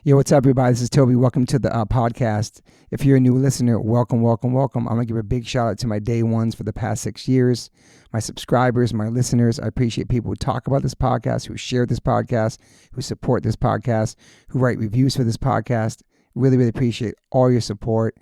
Yo, what's up, everybody? This is Toby. Welcome to the podcast. If you're a new listener, welcome. I'm going to give a big shout out to my day ones for the past 6 years, my subscribers, my listeners. I appreciate people who talk about this podcast, who share this podcast, who support this podcast, who write reviews for this podcast. Really appreciate all your support.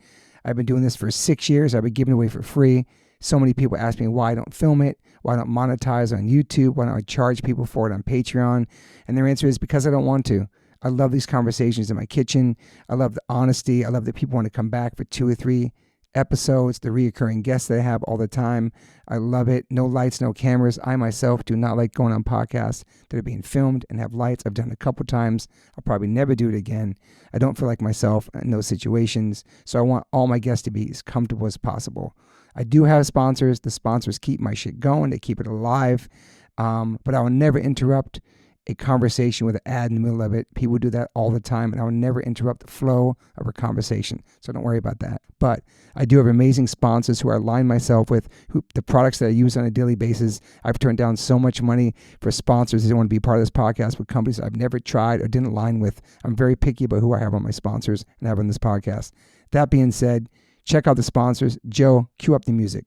I've been doing this for 6 years. I've been giving it away for free. So many people ask me why I don't film it, why I don't monetize on YouTube, why don't I charge people for it on Patreon? And their answer is because I don't want to. I love these conversations in my kitchen. I love the honesty. I love that people want to come back for 2 or 3 episodes, the reoccurring guests that I have all the time. I love it. No lights, no cameras. I myself do not like going on podcasts that are being filmed and have lights. I've done it a couple times. I'll probably never do it again. I don't feel like myself in those situations. So I want all my guests to be as comfortable as possible. I do have sponsors. The sponsors keep my shit going. They keep it alive. But I will never interrupt a conversation with an ad in the middle of it. People do that all the time, and I will never interrupt the flow of a conversation. So don't worry about that. But I do have amazing sponsors who I align myself with, the products that I use on a daily basis. I've turned down so much money for sponsors that want to be part of this podcast with companies I've never tried or didn't align with. I'm very picky about who I have on my sponsors and have on this podcast. That being said, check out the sponsors. Joe, cue up the music.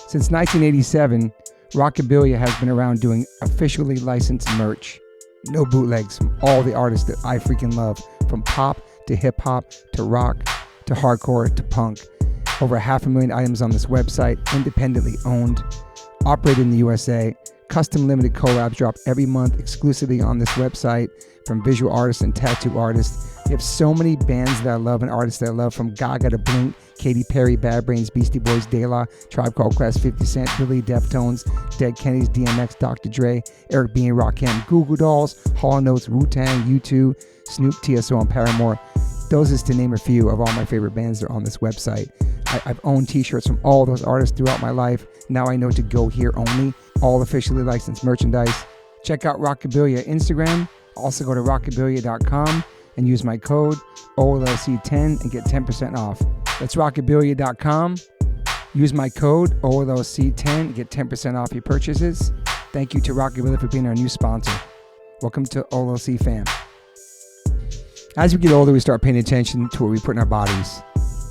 Since 1987, Rockabilia has been around doing officially licensed merch. No bootlegs from all the artists that I freaking love, from pop to hip hop to rock to hardcore to punk. Over 500,000 items on this website, independently owned, operated in the USA. Custom limited collabs drop every month exclusively on this website from visual artists and tattoo artists. We have so many bands that I love and artists that I love, from Gaga to Blink, Katy Perry, Bad Brains, Beastie Boys, De La, Tribe Called Quest, 50 Cent, Billy, Deftones, Dead Kennedys, DMX, Dr. Dre, Eric B. and Rakim, Goo Goo Dolls, Hall & Oates, Wu-Tang, U2, Snoop, TSO, and Paramore. Those is to name a few of all my favorite bands that are on this website. I've owned t-shirts from all those artists throughout my life. Now I know to go here only. All officially licensed merchandise. Check out Rockabilia Instagram. Also go to rockabilia.com and use my code OLLC10 and get 10% off. That's rockabilia.com. Use my code OLLC10 and get 10% off your purchases. Thank you to Rockabilia for being our new sponsor. Welcome to OLLC fam. As we get older, we start paying attention to what we put in our bodies.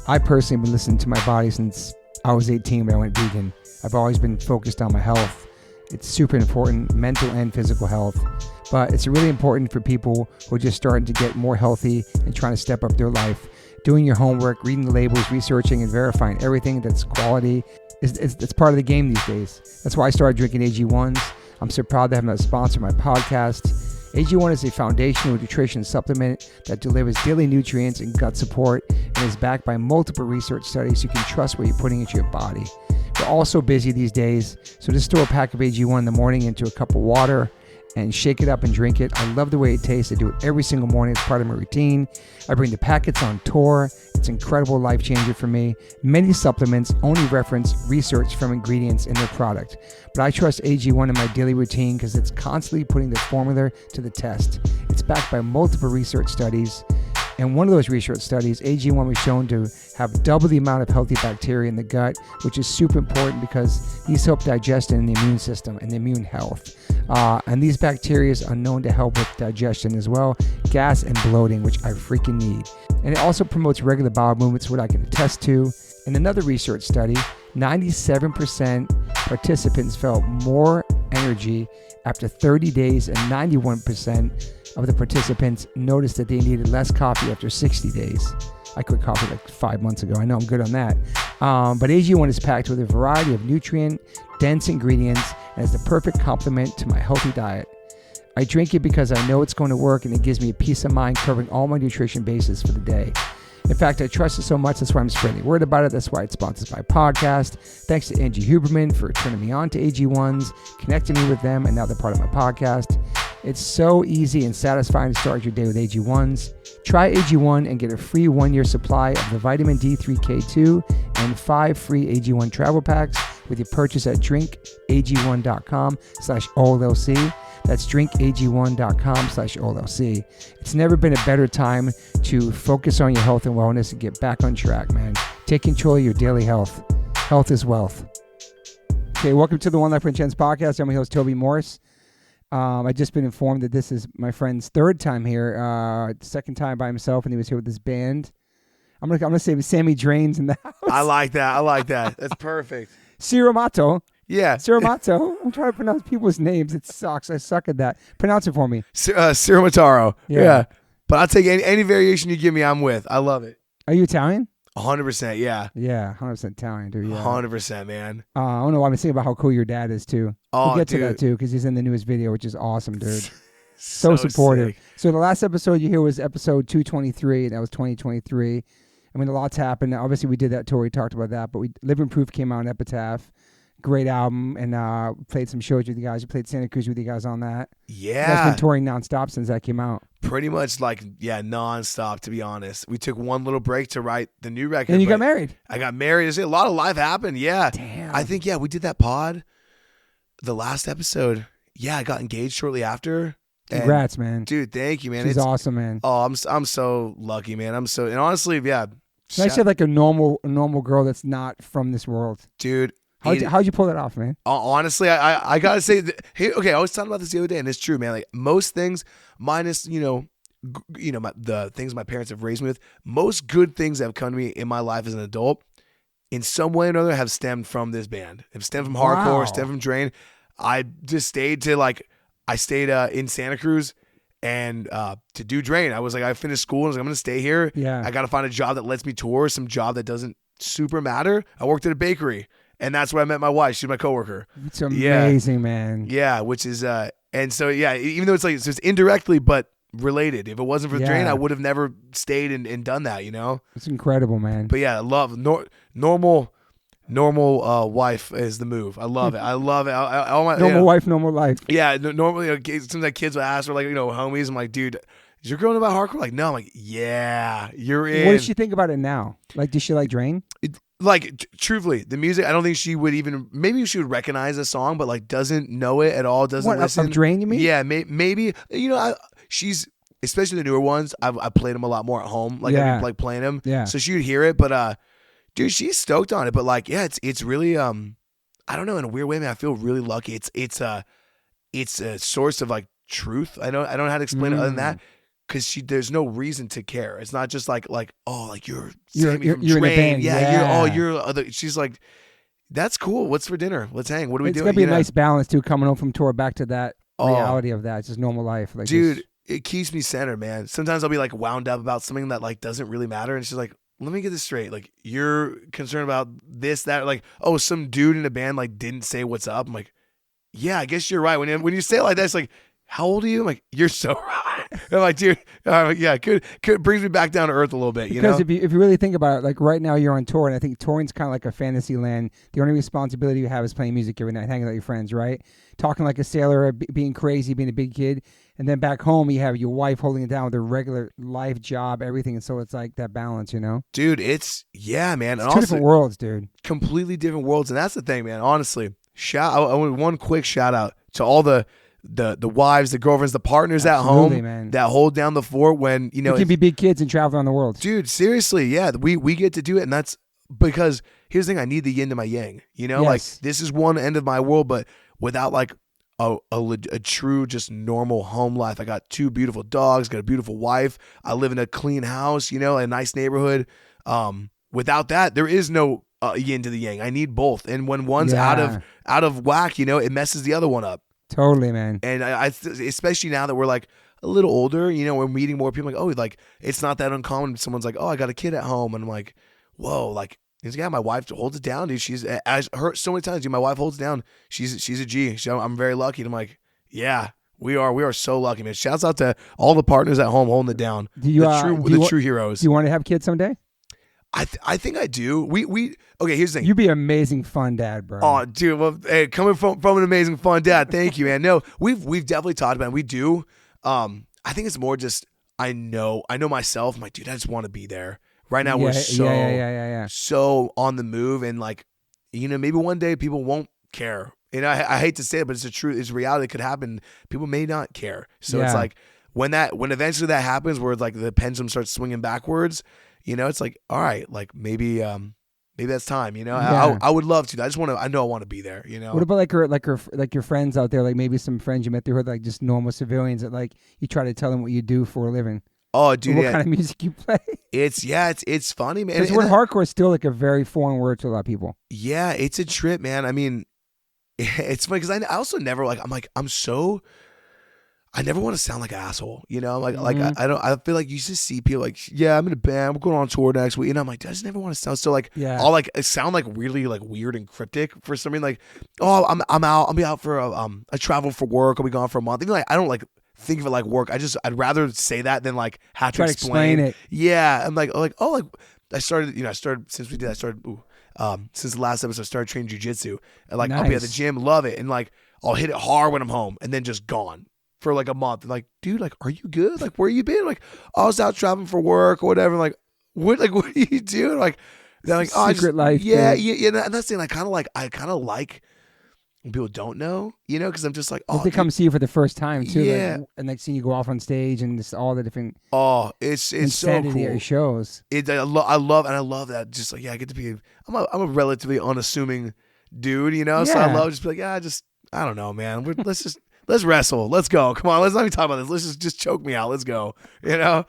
I personally have been listening to my body since I was 18 when I went vegan. I've always been focused on my health. It's super important, mental and physical health. But it's really important for people who are just starting to get more healthy and trying to step up their life. Doing your homework, reading the labels, researching and verifying everything that's quality. It's part of the game these days. That's why I started drinking AG1s. I'm so proud to have them as a sponsor of my podcast. AG1 is a foundational nutrition supplement that delivers daily nutrients and gut support and is backed by multiple research studies so you can trust what you're putting into your body. We're all so busy these days, so just store a pack of AG1 in the morning into a cup of water and shake it up and drink it. I love the way it tastes. I do it every single morning. It's part of my routine. I bring the packets on tour. It's an incredible life changer for me. Many supplements only reference research from ingredients in their product, but I trust AG1 in my daily routine because it's constantly putting the formula to the test. It's backed by multiple research studies. And one of those research studies, AG1 was shown to have double the amount of healthy bacteria in the gut, which is super important because these help digestion in the immune system and the immune health. And these bacteria are known to help with digestion as well, gas and bloating, which I freaking need. And it also promotes regular bowel movements, what I can attest to. In another research study, 97% participants felt more energy after 30 days and 91% of the participants noticed that they needed less coffee after 60 days. I quit coffee like 5 months ago. I know I'm good on that. But AG1 is packed with a variety of nutrient-dense ingredients and is the perfect complement to my healthy diet. I drink it because I know it's going to work and it gives me a peace of mind covering all my nutrition bases for the day. In fact, I trust it so much, that's why I'm spreading the word about it. That's why it sponsors my podcast. Thanks to Angie Huberman for turning me on to AG1s, connecting me with them, and now they're part of my podcast. It's so easy and satisfying to start your day with AG1s. Try AG1 and get a free 1-year supply of the vitamin D3K2 and 5 free AG1 travel packs with your purchase at drinkag1.com/OLLC. That's drinkag1.com/OLLC. It's never been a better time to focus on your health and wellness and get back on track, man. Take control of your daily health. Health is wealth. Okay, welcome to the One Life One Chance podcast. I'm your host, Toby Morse. I just been informed that this is my friend's third time here. Second time by himself, and he was here with his band. I'm gonna say Sammy Drains in the house. I like that. That's perfect. Ciaramitaro. Yeah. Ciaramitaro. I'm trying to pronounce people's names. It sucks. I suck at that. Pronounce it for me. Ciaramitaro. Yeah. Yeah. But I'll take any variation you give me, I'm with. I love it. Are you Italian? 100%, yeah. Yeah, 100% Italian, dude. Yeah. 100%, man. I don't know why I'm saying about how cool your dad is, too. Oh, we'll get dude. to that, too, because he's in the newest video, which is awesome, dude. So Sick. supportive. So the last episode you hear was episode 223. That was 2023. I mean, a lot's happened. Obviously, we did that tour. We talked about that. But Living Proof came out on Epitaph. Great album. And played some shows with you guys. We played Santa Cruz with you guys on that. Yeah. You guys been touring nonstop since that came out. Pretty much nonstop, to be honest. We took one little break to write the new record. And you got married. I got married. A lot of life happened, yeah. Damn. I think, we did that pod. The last episode. Yeah, I got engaged shortly after. Congrats, man. Dude, thank you, man. She's awesome, man. Oh, I'm so lucky, man. And honestly, yeah. It's nice to have like a normal girl that's not from this world. Dude. How'd you pull it off, man? Honestly, I gotta say, I was talking about this the other day, and it's true, man. Like most things, minus the things my parents have raised me with, most good things that have come to me in my life as an adult, in some way or another, have stemmed from this band. Have stemmed from hardcore, stemmed from Drain. I just stayed in Santa Cruz. And to do Drain, I was like, I finished school and I was like, I'm going to stay here. Yeah. I got to find a job that lets me tour, some job that doesn't super matter. I worked at a bakery, and that's where I met my wife. She's my coworker. It's amazing, man. Yeah, which is, and so, even though it's like, so it's indirectly, but related. If it wasn't for Drain, I would have never stayed and done that, It's incredible, man. But yeah, normal wife is the move. I love it. Normal wife, normal life. Yeah, normally sometimes like kids will ask for homies. I'm like, dude, is your girl about hardcore? Like, no. I'm like, yeah, you're in. What does she think about it now? Like, does she like Drain? Truthfully, the music, I don't think she would even. Maybe she would recognize a song, but like doesn't know it at all. Doesn't listen. Of Drain, you mean? Yeah, maybe. She's especially the newer ones. I played them a lot more at home. I like playing them. Yeah. So she would hear it, but dude, she's stoked on it, but it's really I don't know, in a weird way, man. I feel really lucky. It's a source of like truth. I don't know how to explain it other than that, because there's no reason to care. It's not just like you're Sammy from you're in a band. Yeah. She's like, that's cool. What's for dinner? Let's hang. What are we doing? It's gonna be a nice balance too, coming home from tour back to that reality of that. It's just normal life, like, dude. It keeps me centered, man. Sometimes I'll be like wound up about something that like doesn't really matter, and she's like, let me get this straight. Like, you're concerned about this, that, like, oh, some dude in a band like didn't say what's up. I'm like, yeah, I guess you're right. When you say it like that, it's like, how old are you? I'm like, you're so right. I'm like, dude, could brings me back down to earth a little bit. Because if you really think about it, like right now you're on tour, and I think touring's kind of like a fantasy land. The only responsibility you have is playing music every night, hanging out with your friends, right? Talking like a sailor, being crazy, being a big kid. And then back home, you have your wife holding it down with her regular life, job, everything. And so it's like that balance, Dude, man. It's two different worlds, dude. Completely different worlds. And that's the thing, man. Honestly, I want one quick shout out to all the wives, the girlfriends, the partners at home, man, that hold down the fort when, you can be big kids and travel around the world. Dude, seriously, yeah. We get to do it. And that's because here's the thing. I need the yin to my yang, Yes. Like, this is one end of my world, but without like a true just normal home life. I got 2 beautiful dogs, got a beautiful wife. I live in a clean house, a nice neighborhood. Without that, there is no yin to the yang. I need both. And when one's out of whack, it messes the other one up. Totally, man. And I especially now that we're like a little older, we're meeting more people, like, oh, like it's not that uncommon. Someone's like, oh, I got a kid at home. And I'm like, whoa, like, yeah, my wife holds it down, dude. She's heard so many times, dude. My wife holds it down. She's a G. I'm very lucky. And I'm like, yeah, we are so lucky, man. Shouts out to all the partners at home holding it down. The true heroes. Do you want to have kids someday? I think I do. Okay. Here's the thing. You'd be an amazing fun dad, bro. Oh, dude. Well, hey, coming from an amazing fun dad. Thank you, man. No, we've definitely talked about it. We do. I think it's more just I know myself. I'm like, dude, I just want to be there. Right now, we're so on the move, and like, maybe one day people won't care. And I hate to say it, but it's the truth. It's reality. It could happen. People may not care. So it's like when eventually that happens, where it's like the pendulum starts swinging backwards. It's like, all right, like maybe maybe that's time, you know. Yeah. I would love to. I know I want to be there, you know. What about like your friends out there, like maybe some friends you met through, like just normal civilians that like you try to tell them what you do for a living? Oh, Or dude, what yeah. kind of music you play? It's funny, man. Because the word hardcore is still like a very foreign word to a lot of people. Yeah, it's a trip, man. I mean, it's funny because I also never like. I never want to sound like an asshole, you know. I feel like you just see people like, yeah, I'm in a band, we're going on tour next week, and I'm like, I just never want to sound so like, Yeah. I'll like sound like really like weird and cryptic for something like, oh, I'll be out for I travel for work, I'll be gone for a month. Even like I don't like think of it like work. I'd rather say that than like have Try to to explain it. Yeah, I'm like I started since we did since the last episode I started training jujitsu, and like I'll be at the Nice. gym, love it, and like I'll hit it hard when I'm home, and then just gone for like a month. And like, dude, like, are you good? Like, where you been? Like, I was out traveling for work or whatever. Like, what are you doing? Like, they're like, oh, Secret life. yeah, dude. yeah. And that's the thing. I kind of like when people don't know, you know, because I'm just like, If oh, they come see you for the first time too, Yeah. like, and like seeing you go off on stage and just all the different it's so insanity at cool. your shows. I love that. Just like, yeah, I get to be. I'm a relatively unassuming dude, you know. So I Yeah. love just be like, I don't know, man. Let's wrestle. Let's go. Come on. Let's not even talk about this. Let's just choke me out. Let's go. You know.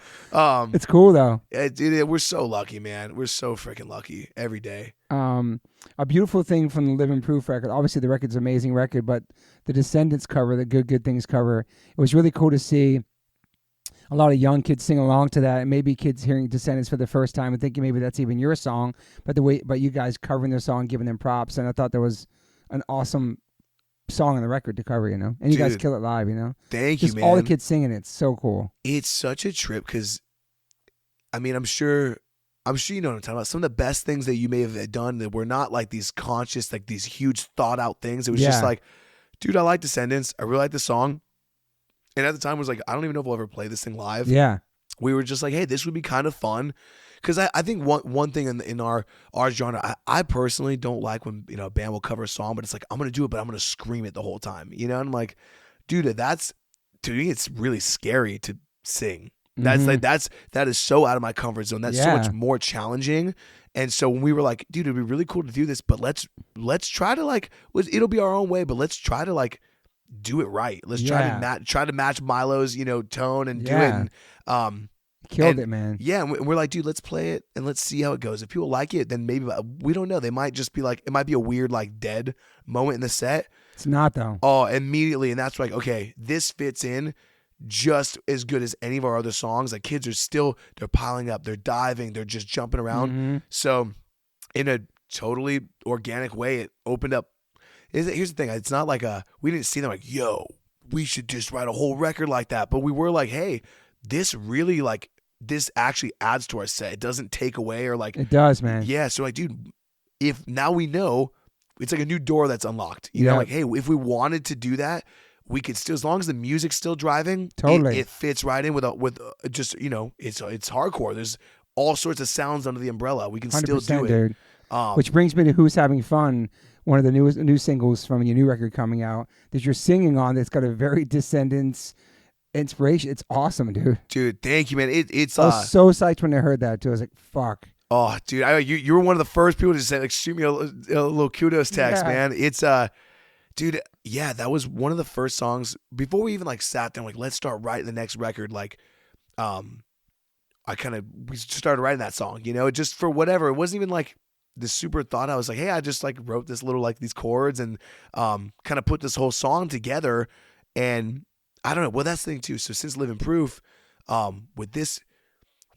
It's cool though. We're so lucky, man. We're so freaking lucky every day. A beautiful thing from the Living Proof record. Obviously, the record's an amazing record, but the Descendants cover, the Good Things cover, it was really cool to see a lot of young kids sing along to that, and maybe kids hearing Descendants for the first time and thinking maybe that's even your song. But you guys covering their song, giving them props, and I thought that was an awesome song on the record to cover, you know. And you guys Dude, kill it live, you know. Thank Just you, man. all the kids singing, it's so cool. It's such a trip because, I mean, I'm sure you know what I'm talking about. Some of the best things that you may have done that were not like these conscious, like these huge thought out things. It was just Yeah. like, dude, I like Descendants. I really like the song. And at the time, I was like, I don't even know if we'll ever play this thing live. Yeah. We were just like, hey, this would be kind of fun. Because I think one thing in our genre, I personally don't like when, you know, a band will cover a song, but it's like, I'm going to do it, but I'm going to scream it the whole time. You know, and I'm like, dude, to me, it's really scary to sing. That is so out of my comfort zone. That's so much more challenging. And so when we were like, dude, it'd be really cool to do this, but let's try to like, it'll be our own way, but let's try to like do it right. Let's try to match Milo's, you know, tone and do it. And, killed it, man. Yeah, and we're like, dude, let's play it and let's see how it goes. If people like it, then maybe we don't know. They might just be like, it might be a weird like dead moment in the set. It's not though. Oh, immediately, and that's like, okay, this fits in just as good as any of our other songs. Like kids are they're piling up, they're diving, they're just jumping around. Mm-hmm. So in a totally organic way, it opened up. Here's the thing, it's not like we didn't see them like, yo, we should just write a whole record like that. But we were like, hey, this actually adds to our set. It doesn't take away or like. It does, man. Yeah, so like, dude, if now we know, it's like a new door that's unlocked. You know, like, hey, if we wanted to do that, we could still, as long as the music's still driving, totally, it fits right in with just, you know, it's hardcore. There's all sorts of sounds under the umbrella. We can still do it, dude. Which brings me to Who's Having Fun, one of the new singles from your new record coming out that you're singing on. That's got a very Descendants inspiration. It's awesome, dude. Dude, thank you, man. It's I was so psyched when I heard that too. I was like, fuck. Oh, dude, you were one of the first people to say, like, shoot me a little kudos text, man. It's dude, yeah, that was one of the first songs before we even like sat down, like, let's start writing the next record. Like, we started writing that song, you know, just for whatever. It wasn't even like the super thought. I was like, hey, I just like wrote this little like these chords and kind of put this whole song together. And I don't know. Well, that's the thing too. So since Living Proof, with this,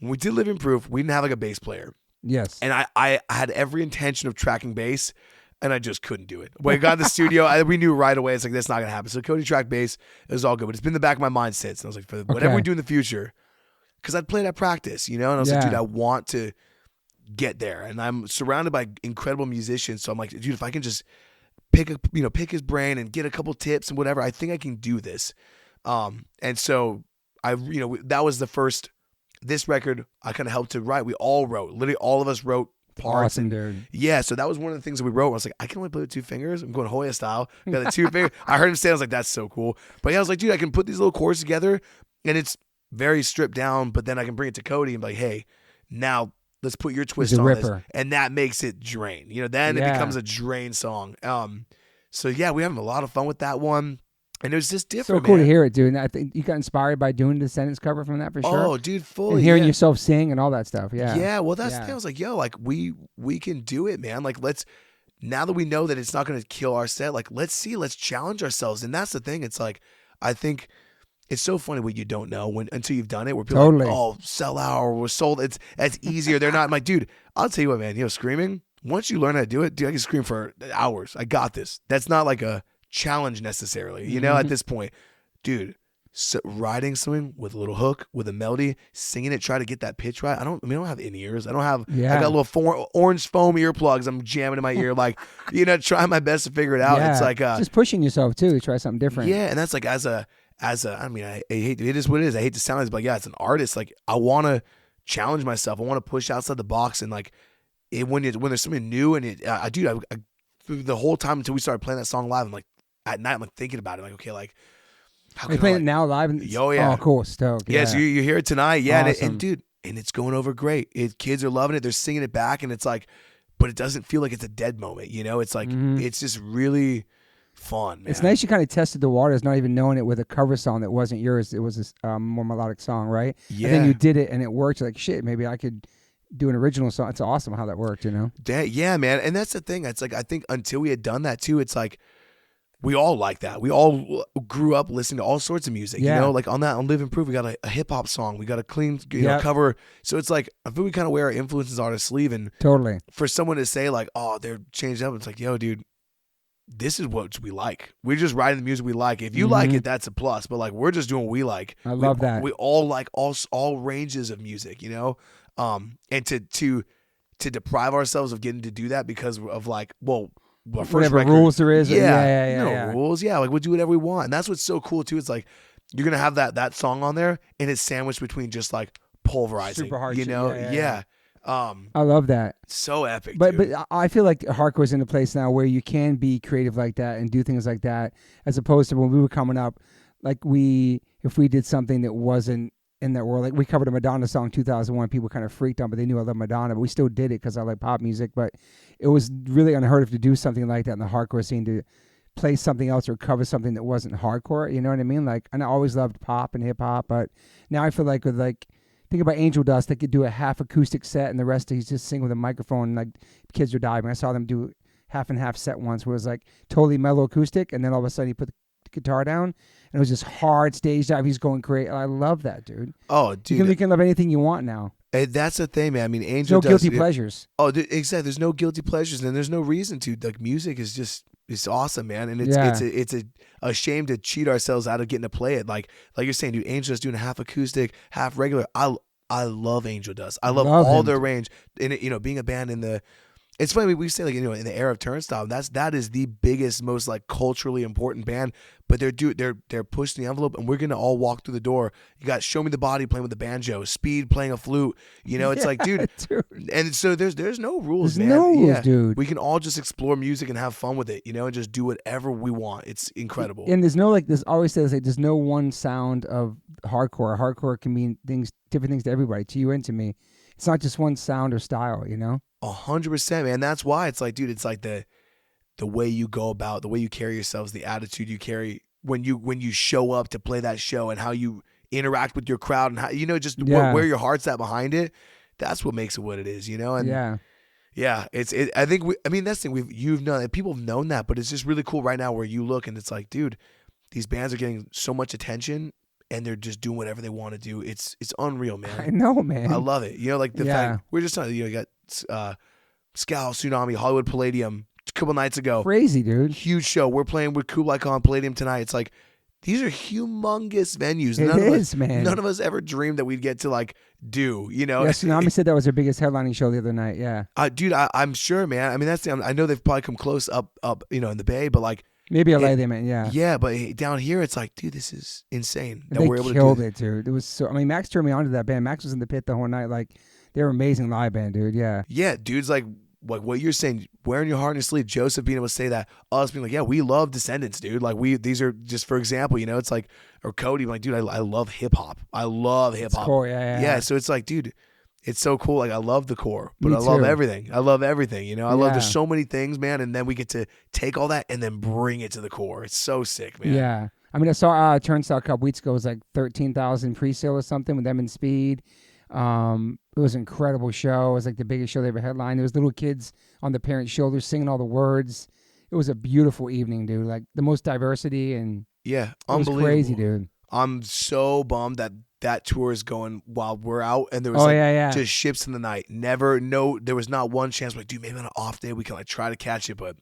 when we did Living Proof, we didn't have like a bass player. Yes. And I had every intention of tracking bass, and I just couldn't do it. When I got in the studio, we knew right away, it's like, that's not going to happen. So Cody tracked bass. It was all good. But it's been in the back of my mind since. And I was like, for whatever we do in the future, because I'd played at practice, you know? And I was like, dude, I want to get there. And I'm surrounded by incredible musicians. So I'm like, dude, if I can just pick his brain and get a couple tips and whatever, I think I can do this. And so that was the first, this record I kind of helped to write. We all wrote, literally all of us wrote parts. Awesome, dude. Yeah, so that was one of the things that we wrote. I was like, I can only play with two fingers. I'm going Hoya style. I got the two fingers. I heard him say, I was like, that's so cool. But yeah, I was like, dude, I can put these little chords together and it's very stripped down, but then I can bring it to Cody and be like, hey, now let's put your It's twist a on this, ripper. and that makes it drain. Then it becomes a drain song. So yeah, we having a lot of fun with that one, and it was just different. So cool man. to hear it, dude. And I think you got inspired by doing the Descendants cover from that for sure. Oh, dude, fully. And hearing yeah. yourself sing and all that stuff. Yeah. Yeah, well, that's the thing. I was like, yo, like we can do it, man. Like now that we know that it's not going to kill our set, like let's challenge ourselves. And that's the thing. It's like, I think it's so funny what you don't know until you've done it, where people are like, oh, sell out or we're sold. That's easier. They're not. I'm like, dude, I'll tell you what, man, screaming, once you learn how to do it, dude, I can scream for hours. I got this. That's not like a challenge necessarily, at this point, dude. So riding something with a little hook, with a melody, singing it, try to get that pitch right. I don't have in-ears. I don't have. I got little orange foam earplugs. I'm jamming in my ear, like trying my best to figure it out. Yeah. It's like just pushing yourself too to try something different. Yeah, and that's like as a. I mean, I hate it is what it is. I hate to sound like this, but yeah, it's an artist. Like I want to challenge myself. I want to push outside the box, and like when there's something new, and the whole time until we started playing that song live, I'm like at night, I'm like thinking about it, like okay, like. Are you playing it now live? Oh, yeah. Oh, cool. Stoked. Yeah, so you hear it tonight. Yeah, awesome. and dude, and it's going over great. Kids are loving it. They're singing it back, and it's like, but it doesn't feel like it's a dead moment. It's like, it's just really fun, man. It's nice you kind of tested the waters, not even knowing it with a cover song that wasn't yours. It was a more melodic song, right? Yeah. And then you did it, and it worked. Like, shit, maybe I could do an original song. It's awesome how that worked, Yeah, man. And that's the thing. It's like, I think until we had done that too, it's like, we all like that. We all grew up listening to all sorts of music, like on Live and Prove, we got a hip hop song. We got a clean cover. So it's like, I think we kind of wear our influences on our sleeve. And totally for someone to say like, oh, they're changed up. It's like, yo, dude, this is what we like. We're just writing the music we like. If you like it, that's a plus. But like, we're just doing what we like. I love that. We all like all ranges of music, and to deprive ourselves of getting to do that because of like, well, whatever rules there is. No rules. Yeah, like we'll do whatever we want. And that's what's so cool too. It's like you're gonna have that song on there, and it's sandwiched between just like pulverizing, super hard. Yeah. I love that. So epic. But dude. but I feel like hardcore's in a place now where you can be creative like that and do things like that, as opposed to when we were coming up. Like if we did something that wasn't in that world, like we covered a Madonna song 2001, people kind of freaked on, but they knew I love Madonna, but we still did it because I like pop music. But it was really unheard of to do something like that in the hardcore scene, to play something else or cover something that wasn't hardcore. You know what I mean? Like, and I always loved pop and hip hop, but now I feel like with like, think about Angel Dust, they could do a half acoustic set and the rest he's just sing with a microphone. Like kids are diving. I saw them do half and half set once where it was like totally mellow acoustic, and then all of a sudden he put the guitar down and it was just hard stage dive. He's going crazy. I love that, dude. Oh, dude, you can love anything you want now. That's the thing, man. I mean, Angel no guilty pleasures. Oh, exactly. There's no guilty pleasures, and there's no reason to. Like, music is just, it's awesome, man. And it's a shame to cheat ourselves out of getting to play it. Like you're saying, dude, Angel Dust doing half acoustic, half regular. I love Angel Dust. I love all their range. And being a band in the. It's funny, we say, like, in the era of Turnstile, that is the biggest, most like culturally important band, but they're pushing the envelope, and we're gonna all walk through the door. You got Show Me the Body playing with the banjo, Speed playing a flute. It's like, dude. And so there's no rules, there's man. No rules, dude. We can all just explore music and have fun with it, and just do whatever we want. It's incredible. And there's no, like, this always says, like, there's no one sound of hardcore. Hardcore can mean different things to everybody, to you and to me. It's not just one sound or style, 100%, man. That's why it's like, dude, it's like the way you go about, the way you carry yourselves, the attitude you carry when you show up to play that show, and how you interact with your crowd, and how where your heart's at behind it. That's what makes it what it is, And yeah, I think that's the thing you've known, people have known that, but it's just really cool right now where you look and it's like, dude, these bands are getting so much attention. And they're just doing whatever they want to do. It's unreal, man. I know, man. I love it. Like the fact we're just talking. You got Scowl, Tsunami, Hollywood Palladium a couple nights ago. Crazy, dude. Huge show. We're playing with Kublai Khan Palladium tonight. It's like, these are humongous venues. Man. None of us ever dreamed that we'd get to like do. Yeah, Tsunami said that was their biggest headlining show the other night. Yeah. Dude, I'm sure, man. I mean, I know they've probably come close up, in the Bay, but like. Maybe LA, they meant, yeah. Yeah, but down here, it's like, dude, this is insane. That we're able to killed it, dude. It was so. I mean, Max turned me on to that band. Max was in the pit the whole night. Like, they're an amazing live band, dude. Yeah. Yeah, dudes, like what you're saying, wearing your heart on your sleeve. Joseph being able to say that. Us being like, yeah, we love Descendants, dude. Like, these are just, for example, it's like, or Cody being like, dude, I love hip hop. I love hip hop. Cool, yeah. So it's like, dude, It's so cool. Like I love the core, but Me I love too. everything. I love everything. You know, I love Yeah. there's so many things, man. And then we get to take all that and then bring it to the core. It's so sick, man. Yeah. I mean, I saw Turnstile a couple weeks ago. It was like 13,000 pre-sale or something with them in Speed. It was an incredible show. It was like the biggest show they ever headlined. There was little kids on the parents' shoulders singing all the words. It was a beautiful evening, dude. Like the most diversity, and Yeah, it was unbelievable. crazy, dude. I'm so bummed that tour is going while we're out, and there was just ships in the night. There was not one chance. Like, dude, maybe on an off day we can like try to catch it, but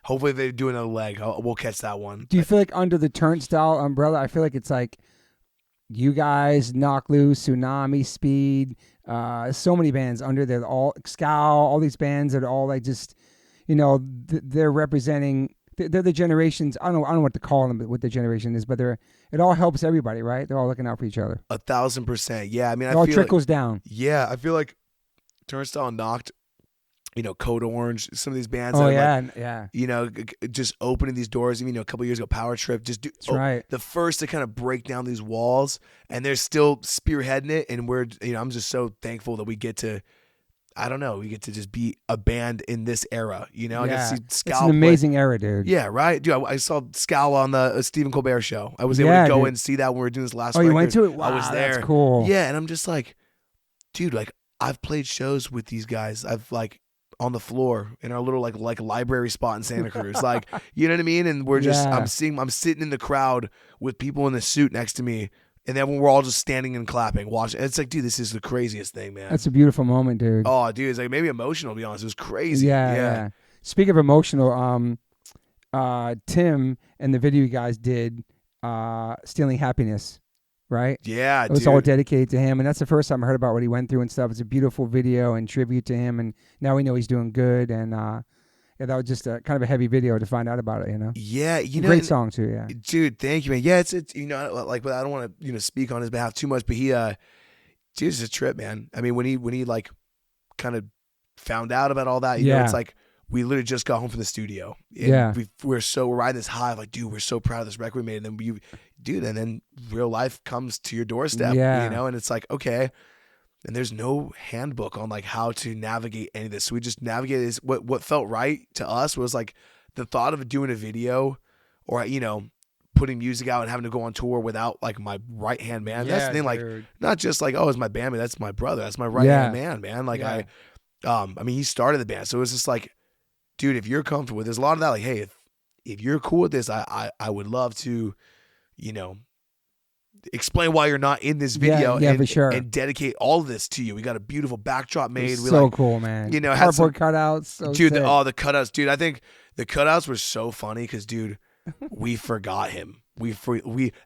hopefully they do another leg. We'll catch that one. Do you feel like under the Turnstile umbrella, I feel like it's like you guys, Knock Loose, Tsunami, Speed, so many bands under there, all Scowl, all these bands that are all like just, they're representing. They're the generations. I don't know what to call them, what the generation is, but it all helps everybody, right? They're all looking out for each other. 1,000%. Yeah, I mean, It all trickles down. Yeah, I feel like Turnstile knocked, Code Orange, some of these bands. Oh, yeah. Just opening these doors. Even a couple years ago, Power Trip. That's right. The first to kind of break down these walls, and they're still spearheading it. And we're, I'm just so thankful that we get to. I don't know. We get to just be a band in this era, I get to see Scowl. It's an amazing era, dude. Yeah, right? Dude, I saw Scowl on the Stephen Colbert show. I was able to go and see that when we were doing this last record. You went to it? Wow, I was there. That's cool. Yeah, and I'm just like, dude, like, I've played shows with these guys. I've, like, on the floor in our little, like library spot in Santa Cruz. Like, you know what I mean? And we're just, I'm sitting in the crowd with people in the suit next to me. And then when we're all just standing and clapping, watching, it's like, dude, this is the craziest thing, man. That's a beautiful moment, dude. Oh, dude, it's like maybe emotional, to be honest. It was crazy. Yeah. Speaking of emotional, Tim and the video you guys did, Stealing Happiness, right? Yeah, it was all dedicated to him, and that's the first time I heard about what he went through and stuff. It's a beautiful video and tribute to him, and now we know he's doing good, and that was just a kind of a heavy video to find out about it, Yeah, great song too, yeah. Dude, thank you, man. Yeah, it's like, but I don't want to speak on his behalf too much, but he dude, it's a trip, man. I mean, when he like kind of found out about all that, it's like we literally just got home from the studio. And we're riding this high, like, dude, we're so proud of this record we made, and then and then real life comes to your doorstep, and it's like, okay. And there's no handbook on like how to navigate any of this. So we just navigated. What felt right to us was like the thought of doing a video or, putting music out and having to go on tour without like my right hand man. That's the thing. Like, not just like, oh, it's my bandmate. That's my brother. That's my right hand man. Like I mean, he started the band. So it was just like, dude, if you're comfortable with, there's a lot of that. Like, hey, if you're cool with this, I would love to, explain why you're not in this video for sure. And dedicate all of this to you. We got a beautiful backdrop made. So cool, man. Cardboard cutouts. So dude, sick. the cutouts. Dude, I think the cutouts were so funny because, dude, we forgot him. We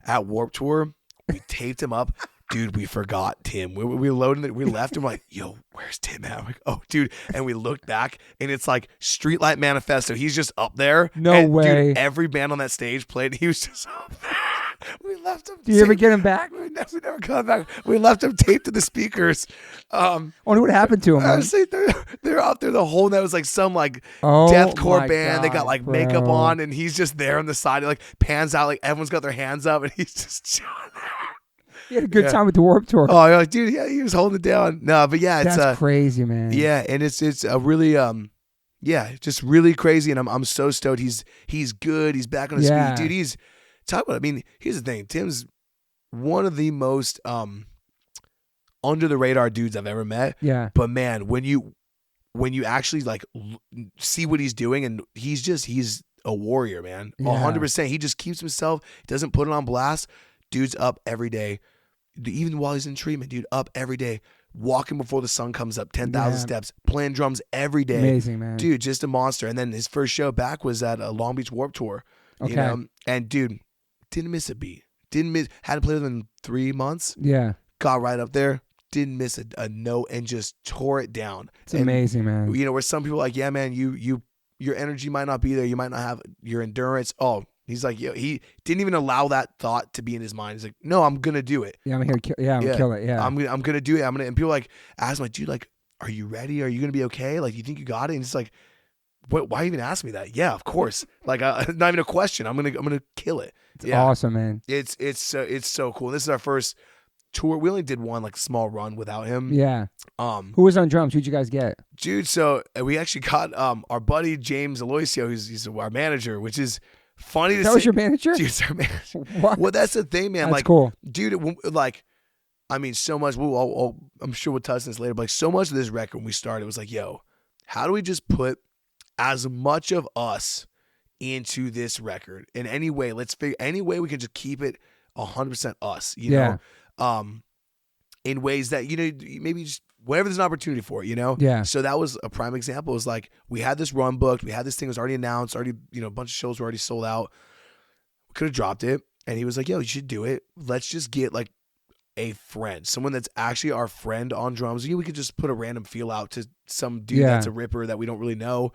at Warped Tour, we taped him up. Dude, we forgot Tim. We loaded it. We left him like, yo, where's Tim at? I'm like, oh, dude. And we looked back, and it's like Streetlight Manifesto. He's just up there. No way. Dude, every band on that stage played. He was just up there. We left him. Do you ever get him back? We never got back. We left him taped to the speakers. Wonder what happened to him. Honestly, they're out there the whole night. It was like some like deathcore band. They got like makeup on, and he's just there on the side. He like pans out, like everyone's got their hands up, and he's just chilling there. He had a good time with the Warped Tour. Oh, you're like, dude, yeah, he was holding it down. No, but yeah, it's that's crazy, man. Yeah, and it's a really just really crazy, and I'm so stoked. He's good. He's back on his feet, dude. He's talk about. I mean, here's the thing. Tim's one of the most under the radar dudes I've ever met. Yeah. But man, when you actually like see what he's doing, and he's a warrior, man. 100%. He just keeps himself. Doesn't put it on blast. Dude's up every day. Even while he's in treatment, dude, up every day. Walking before the sun comes up, 10,000 steps, playing drums every day. Amazing, man. Dude, just a monster. And then his first show back was at a Long Beach Warped Tour. Okay. And dude, didn't miss a beat. Had to play with him in 3 months. Yeah. Got right up there. Didn't miss a note and just tore it down. It's amazing, man. Where some people are like, yeah, man, your energy might not be there. You might not have your endurance. Oh, he's like, he didn't even allow that thought to be in his mind. He's like, no, I'm gonna do it. Yeah, I'm here. I'm gonna kill it. Yeah, I'm gonna do it. And people like ask me, like, dude, like, are you ready? Are you gonna be okay? Like, you think you got it? And it's like, what? Why even ask me that? Yeah, of course. Like, not even a question. I'm gonna kill it. It's awesome, man. It's so cool. This is our first tour. We only did one like small run without him. Yeah. Who was on drums? Who'd you guys get? Dude, so we actually got our buddy James Aloisio, he's our manager, which is funny to say. That was your manager? Dude, it's our manager. What? Well, that's the thing, man. That's like, cool. Dude, like, I mean, so much. I'm sure we'll touch this later, but like, so much of this record when we started was like, yo, how do we just put as much of us into this record in any way? Let's figure any way we can just keep it 100% us, you know, in ways that, you know, maybe just whenever there's an opportunity for it, you know? Yeah. So that was a prime example. It was like, we had this run booked. We had this thing was already announced, already, you know, a bunch of shows were already sold out. We could have dropped it. And he was like, yo, you should do it. Let's just get like a friend, someone that's actually our friend on drums. We could just put a random feel out to some dude that's a ripper that we don't really know.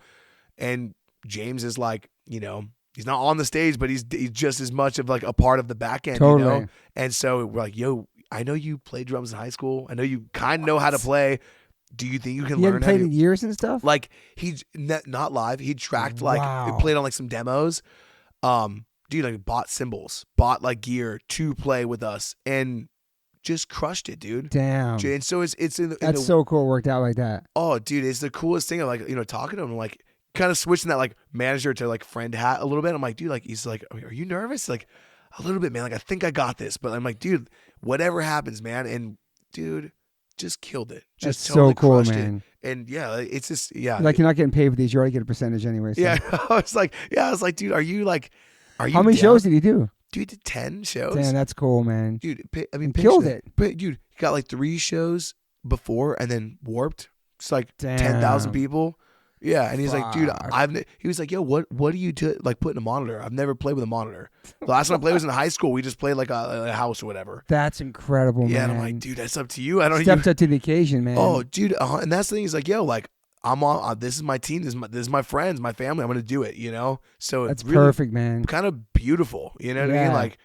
And James is like, you know, he's not on the stage, but he's just as much of like a part of the back end, you know? And so we're like, yo, I know you played drums in high school. I know you kind of know how to play. Do you think you can learn how to? You hadn't played in years and stuff? Like, he's not live. He tracked, like, he played on like some demos. Dude, like, bought cymbals, bought like gear to play with us, and just crushed it, dude. Damn. And so it's that's so cool. It worked out like that. Oh, dude, it's the coolest thing. I'm like, you know, talking to him, like, kind of switching that like manager to like friend hat a little bit. I'm like, dude, like, he's like, are you nervous? Like, a little bit, man. Like, I think I got this, but I'm like, dude, whatever happens, man. And dude, just killed it. Just that's totally so cool, crushed man. It. And yeah, it's just like you're not getting paid for these. You already get a percentage anyway. So. Yeah, I was like, dude, are you? How many shows did he do? Dude, he did 10 shows. Damn, that's cool, man. Dude, I mean, killed it. But dude, he got like 3 shows before and then Warped. It's like 10,000 people. Yeah, and he's like, dude, he was like, yo, what do you do? Like, putting a monitor? I've never played with a monitor. The last time I played was in high school. We just played like a house or whatever. That's incredible, man. Yeah, and I'm like, dude, that's up to you. I don't. Stepped up to the occasion, man. Oh, dude, and that's the thing. He's like, yo, like, I'm on. This is my team. This is my friends, my family. I'm gonna do it. You know. So that's it's really perfect, man. Kind of beautiful. You know what I mean? Like,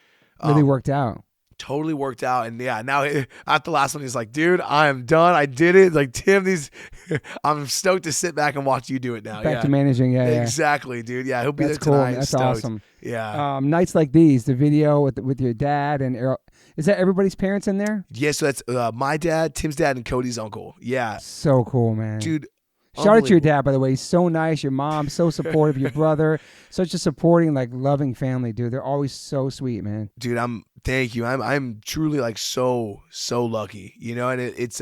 really worked out. Totally worked out. And yeah, now after the last one, he's like, dude, I am done. I did it. Like, Tim, I'm stoked to sit back and watch you do it now. Back to managing. Yeah, exactly, dude. Yeah, he'll be that's there tonight. Cool. That's stoked. Awesome. Yeah. Nights like these, the video with your dad and is that everybody's parents in there? Yeah, so that's my dad, Tim's dad, and Cody's uncle. Yeah. So cool, man. Dude. Shout out to your dad, by the way. He's so nice. Your mom, so supportive. Your brother, such a supporting, like, loving family, dude. They're always so sweet, man. Dude, thank you. I'm truly like so lucky, you know. And it's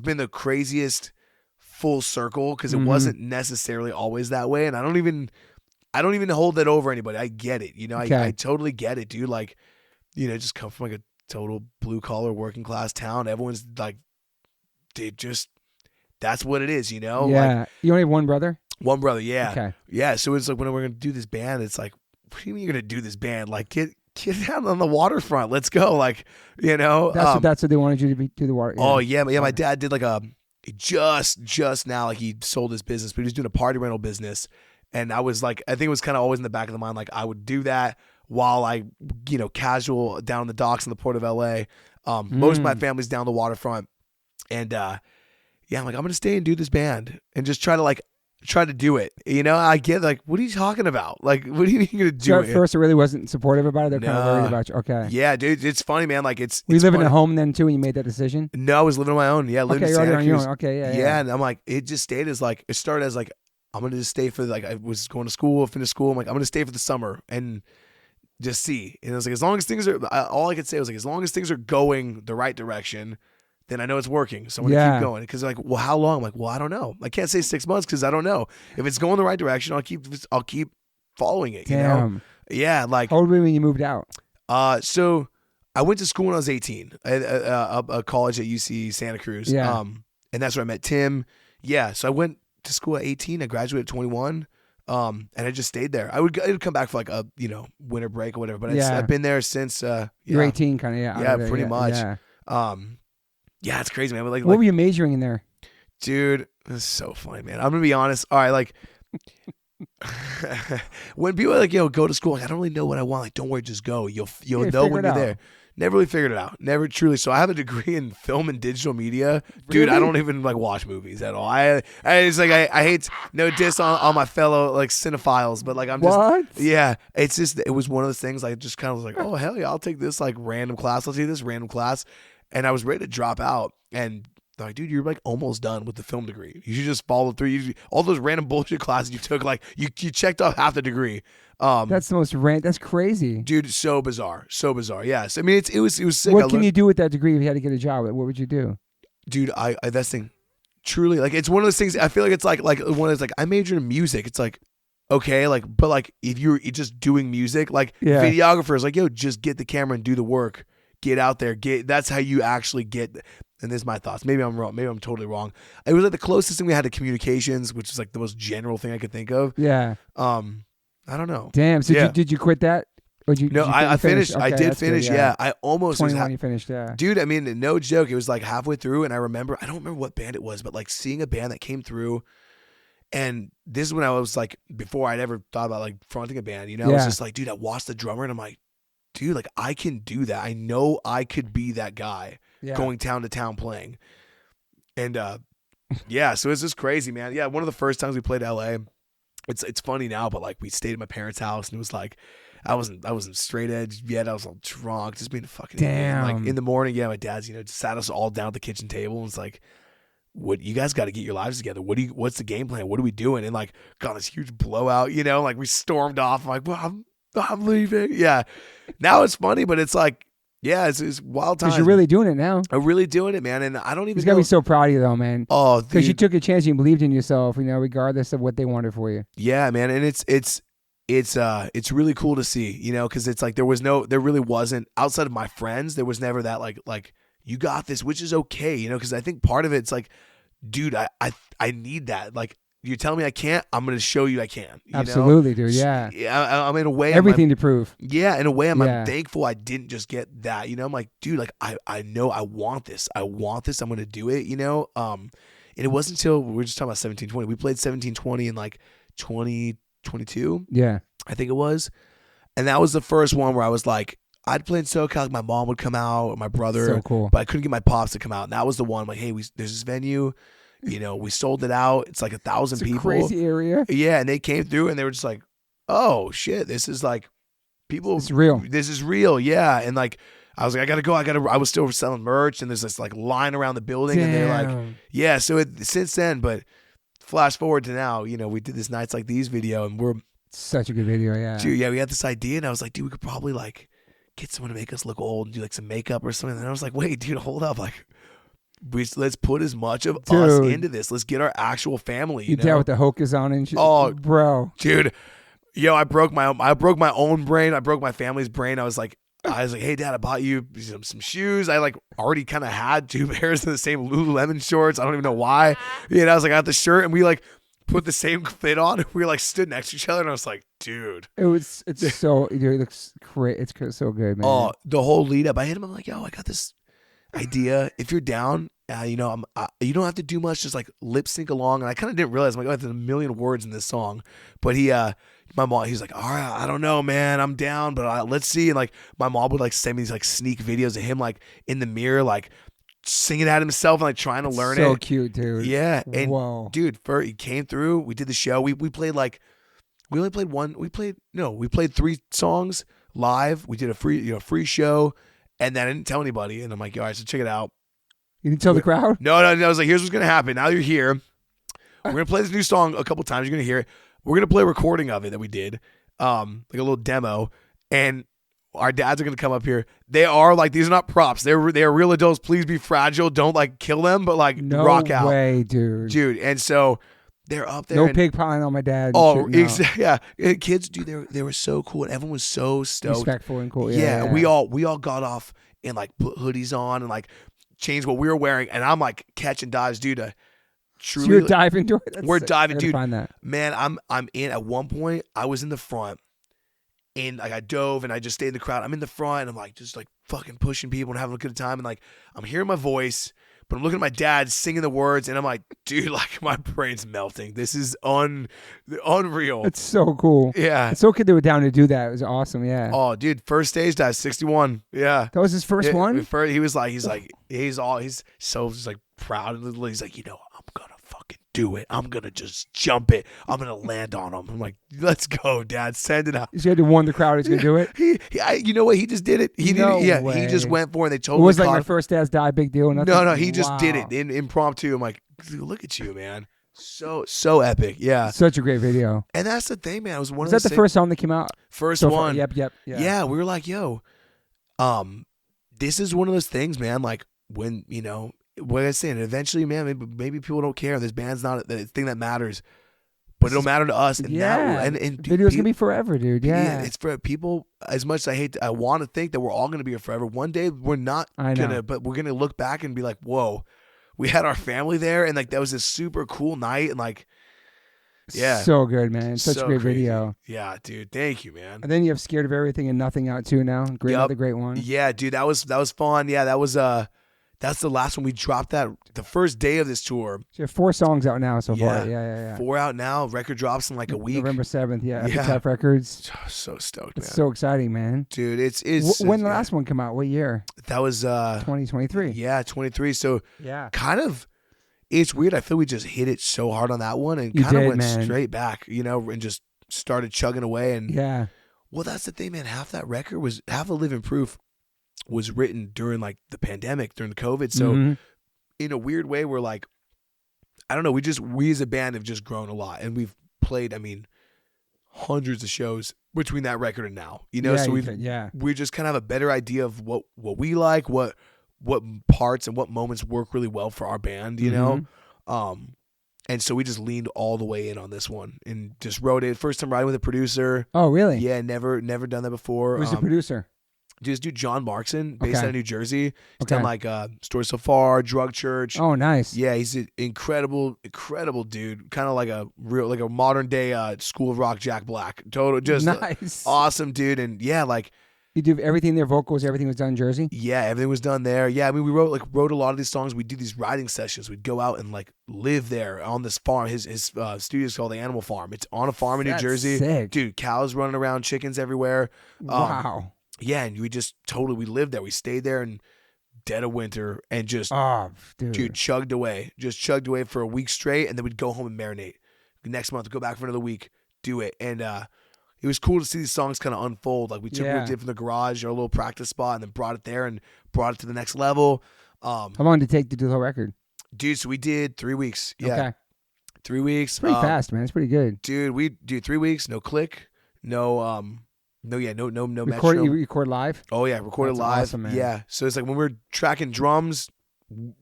been the craziest full circle because it wasn't necessarily always that way. And I don't even hold that over anybody. I get it, you know. I totally get it, dude. Like, you know, just come from like a total blue collar working class town. Everyone's like, dude, just. That's what it is, you know? Yeah. Like, you only have one brother? One brother, yeah. Okay. Yeah, so it's like when we're going to do this band, it's like, what do you mean you're going to do this band? Like, get down on the waterfront. Let's go. Like, you know? That's what they wanted you to do the water. Yeah. Oh, yeah. My dad did like just now, like he sold his business, but he was doing a party rental business. And I was like, I think it was kind of always in the back of the mind, like I would do that while I, you know, casual down in the docks in the Port of LA. Most of my family's down the waterfront. And, yeah, I'm like, I'm going to stay and do this band and just try to do it. You know, I get like, what are you talking about? Like, what do you mean you're going to do so it? At first, it really wasn't supportive about it. They're kind of worried about you. Okay. Yeah, dude, it's funny, man. Like, Were you living at home then, too, when you made that decision? No, I was living on my own. Yeah, living in Santa Cruz. On your own. Okay, yeah. Yeah, and I'm like, it just stayed as like, it started as like, I'm going to just stay for, like, I was going to school, finished school. I'm like, I'm going to stay for the summer and just see. And I was like, as long as things are, all I could say was like, as long as things are going the right direction, then I know it's working. So I'm going to keep going. Because like, well, how long? I'm like, well, I don't know. I can't say 6 months because I don't know. If it's going the right direction, I'll keep following it. You know? Yeah. Like, how old were you when you moved out? So I went to school when I was 18 at a college at UC Santa Cruz. Yeah. And that's where I met Tim. Yeah. So I went to school at 18. I graduated at 21. And I just stayed there. I would come back for like a, you know, winter break or whatever. But I've been there since. You're 18 kind of, yeah. Yeah, pretty much. Yeah. Yeah, it's crazy, man. But what were you majoring in there? Dude, this is so funny, man. I'm going to be honest. All right, like, when people are like, yo, go to school, like, I don't really know what I want. Like, don't worry, just go. You'll know when you're there. Never really figured it out. Never truly. So I have a degree in film and digital media. Dude, I don't even like watch movies at all. It's like I hate no diss on my fellow like cinephiles, but like I'm just yeah. It's just it was one of those things like just kind of was like, oh hell yeah, I'll take this like random class. I'll take this random class. and I was ready to drop out. And they're like, dude, you're like almost done with the film degree. You should just follow through. All those random bullshit classes you took, like you checked off half the degree. That's the most that's crazy. Dude, so bizarre. So bizarre. Yes. I mean, it was sick. What can you do with that degree if you had to get a job? What would you do? Dude, I that's thing. Truly, like, it's one of those things. I feel like it's like one of those, like, I majored in music. It's like, okay, like, but like if you're just doing music, like videographers, like, yo, just get the camera and do the work. Get out there. That's how you actually get. And this is my thoughts. Maybe I'm wrong. Maybe I'm totally wrong. It was like the closest thing we had to communications, which is like the most general thing I could think of. Yeah. I don't know. Damn. So did you quit that? I finished. Okay, I did finish. Good, yeah. I almost 21. You finished. Yeah. Dude, I mean, no joke. It was like halfway through, and I don't remember what band it was, but like seeing a band that came through, and this is when I was like, before I'd ever thought about like fronting a band. You know, I was just like, dude, I watched the drummer, and I'm like, dude, like I can do that. I know I could be that guy going town to town playing, and yeah. So it's just crazy, man. Yeah, one of the first times we played LA. It's funny now, but like we stayed at my parents' house, and it was like. I wasn't straight edge yet. I was all drunk, just being a fucking idiot. Like in the morning, my dad's sat us all down at the kitchen table and was like, "What you guys got to get your lives together? What's the game plan? What are we doing?" And like got this huge blowout, like we stormed off. I'm like, well, I'm leaving. Yeah, now it's funny, but it's like, yeah, it's wild times. Because you're really doing it now. I'm really doing it, man, and I don't even. He's gotta be so proud of you, though, man. Oh, because you took a chance, you believed in yourself, regardless of what they wanted for you. Yeah, man, and it's really cool to see, because it's like there really wasn't, outside of my friends, there was never that like you got this, which is okay, because I think part of it's like, dude, I need that. Like, you're telling me I can't, I'm going to show you I can. Absolutely, dude. Yeah. I'm in a way. Everything to prove. Yeah. In a way, I'm thankful I didn't just get that, I'm like, dude, like I know I want this. I'm going to do it, and it wasn't until we were just talking about 1720. We played 1720 in like 2022. Yeah. I think it was. And that was the first one where I was like, I'd play in SoCal, like my mom would come out, or my brother. So cool. But I couldn't get my pops to come out. And that was the one, like, hey, there's this venue, we sold it out. It's like 1,000 people. Crazy area. Yeah. And they came through and they were just like, oh shit, this is like people. It's real. This is real. Yeah. And like, I was like, I gotta go. I was still selling merch, and there's this like line around the building. Damn. And they're like, yeah. So since then, but flash forward to now, we did this Nights Like These video, and we're such a good video. Yeah. Dude, yeah, we had this idea, and I was like, dude, we could probably like get someone to make us look old and do like some makeup or something. And I was like, wait, dude, hold up. Like, let's put as much of us into this. Let's get our actual family. You know? Dealt with the hocus on and shit. Oh, bro. Dude, I broke my own brain. I broke my family's brain. I was like, hey, Dad, I bought you some shoes. I like already kind of had 2 pairs of the same Lululemon shorts. I don't even know why. I was like, I got the shirt, and we like put the same fit on. We were like stood next to each other, and I was like, dude. It's so, dude, it looks great. It's so good, man. Oh, the whole lead up. I hit him. I'm like, yo, I got this idea. If you're down, you don't have to do much. Just like lip sync along. And I kind of didn't realize, I'm like, there's a million words in this song. But my mom, he's like, all right, I don't know, man, I'm down, but let's see. And like my mom would like send me these like sneak videos of him like in the mirror, like singing at himself and like trying to learn it. So cute, dude. Yeah. And whoa, dude, he came through. We did the show. We played like, we only played one. We played 3 songs live. We did a free show, and then I didn't tell anybody. And I'm like, all right, so check it out. You didn't tell the crowd? No. I was like, here's what's gonna happen. Now you're here. We're gonna play this new song a couple times. You're gonna hear it. We're gonna play a recording of it that we did, like a little demo, and our dads are gonna come up here. They are like, these are not props. They are real adults. Please be fragile. Don't like kill them, but like rock out. No way, dude. And so they're up there. No pig piling on my dad. Oh, exactly. Yeah, and kids, dude, they were so cool, and everyone was so stoked, respectful and cool. Yeah. We all got off and like put hoodies on and like changed what we were wearing, and I'm like catching dives, dude. Truly, so you're diving, dude. We're diving, dude. Find that. Man, I'm in. At one point, I was in the front, and like I dove, and I just stayed in the crowd. I'm in the front, and I'm like just like fucking pushing people and having a good time, and like I'm hearing my voice, but I'm looking at my dad singing the words, and I'm like, dude, like my brain's melting. This is unreal. It's so cool. Yeah, it's so good they were down to do that. It was awesome. Yeah. Oh, dude, first stage dive 61. Yeah, that was his first one. He was like, he's so just like proud. He's like, I'm gonna fucking do it. I'm gonna just jump it. I'm gonna land on him. I'm like, let's go, Dad. Send it out. He's going to warn the crowd he's going to do it. You know what? He just did it. He No did it. Yeah, way. he just went for it. And they It totally was like caught my him. first dad's die, big deal. Nothing. No, he just did Wow. it in impromptu. I'm like, look at you, man. So epic. Yeah. Such a great video. And that's the thing, man. It was one Was of that the first song that came out? first So far? one. Yep. Yeah, we were like, yo, this is one of those things, man. Like when, what I was saying, eventually, man, maybe people don't care. This band's not the thing that matters, but it'll matter to us. And Yeah. and Video's going to be forever, dude. Yeah. it's for people. As much as I want to think that we're all going to be here forever. One day we're not I know. gonna, but we're gonna look back and be like, whoa, we had our family there, and like that was this super cool night, and like, yeah, So good, man. Such so a great crazy. video. Yeah, dude, thank you, man. And then you have Scared of Everything and Nothing out too now. Great, Yup. another great one. Yeah, dude, that was fun. Yeah, that was that's the last one we dropped. That the first day of this tour. So you have 4 songs out now so Yeah. far. Yeah. 4 out now. Record drops in like a week. November 7th. Yeah. Yeah. Epitaph Records. So stoked, man. It's so exciting, man. Dude, it's When the yeah. last one come out? What year? That was 2023. yeah, 23. So Yeah. kind of, it's weird. I feel we just hit it so hard on that one and You kind of did, went man. straight back, and just started chugging away. And Yeah. well, that's the thing, man. Half of Living Proof was written during like the pandemic, during the COVID. So Mhm. in a weird way, we're like, I don't know. We as a band have just grown a lot, and we've played, hundreds of shows between that record and now. Yeah, So yeah. we just kind of have a better idea of what we like, what parts and what moments work really well for our band, Mm-hmm. and so we just leaned all the way in on this one and just wrote it. First time writing with a producer. Oh, really? Yeah, never done that before. Who's the producer? This dude John Markson, based Okay. out of New Jersey. He's Okay. done like Story So Far, Drug Church. Oh, nice. Yeah, he's an incredible dude. Kind of like a modern day School of Rock Jack Black. Total, just Nice. awesome dude. And yeah, like You do everything there, vocals, everything was done in Jersey? yeah, everything was done there. Yeah, we wrote a lot of these songs. We'd do these writing sessions. We'd go out and like live there on this farm. His studio's called the Animal Farm. It's on a farm in New That's Jersey. sick. Dude, cows running around, chickens everywhere. Wow. Yeah, and we lived there. We stayed there in dead of winter and just Oh, dude. chugged away for a week straight, and then we'd go home and marinate. Next month, go back for another week, do it, and it was cool to see these songs kind of unfold. Like we took what we did from the garage, our little practice spot, and then brought it there and brought it to the next level. How long did it take to do the whole record? Dude, so we did 3 weeks. Yeah, Okay. 3 weeks. Pretty fast, man. It's pretty good. Dude. We do 3 weeks, no click, no You metronome. record live? Oh yeah, recorded That's live. awesome, man. Yeah, so it's like when we're tracking drums,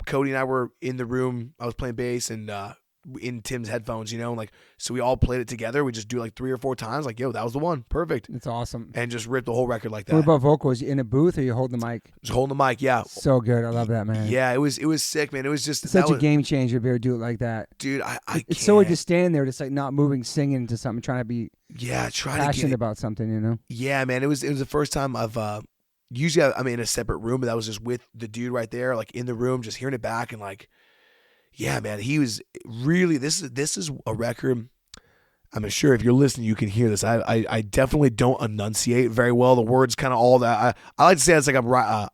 Cody and I were in the room. I was playing bass and in Tim's headphones, and like so we all played it together. We just do it like 3 or 4 times. Like, yo, that was the one, perfect, It's awesome. and just ripped the whole record like that. What about vocals? You in a booth or you hold the mic? Just holding the mic, yeah, So good. I love that, man. yeah. It was sick, man. It was just It's such that a was- game changer to be able to do it like that. dude. I It's so hard to can't. stand there, just like not moving, singing to something, trying to be Yeah, trying to passionate get it. about something, Yeah, man. It was the first time I've usually I'm in a separate room, but that was just with the dude right there, like in the room, just hearing it back and like, yeah, man. He was really this is a record. I'm sure if you're listening, you can hear this. I definitely don't enunciate very well. The words kind of all that. I like to say it's like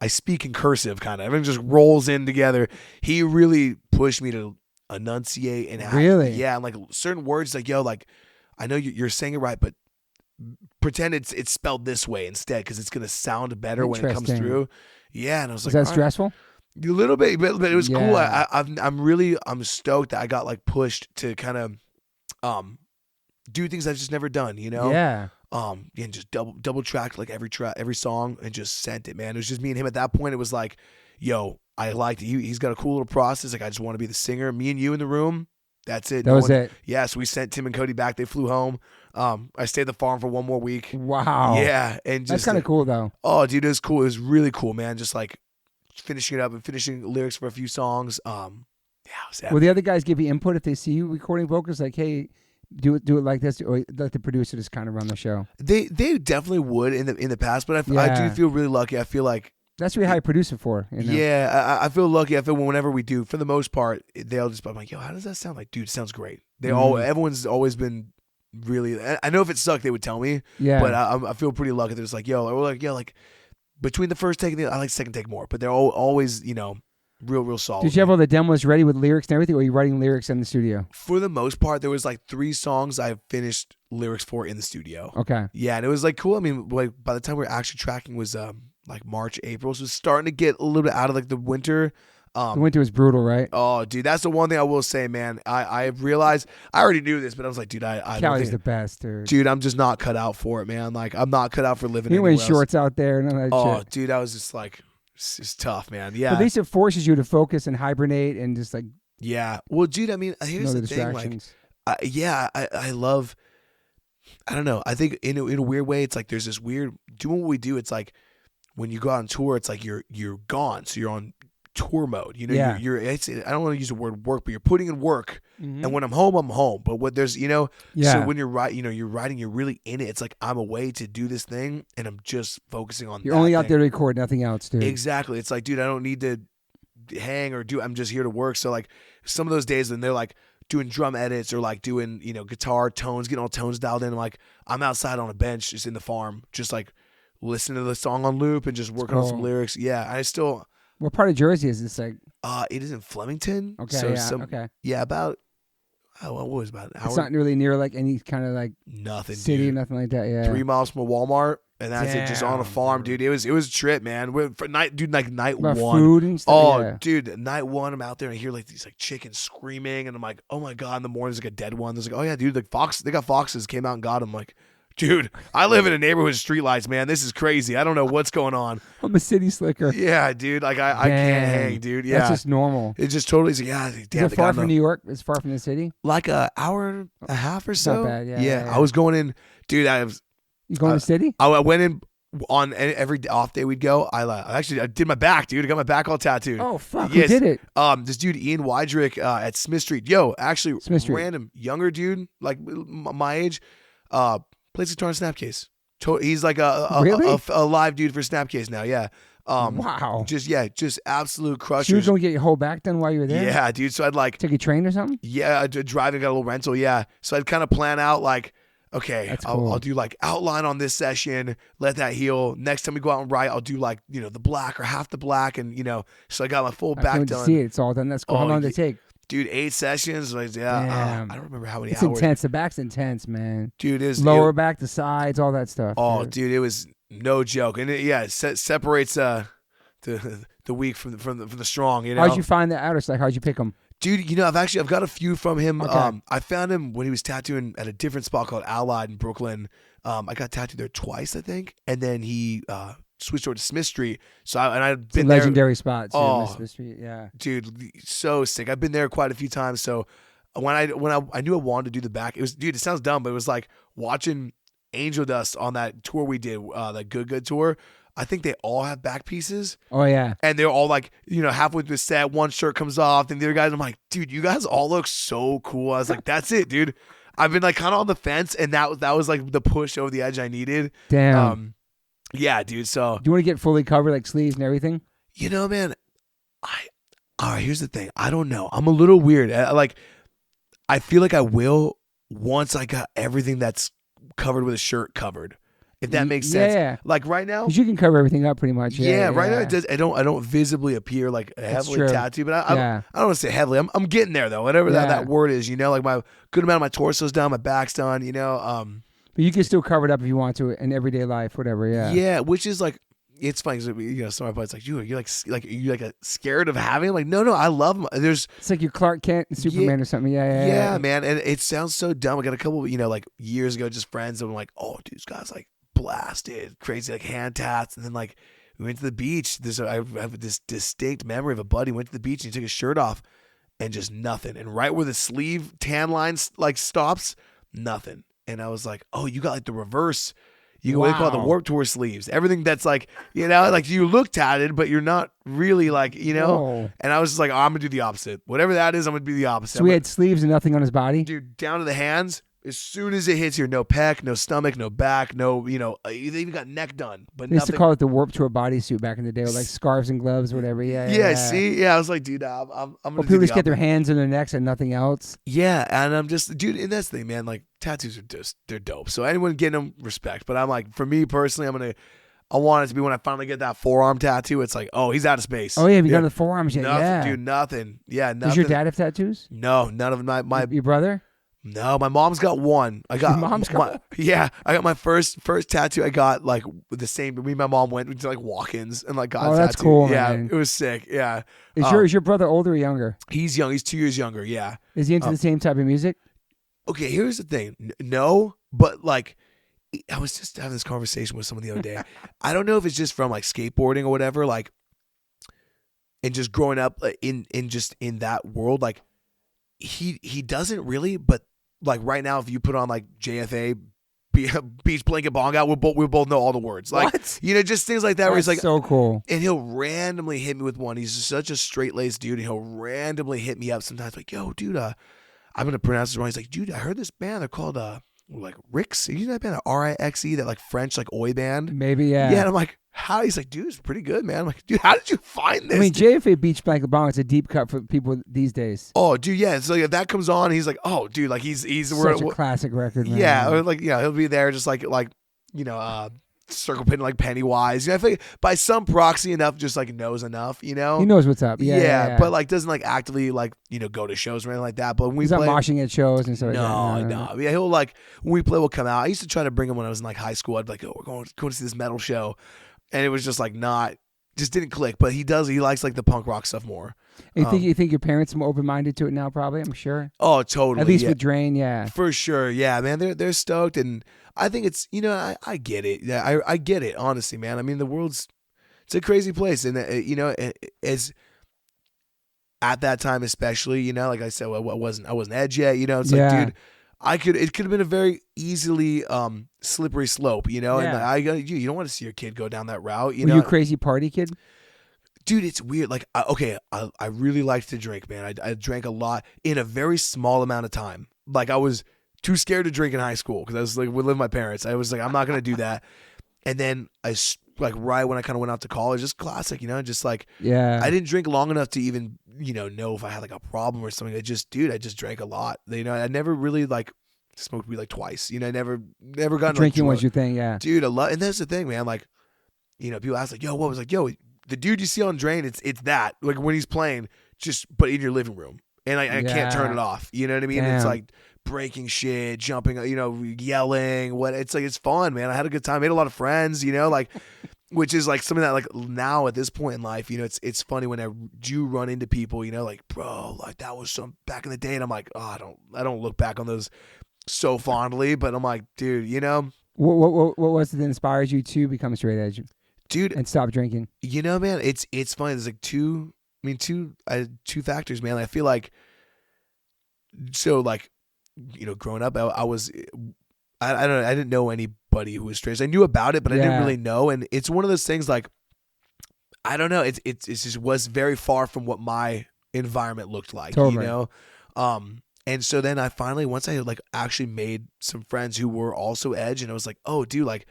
I speak in cursive kind of. Everything just rolls in together. He really pushed me to enunciate and Really? yeah, and like certain words like yo, like I know you're saying it right, but pretend it's spelled this way instead because it's gonna sound better when it comes Interesting. through. Yeah, and I was like, Is that all right. stressful? A little bit, but it was cool. Yeah. I'm stoked that I got like pushed to kind of do things I've just never done, Yeah. and just double tracked like every song and just sent it, man. It was just me and him at that point. It was like, yo, I liked it. He's got a cool little process. Like I just want to be the singer. Me and you in the room. That's it. That was it. Yeah, so we sent Tim and Cody back. They flew home. I stayed at the farm for 1 more week. Wow. Yeah, and just That's kind of cool, though. Oh, dude, it was cool. It was really cool, man. Just like finishing it up and finishing lyrics for a few songs. Yeah, it was epic. Will the other guys give you input if they see you recording vocals? Like, hey, do it like this, or let the producer just kind of run the show? They definitely would in the past, but I do Yeah. feel really lucky. I feel like That's what you hire a producer for. yeah, I feel lucky. I feel whenever we do, for the most part, they'll just be like, yo, how does that sound? Like, dude, it sounds great. Everyone's always been really. I know if it sucked, they would tell me. Yeah. But I feel pretty lucky. They're just like, yo, or like, yeah, like between the first take and I like second take more, but they're always, real solid. Did you have all the demos ready with lyrics and everything, or are you writing lyrics in the studio? For the most part, there was like 3 songs I finished lyrics for in the studio. Okay. Yeah, and it was like cool. I mean, like by the time we were actually tracking was like March, April, so it was starting to get a little bit out of like the winter. The winter was brutal, right? Oh, dude, that's the one thing I will say, man. I realized, I already knew this, but I was like, dude, I don't Cali's think, the best, dude. dude, I'm just not cut out for it, man. Like, I'm not cut out for living You wear anywhere else. shorts out there and all that Oh, shit. dude, I was just like, it's tough, man. But Yeah. at least it forces you to focus and hibernate and just like Yeah. Well, dude, I mean, here's know the thing. Like, distractions. I love, I don't know. I think in a weird way, it's like there's this weird, doing what we do, it's like when you go out on tour, it's like you're gone. So you're on tour mode. You know, Yeah. I don't want to use the word work, but you're putting in work. And when I'm home, I'm home. But what there's, so when you're you're writing, you're really in it. It's like I'm away to do this thing, and I'm just focusing on. You're that only out thing. there to record, nothing else, dude. Exactly. It's like, dude, I don't need to hang or do. I'm just here to work. So like some of those days, when they're like doing drum edits or like doing guitar tones, getting all tones dialed in, like I'm outside on a bench, just in the farm, just like listening to the song on loop and just working on some lyrics. Yeah, I still. What part of Jersey is this? Like, it is in Flemington. okay, So okay. Yeah, about what was it, about an hour? It's not really near like any kind of like Nothing, city, dude. nothing like that. Yeah. 3 miles from a Walmart, and that's it. Just on a Damn, farm, dude. It was a trip, man. For night, dude, like night About one. food and stuff. Oh, yeah. dude, night one, I'm out there and I hear like these like chickens screaming, and I'm like, oh my god. In the morning, there's like a dead one. There's like, oh yeah, dude, like they got foxes. Came out and got them. Like, dude, I live in a neighborhood with streetlights, man. This is crazy. I don't know what's going on. I'm a city slicker. Yeah, dude. Like I can't hang, dude. Yeah, That's just normal. it's just totally. Yeah, damn. Is it far from New York? It's far from the city? Like an hour and a half or so. Not bad, yeah. I was going in, dude. You going to the city? I went in on every off day we'd go. I did my back, dude. I got my back all tattooed. Oh, fuck. Yes. Who did it? This dude Ian Wydrick at Smith Street. Yo, actually, Smith Street. random younger dude, like my age, plays guitar on Snapcase. He's like Really? a live dude for Snapcase now. Yeah. Wow. Just absolute So you were crushers. going to get your whole back done while you were there? Yeah, dude. So I'd like, Take a train or something? yeah, driving, got a little rental. Yeah. So I'd kind of plan out like, okay, That's cool. I'll do like outline on this session, let that heal. Next time we go out and write, I'll do like, the black or half the black. And, so I got my full I back can't wait to done. see it. It's all done. That's cool. How Oh, long did it take? Dude, 8 sessions. Like, yeah. Damn. I don't remember how many It's hours. intense. The back's intense, man. Dude, it was Lower back, the sides, all that stuff. Oh, dude, it was no joke. And it separates the weak from the strong, How'd you find the artist? Like, how'd you pick them? Dude, I've got a few from him. Okay. I found him when he was tattooing at a different spot called Allied in Brooklyn. I got tattooed there twice, I think, and then he switched over to Smith Street. So I've It's a been there. legendary spot. Too, Oh. Smith Street. Yeah. Dude, so sick. I've been there quite a few times. So when I knew I wanted to do the back, it sounds dumb, but it was like watching Angel Dust on that tour we did, that Good tour. I think they all have back pieces. Oh, yeah. And they're all like, halfway through the set, one shirt comes off, and the other guys, I'm like, dude, you guys all look so cool. I was like, that's it, dude. I've been like kind of on the fence, and that was like the push over the edge I needed. Damn. Yeah, dude. So, Do you want to get fully covered, like sleeves and everything? man, all right, here's the thing. I don't know. I'm a little weird. I feel like I will once I got everything that's covered with a shirt covered. If that makes sense. Yeah. Like right now. Because you can cover everything up pretty much. Yeah, right now it does. I don't visibly appear like heavily true. tattooed, but I don't want to say heavily. I'm getting there though. Whatever that word is, like my good amount of my torso's done, my back's done. But you can still cover it up if you want to in everyday life, whatever. Yeah. Yeah, which is like, it's funny. Some of my buddies like, you're like scared of having. I'm like, no, I love them. It's like you're Clark Kent and Superman or something. Yeah. Man. And it sounds so dumb. I got a couple, like years ago, just friends that were like, oh, dude, this guy's like blasted, crazy, like hand tats. And then like we went to the beach. I have this distinct memory of a buddy went to the beach and he took his shirt off and just nothing. And right where the sleeve tan line like stops, nothing. And I was like, oh, you got like the reverse. You can call it the Warped Tour sleeves. Everything that's like, like you look tatted, but you're not really like, Whoa. And I was just like, oh, I'm going to do the opposite. Whatever that is, I'm going to do the opposite. So we had sleeves and nothing on his body? Dude, down to the hands. As soon as it hits here, no pec, no stomach, no back, no, they even got neck done. But They used nothing. to call it the Warped Tour bodysuit back in the day with like scarves and gloves or whatever. Yeah, see? Yeah, I was like, dude, I'm going to do people the just get their opposite. hands on their necks and nothing else. Yeah, and I'm just, dude, and that's the thing, man. Like, tattoos are they're dope. So anyone getting them, respect. But I'm like, for me personally, I want it to be when I finally get that forearm tattoo. It's like, oh, he's out of space. Oh, yeah. Have you got the forearms yet? Nothing, Yeah. dude, nothing. Yeah, nothing. Does your dad have tattoos? No, none of my Your brother? No, my mom's got one. I got Your mom's got one? Yeah, I got my first tattoo. I got like the same. Me and my mom went to like walk-ins and like got a tattoo. That's cool, yeah, man. it was sick. Yeah. Is your brother older or younger? He's young. He's 2 years younger. Yeah. Is he into the same type of music? Okay, here's the thing. No, but like, I was just having this conversation with someone the other day. I don't know if it's just from like skateboarding or whatever, like, and just growing up in that world. Like, he doesn't really, but like right now, if you put on like JFA, Beach Blanket Bong Out, we both know all the words. Like, what? Just things like that. That's where he's like, so cool. And he'll randomly hit me with one. He's such a straight laced dude, and he'll randomly hit me up sometimes. Like, yo, dude, I'm gonna pronounce this wrong. He's like, dude, I heard this band. They're called like Rix. You know that band, RIXE, that like French like oi band. Maybe, yeah. Yeah, and I'm like, how? He's like, dude, it's pretty good, man. I'm like, dude, how did you find this? I mean, JFA Beach Blanket Bong is a deep cut for people these days. Oh, dude, yeah. So like, if that comes on, he's like, oh, dude, like he's Such a classic record, man. Yeah, or like he'll be there just like circle pin like Pennywise. I feel like by some proxy enough, just like knows enough. He knows what's up. Yeah. But like doesn't like actively like go to shows or anything like that. But when he's we not play, moshing at shows and stuff. no. Yeah, he'll like when we play, we'll come out. I used to try to bring him when I was in like high school. I'd be like, oh, we're going to see this metal show, and it was just like just didn't click. But he likes like the punk rock stuff more. You think your parents are more open minded to it now? Probably, I'm sure. Oh, totally. At least with Drain, yeah, for sure. Yeah, man, they're stoked, and I think it's I get it. Yeah, I get it. Honestly, man. I mean, the world's it's a crazy place, and as at that time, especially, like I said, I wasn't edge yet. It's like, dude, it could have been a very easily slippery slope. And you don't want to see your kid go down that route. Were you a crazy party kid? Dude, it's weird. Like, I really liked to drink, man. I drank a lot in a very small amount of time. Like, I was too scared to drink in high school because I was like, would live with my parents. I was like, I'm not going to do that. And then right when I kind of went out to college, just classic, just like, I didn't drink long enough to even, know if I had like a problem or something. I just drank a lot. I never really like smoked weed like twice. I never got drinking was your thing. Yeah. Dude, I love, and that's the thing, man. Like, people ask like, yo, what was like, yo, the dude you see on Drain, it's that. Like when he's playing, but in your living room. And I can't turn it off. You know what I mean? Damn. It's like breaking shit, jumping, yelling. It's fun, man. I had a good time. Made a lot of friends, like, which is like something that like now at this point in life, it's funny when I do run into people, like, bro, like that was some back in the day. And I'm like, oh, I don't look back on those so fondly, but I'm like, dude, What was it that inspires you to become straight edge? Dude, and stop drinking. Man, it's funny. There's like two factors, man. I feel like, so like, growing up, I was, I don't know, I didn't know anybody who was straight. I knew about it, but I didn't really know. And it's one of those things like, I don't know. It just was very far from what my environment looked like, totally. And so then I finally, once I like actually made some friends who were also edge, and I was like, oh, dude, like,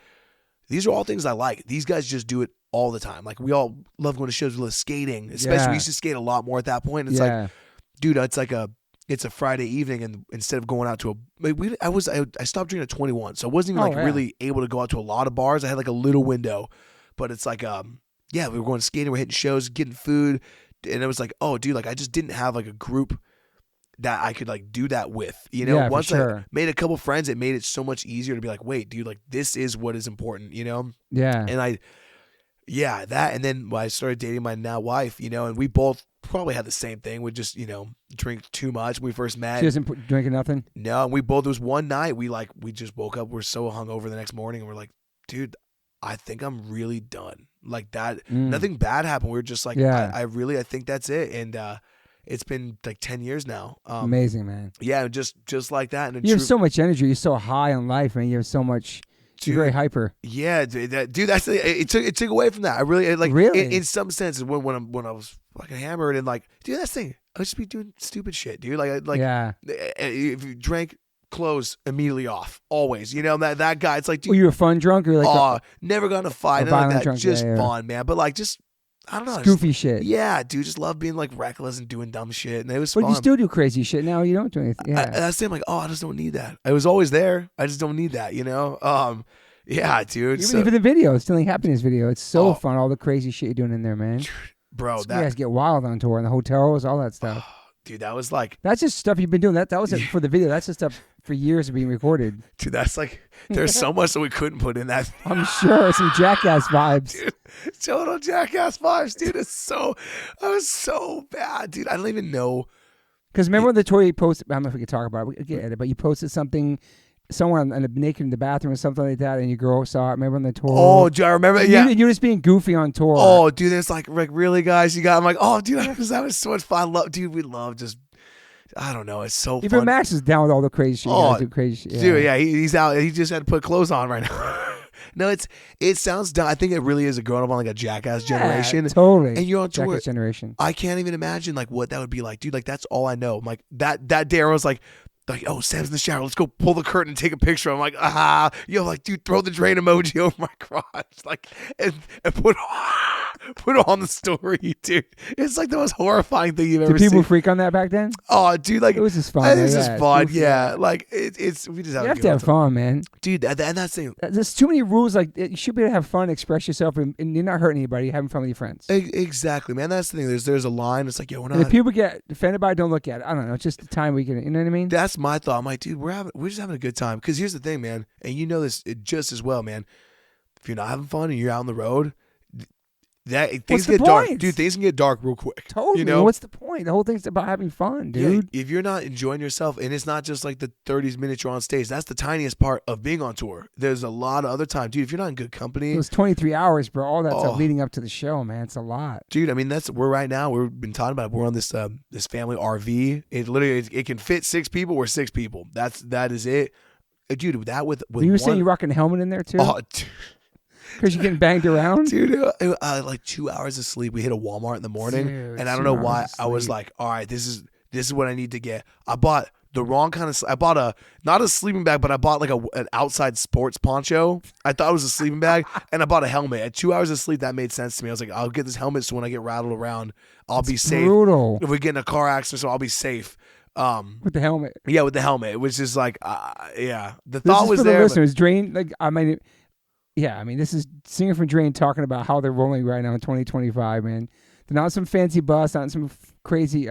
these are all things I like. These guys just do it all the time. Like, we all love going to shows. We love skating. Especially, we used to skate a lot more at that point. It's like, dude, it's a Friday evening, and instead of going out to I stopped drinking at 21, so I wasn't even really able to go out to a lot of bars. I had like a little window, but it's like, we were going skating, we're hitting shows, getting food, and it was like, oh, dude, like I just didn't have like a group that I could like do that with, once I made a couple friends, it made it so much easier to be like, wait, dude, like this is what is important, And and then when I started dating my now wife, and we both probably had the same thing. We just, drink too much when we first met. She doesn't drinking nothing? No, and there was one night we just woke up, we're so hungover the next morning, and we're like, dude, I think I'm really done. Like that, nothing bad happened. We were just like, I think that's it. And, it's been like 10 years now. Amazing, man. Yeah, just like that. And you have so much energy. You're so high on life, man. You have so much. You're very hyper. Yeah, dude. That's it took away from that. I really like. Really? In some senses, when I was fucking hammered and like, dude, that's the thing. I would just be doing stupid shit, dude. If you drank, clothes immediately off, always. That guy. It's like, dude, were you a fun drunk or like? Never got in a fight. Nothing like that. Drunk, just fun, man. But like, just. I don't know. Goofy shit. Yeah, dude. Just love being like reckless and doing dumb shit. And it was fun. But you still do crazy shit now. You don't do anything. Yeah. That's the thing. I'm like, oh, I just don't need that. I was always there. I just don't need that, Yeah, dude. Even the video, Stealing Happiness video. It's so fun. All the crazy shit you're doing in there, man. Bro, you guys get wild on tour in the hotels, all that stuff. Dude, that was like... That's just stuff you've been doing. That wasn't for the video. That's just stuff for years of being recorded. Dude, that's like... There's so much that we couldn't put in that. I'm sure. Some Jackass vibes. Dude, total Jackass vibes, dude. I was so bad, dude. I don't even know. Because remember when the tour you posted... I don't know if we could talk about it. We could get it, but you posted something... somewhere naked in the bathroom or something like that, and your girl saw it. Remember on the tour? Oh, dude, I remember. Yeah, you're just being goofy on tour. Oh, dude, it's like really, guys. I'm like, oh, dude, that was so much fun. We love just. I don't know. It's so Even fun. Max is down with all the crazy shit. Oh, do crazy shit. Yeah. Dude, yeah, he's out. He just had to put clothes on right now. No, it sounds dumb. I think it really is a growing up on like a Jackass generation. Totally. And you're on tour. Jackass generation. I can't even imagine like what that would be like, dude. Like that's all I know. I'm like that day I was like, oh, Sam's in the shower. Let's go pull the curtain and take a picture. I'm like, like, dude, throw the drain emoji over my crotch, like, and put it on the story, dude. It's like the most horrifying thing you've ever seen. Did people freak on that back then? Oh, dude, like it was just fun. It was just fun, yeah. Like it's we just you have to have fun, man, dude. And that's the thing. There's too many rules. Like you should be able to have fun, express yourself, and you're not hurting anybody. You're having fun with your friends. Exactly, man. That's the thing. There's a line. It's like, yo, we're not. And if people get offended by it, don't look at it. I don't know. It's just the time we can. You know what I mean? That's my thought. I'm like, dude, we're just having a good time. Because here's the thing, man, and you know this just as well, man. If you're not having fun and you're out on the road, things get dark, dude. Things can get dark real quick. Totally. You know? What's the point? The whole thing's about having fun, dude. Yeah, if you're not enjoying yourself, and it's not just like the 30 minutes you're on stage, that's the tiniest part of being on tour. There's a lot of other time, dude. If you're not in good company, it was 23 hours, bro. All that stuff leading up to the show, man. It's a lot, dude. I mean, we're right now. We've been talking about it. We're on this family RV. It literally it can fit 6 people. We're 6 people. That is it, dude. That with you were saying you're rocking a helmet in there too. Oh, dude. Because you're getting banged around? Dude, like 2 hours of sleep. We hit a Walmart in the morning, and I don't know why. I was like, all right, this is what I need to get. I bought the wrong kind of. I bought not a sleeping bag, but I bought like an outside sports poncho. I thought it was a sleeping bag, and I bought a helmet. At 2 hours of sleep, that made sense to me. I was like, I'll get this helmet so when I get rattled around, I'll be safe. Brutal. If we get in a car accident, so I'll be safe. With the helmet. Yeah, with the helmet. It was just like, yeah. The this thought was for there. The listeners, Drain, like, I mean, yeah, I mean, this is singer from Drain talking about how they're rolling right now in 2025, man. They're not some fancy bus, not some crazy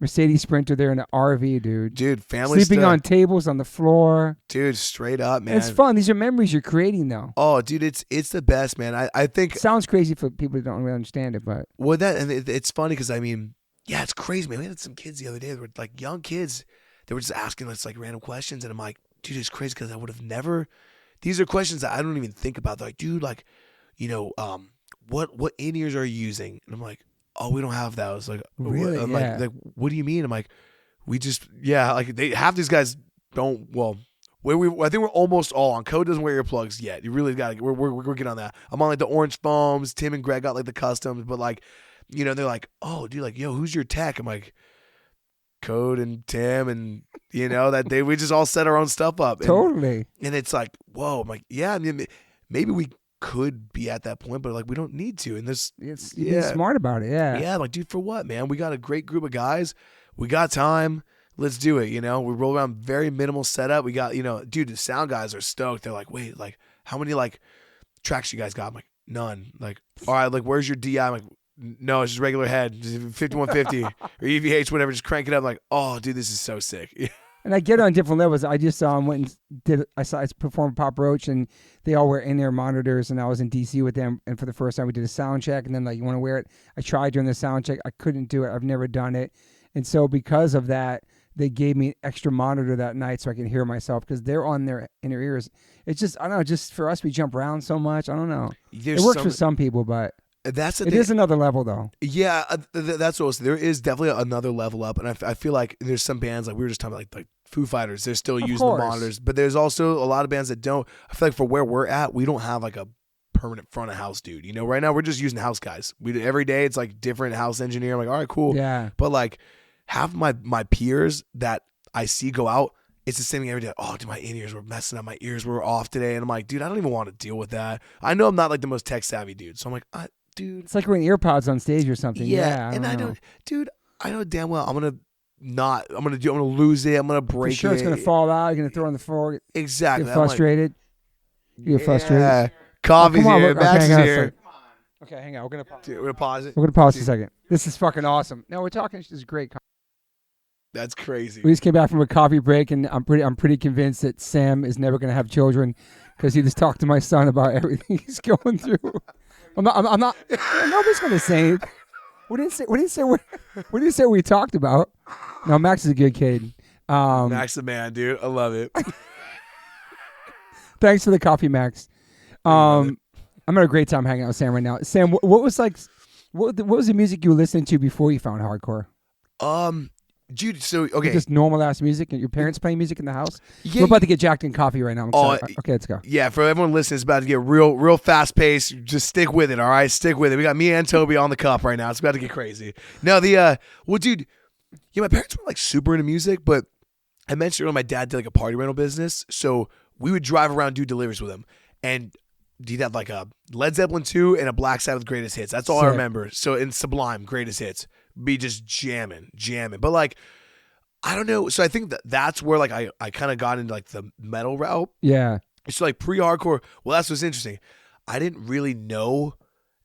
Mercedes Sprinter. They're in an RV, dude. Dude, family sleeping on tables on the floor. Dude, straight up, man. And it's fun. These are memories you're creating, though. Oh, dude, it's the best, man. I think it sounds crazy for people who don't really understand it, but it's funny because I mean, yeah, it's crazy, man. We had some kids the other day that were like young kids. They were just asking us like random questions, and I'm like, dude, it's crazy because I would have never. These are questions that I don't even think about. They're like, dude, like, you know, what in-ears are you using? And I'm like, oh, we don't have that. I was like, really? I'm yeah. like, what do you mean? I'm like, we just, yeah, like half these guys don't. Well, I think we're almost all on. Code doesn't wear earplugs yet. You really got to. We're getting on that. I'm on like the orange foams. Tim and Greg got like the customs, but like, you know, they're like, oh, dude, like, yo, who's your tech? I'm like, Code and Tim, and you know we just all set our own stuff up. Totally. And it's like, whoa, I'm like, yeah, I mean, maybe we could be at that point, but like we don't need to. And this, you're smart about it, yeah. Yeah, I'm like, dude, for what, man? We got a great group of guys. We got time. Let's do it. You know, we roll around very minimal setup. We got, you know, dude, the sound guys are stoked. They're like, wait, like, how many like tracks you guys got? I'm like, none. Like, all right, like, where's your DI? I'm like, no, it's just regular head, just 5150 or EVH, whatever. Just crank it up. Like, oh, dude, this is so sick. And I get it on different levels. I just went and I performed Pop Roach, and they all wear in-ear monitors, and I was in DC with them, and for the first time we did a sound check, and then like, you want to wear it? I tried during the sound check. I couldn't do it. I've never done it. And so because of that, they gave me an extra monitor that night so I can hear myself because they're on their inner ears. It's just, I don't know, just for us, we jump around so much. I don't know. It works for some people, but it is another level, though. Yeah, that's what there is definitely another level up, and I feel like there's some bands like we were just talking about, like Foo Fighters. They're still using the monitors, but there's also a lot of bands that don't. I feel like for where we're at, we don't have like a permanent front of house dude. You know, right now we're just using house guys. Every day it's like different house engineer. I'm like, all right, cool. Yeah. But like half my peers that I see go out, it's the same thing every day. Oh, dude, my in-ears were messing up. My ears were off today, and I'm like, dude, I don't even want to deal with that. I know I'm not like the most tech savvy dude, so I'm like, dude, it's like wearing earpods on stage or something. Yeah, I don't, dude. I know damn well I'm gonna lose it. I'm gonna break it. Sure, it's gonna fall out. You're gonna throw it on the floor. Exactly. Get frustrated. You're frustrated. Coffee's Oh, come on, here. look, Max okay, is hang on a here. second. Okay, hang on. We're gonna pause. Dude, we're gonna pause it. We're gonna pause a second. This is fucking awesome. No, we're talking. This is great. That's crazy. We just came back from a coffee break, and I'm pretty convinced that Sam is never gonna have children because he just talked to my son about everything he's going through. I'm not. Nobody's gonna say it. We didn't say what we talked about. No, Max is a good kid. Max the man, dude. I love it. Thanks for the coffee, Max. I'm having a great time hanging out with Sam right now. Sam, what was the music you were listening to before you found hardcore? Dude, so okay, Just normal ass music, and your parents playing music in the house. Yeah, We're about to get jacked in coffee right now. I'm excited. Okay, let's go. Yeah, for everyone listening, it's about to get real fast paced. Just stick with it, all right? Stick with it. We got me and Toby on the cup right now. It's about to get crazy. No, well, dude, yeah, my parents were like super into music, but I mentioned earlier my dad did like a party rental business, so we would drive around do deliveries with him, and he'd have like a Led Zeppelin 2 and a Black Sabbath Greatest Hits. That's all I remember. So in Sublime Greatest Hits, be just jamming. But like, I don't know. So I think that's where like I kind of got into like the metal route. Yeah. So like pre-hardcore. Well, that's what's interesting. I didn't really know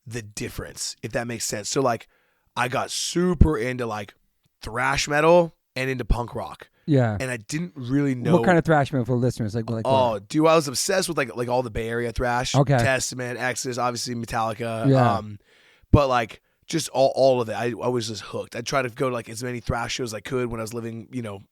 the difference, if that makes sense. So like, I got super into like thrash metal and into punk rock. Yeah. And I didn't really know What kind of thrash metal for listeners? Like oh, what? dude, I was obsessed with like all the Bay Area thrash. Okay. Testament, Exodus, obviously Metallica. Yeah. But like just all of it. I was just hooked. I tried to go to like as many thrash shows as I could when I was living,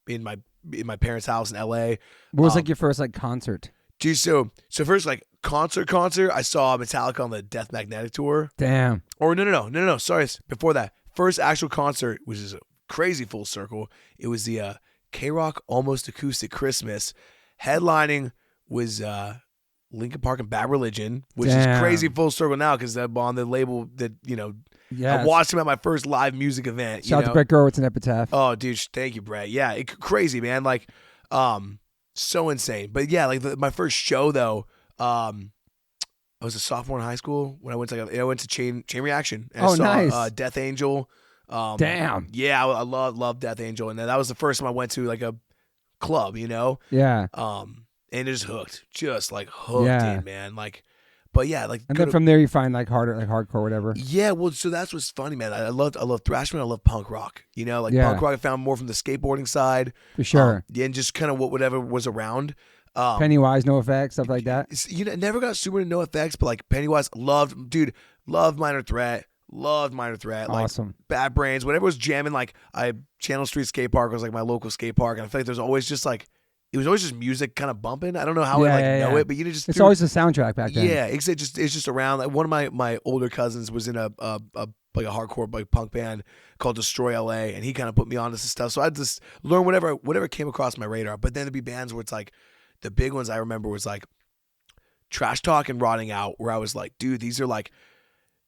in my parents' house in LA. What was like your first like concert? Dude, so first like concert, I saw Metallica on the Death Magnetic tour. Damn. Or no. Sorry, before that. First actual concert, which is a crazy full circle. It was the K-Rock Almost Acoustic Christmas. Headlining was Linkin Park and Bad Religion, which is crazy full circle now because they're on the label that, I watched him at my first live music event. Shout out to Brett Gurwitz and Epitaph. Oh, dude, thank you, Brett. Yeah, crazy, man. Like, so insane. But yeah, like my first show though, I was a sophomore in high school when I went to Chain Reaction. And I saw, nice. Death Angel. Damn. Yeah, I love Death Angel, and that was the first time I went to like a club, Yeah. and it just hooked in, man. Like, but yeah, like, and then from there you find like harder, like hardcore, whatever. yeah. Well, so that's what's funny, man. I love thrash metal. I love punk rock. Punk rock I found more from the skateboarding side, For sure. and just kind of whatever was around. Pennywise, No Effects, stuff like that. Never got super into No Effects, but like Pennywise, loved Minor Threat. Loved Minor Threat, like Awesome. Bad Brains, whatever was jamming. Like Channel Street Skate Park was like my local skate park, and I feel like there's always just like it was always just music kind of bumping. I don't know how I know it, but it's always the soundtrack back then. Yeah, it's just around. Like one of my older cousins was in a like a hardcore like punk band called Destroy LA, and he kind of put me onto some stuff. So I just learn whatever came across my radar. But then there'd be bands where it's like the big ones I remember was like Trash Talk and Rotting Out, where I was like, dude, these are like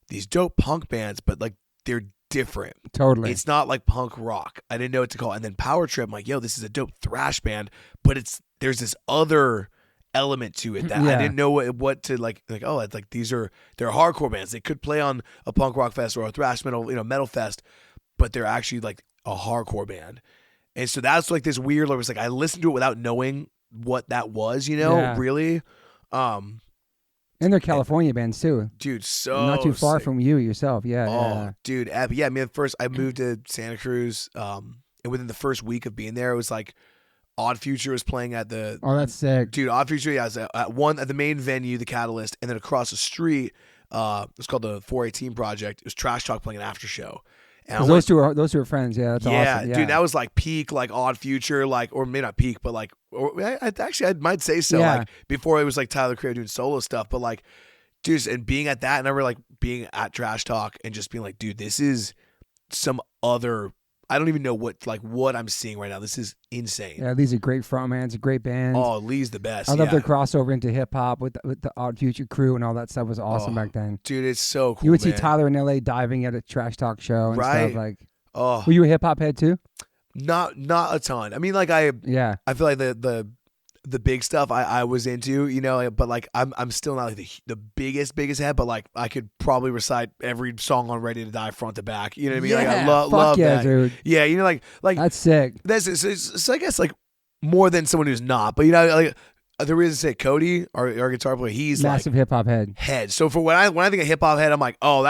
these dope punk bands, but like they're different. Totally. It's not like punk rock. I didn't know what to call it. And then Power Trip, I'm like, yo, this is a dope thrash band, but there's this other element to it that I didn't know what to like, oh, it's like they're hardcore bands. They could play on a punk rock fest or a thrash metal, metal fest, but they're actually like a hardcore band. And so that's like this weird, like, it was like I listened to it without knowing what that was, really. And they're California bands too. Dude, so not too far sick. from you yourself. Yeah. Oh, dude. Yeah, first I moved to Santa Cruz, and within the first week of being there, it was like Odd Future was playing at the... Oh, that's sick. Dude, Odd Future, yeah, was at the main venue, the Catalyst, and then across the street, it's called the 418 Project. It was Trash Talk playing an after show. And those two are friends. Yeah, that's awesome. Yeah, dude, that was like peak, like Odd Future, like, or maybe not peak, but like, I might say so, like before it was like Tyler Creator doing solo stuff, but like, dude, and being at that, and I remember like being at Trash Talk and just being like, dude, this is some other. I don't even know what I'm seeing right now. This is insane. Yeah, these are great frontmans, a great band. Oh, Lee's the best. I love their crossover into hip hop with the Odd Future crew and all that stuff was awesome back then. Dude, it's so cool. You would see Tyler in LA diving at a Trash Talk show and stuff like. Oh, were you a hip hop head too? Not a ton. I mean, like I feel like the big stuff I was into, but like I'm still not like the biggest head, but like I could probably recite every song on Ready to Die front to back. You know what I mean? Like I love that, dude. Yeah, like that's sick. So I guess like more than someone who's not, but like the reason I say Cody, our guitar player, he's massive like hip hop head. So for when I think of hip hop head, I'm like, oh,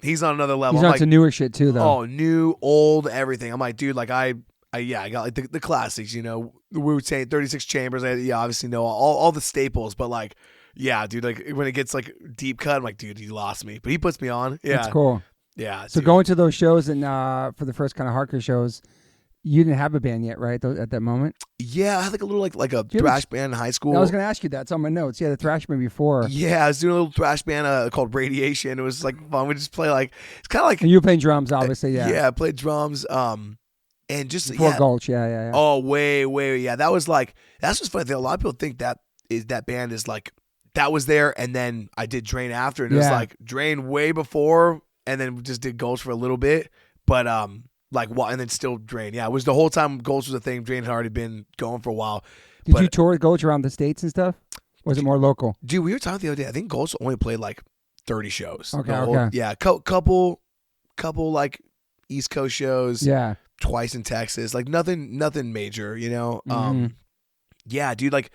he's on another level. He's I'm on to newer shit too, though. Oh, new, old, everything. I'm like, dude, like I got like the classics, the Wu-Tang, 36 Chambers. I obviously know all the staples, but like, yeah, dude, like when it gets like deep cut, I'm like, dude, he lost me, but he puts me on. Yeah, that's cool. Yeah. So dude. going to those shows and for the first kind of hardcore shows, you didn't have a band yet, right? At that moment. Yeah, I had like a little like a thrash band in high school. I was gonna ask you that. It's on my notes. Yeah, the thrash band before. Yeah, I was doing a little thrash band called Radiation. It was like fun. We just play like it's kind of like. And you were playing drums, obviously. Yeah. Yeah, I played drums. And just before Gulch. Yeah. Oh, way. Yeah, that was like that's what's funny. A lot of people think that band is like that was there, and then I did Drain after, and it was like Drain way before, and then just did Gulch for a little bit, but like what, and then still Drain. Yeah, it was the whole time Gulch was a thing. Drain had already been going for a while. Did you tour with Gulch around the States and stuff? Or was it more local? Dude, we were talking the other day. I think Gulch only played like 30 shows. Okay. Yeah, couple like East Coast shows. Yeah. Twice in Texas. Like nothing major, Yeah, dude, like,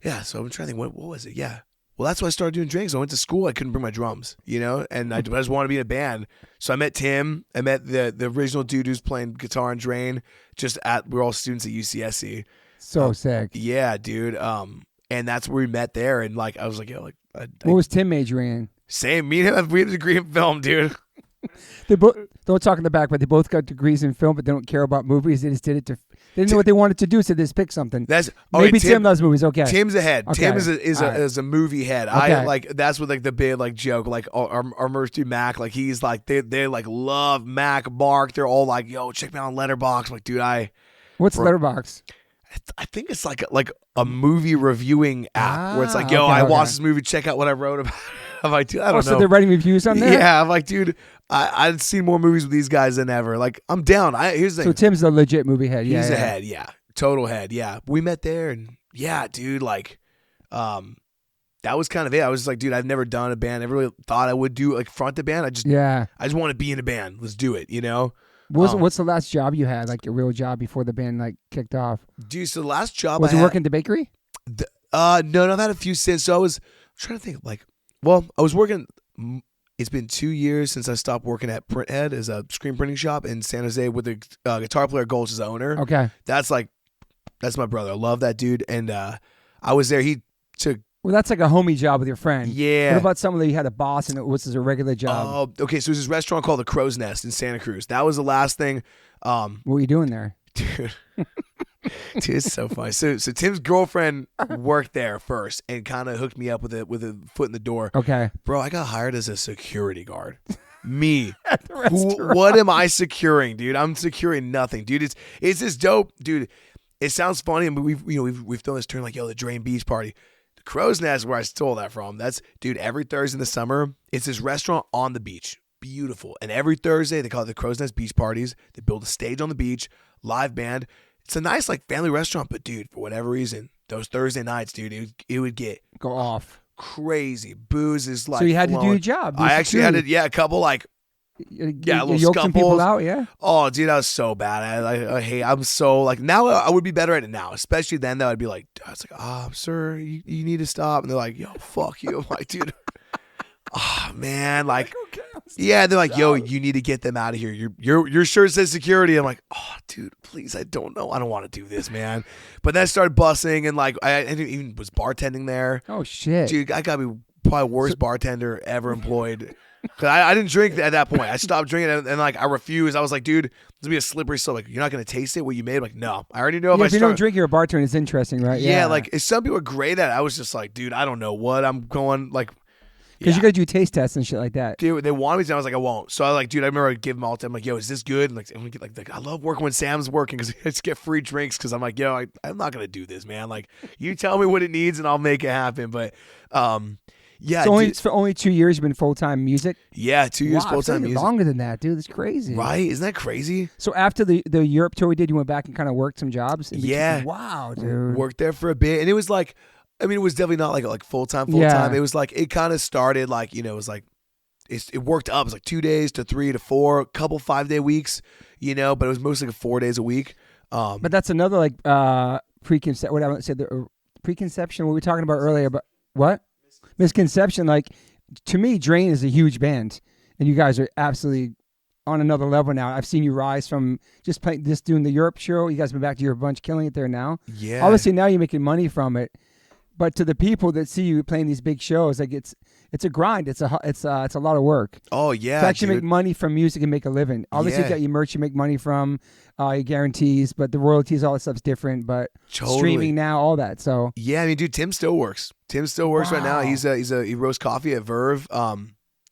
yeah, so I'm trying to think, what was it? Yeah. Well, that's why I started doing drinks. I went to school. I couldn't bring my drums, and I just wanted to be in a band. So I met Tim. I met the original dude who's playing guitar and Drain. We're all students at UCSC. So sick. Yeah, dude. And that's where we met there. And like, I was like, yo, like, what was Tim majoring in? Same. Me and him, we had a degree in film, dude. They both don't talk in the back, but they both got degrees in film, but they don't care about movies. They just did it they didn't know what they wanted to do, so they just picked something. Maybe Tim loves movies. Okay, Tim's a head. Okay. Tim is a movie head. Okay. I like that's what like the big like joke like our merch dude Mac, like he's like they like love Mac, Mark. They're all like, yo, check me out on Letterboxd. I'm like, dude, what's Letterboxd? I think it's like a movie reviewing app where it's like, yo, I watched this movie, check out what I wrote about. I'm like, dude, I don't know. So they're writing reviews on there? Yeah, I'm like, dude, I've seen more movies with these guys than ever. Like, I'm down. Here's the thing. So Tim's a legit movie head. He's a head, yeah. Total head, yeah. We met there, and yeah, dude, like, that was kind of it. I was like, dude, I've never done a band. I never really thought I would do like front a band. I just want to be in a band. Let's do it, What's the last job you had, like your real job before the band like kicked off? Dude, so the last job was it working at the bakery? No, I've had a few since. So I was trying to think, like, well, I was working. It's been 2 years since I stopped working at Printhead as a screen printing shop in San Jose with the guitar player Gulch's owner. Okay, that's my brother. I love that dude, and I was there. He took. Well, that's like a homie job with your friend. Yeah. What about someone that you had a boss and it was a regular job? Oh, okay. So there's this restaurant called the Crow's Nest in Santa Cruz. That was the last thing. What were you doing there? Dude, it's so funny. So Tim's girlfriend worked there first and kind of hooked me up with a foot in the door. Okay. Bro, I got hired as a security guard. Me. At the restaurant. What am I securing, dude? I'm securing nothing, dude. It's this dope, dude. It sounds funny, and we've thrown this term like, yo, the Drain Beach Party. The Crow's Nest, where I stole that from. That's, dude, every Thursday in the summer, it's this restaurant on the beach. Beautiful. And every Thursday, they call it the Crow's Nest Beach Parties. They build a stage on the beach, live band. It's a nice, like, family restaurant, but, dude, for whatever reason, those Thursday nights, dude, it would go off. Crazy. Booze is like, so you had flowing. to do your job. I actually had to, a couple, like, little yoke some people out, yeah. Oh, dude, I was so bad. I'm so like now. I would be better at it now, especially then. Though I'd be like, I was like, sir, you need to stop. And they're like, yo, fuck you. I'm like, dude, oh man, like, yeah. They're like, yo, you need to get them out of here. Your shirt says security. I'm like, oh, dude, please, I don't know. I don't want to do this, man. But then I started bussing and like I even was bartending there. Oh shit, dude, I gotta be probably worst bartender ever employed. Cause I didn't drink at that point. I stopped drinking and like I refused. I was like, dude, this will be a slippery slope. Like, you're not gonna taste it what you made. I'm like, no, I already know if you don't drink, you're a bartender. It's interesting, right? Yeah, like if some people are great at it. I was just like, dude, I don't know what I'm going like. Because you gotta do taste tests and shit like that. Dude, they wanted me to. I was like, I won't. So I was like, dude, I remember I'd give them all the time. I'm like, yo, is this good? And like, I'm gonna get like I love working when Sam's working because I just get free drinks. Because I'm like, yo, I'm not gonna do this, man. Like, you tell me what it needs and I'll make it happen. But yeah, so for only 2 years you've been full-time music? Yeah, 2 years full-time music. Longer than that, dude. That's crazy. Right? Isn't that crazy? So after the Europe tour we did, you went back and kind of worked some jobs? Yeah. Wow, dude. Worked there for a bit. And it was like, I mean, it was definitely not like full-time. Yeah. It was like, it kind of started like, it was like, it worked up. It was like 2 days to 3 to 4, a couple 5-day weeks, but it was mostly like 4 days a week. But that's another like preconceived, what I would say, the preconception, what we were talking about earlier, but what? Misconception. Like, to me, Drain is a huge band, and you guys are absolutely on another level now. I've seen you rise from just doing the Europe show. You guys been back to Europe a bunch, killing it there now. Yeah. Obviously, now you're making money from it. But to the people that see you playing these big shows, like it's a grind. It's a lot of work. Oh yeah. To actually dude. make money from music and make a living. Obviously, you got your merch you make money from, your guarantees, but the royalties, all that stuff's different. But streaming now, all that. So yeah, I mean, dude, Tim still works. Tim still works right now. He roasts coffee at Verve.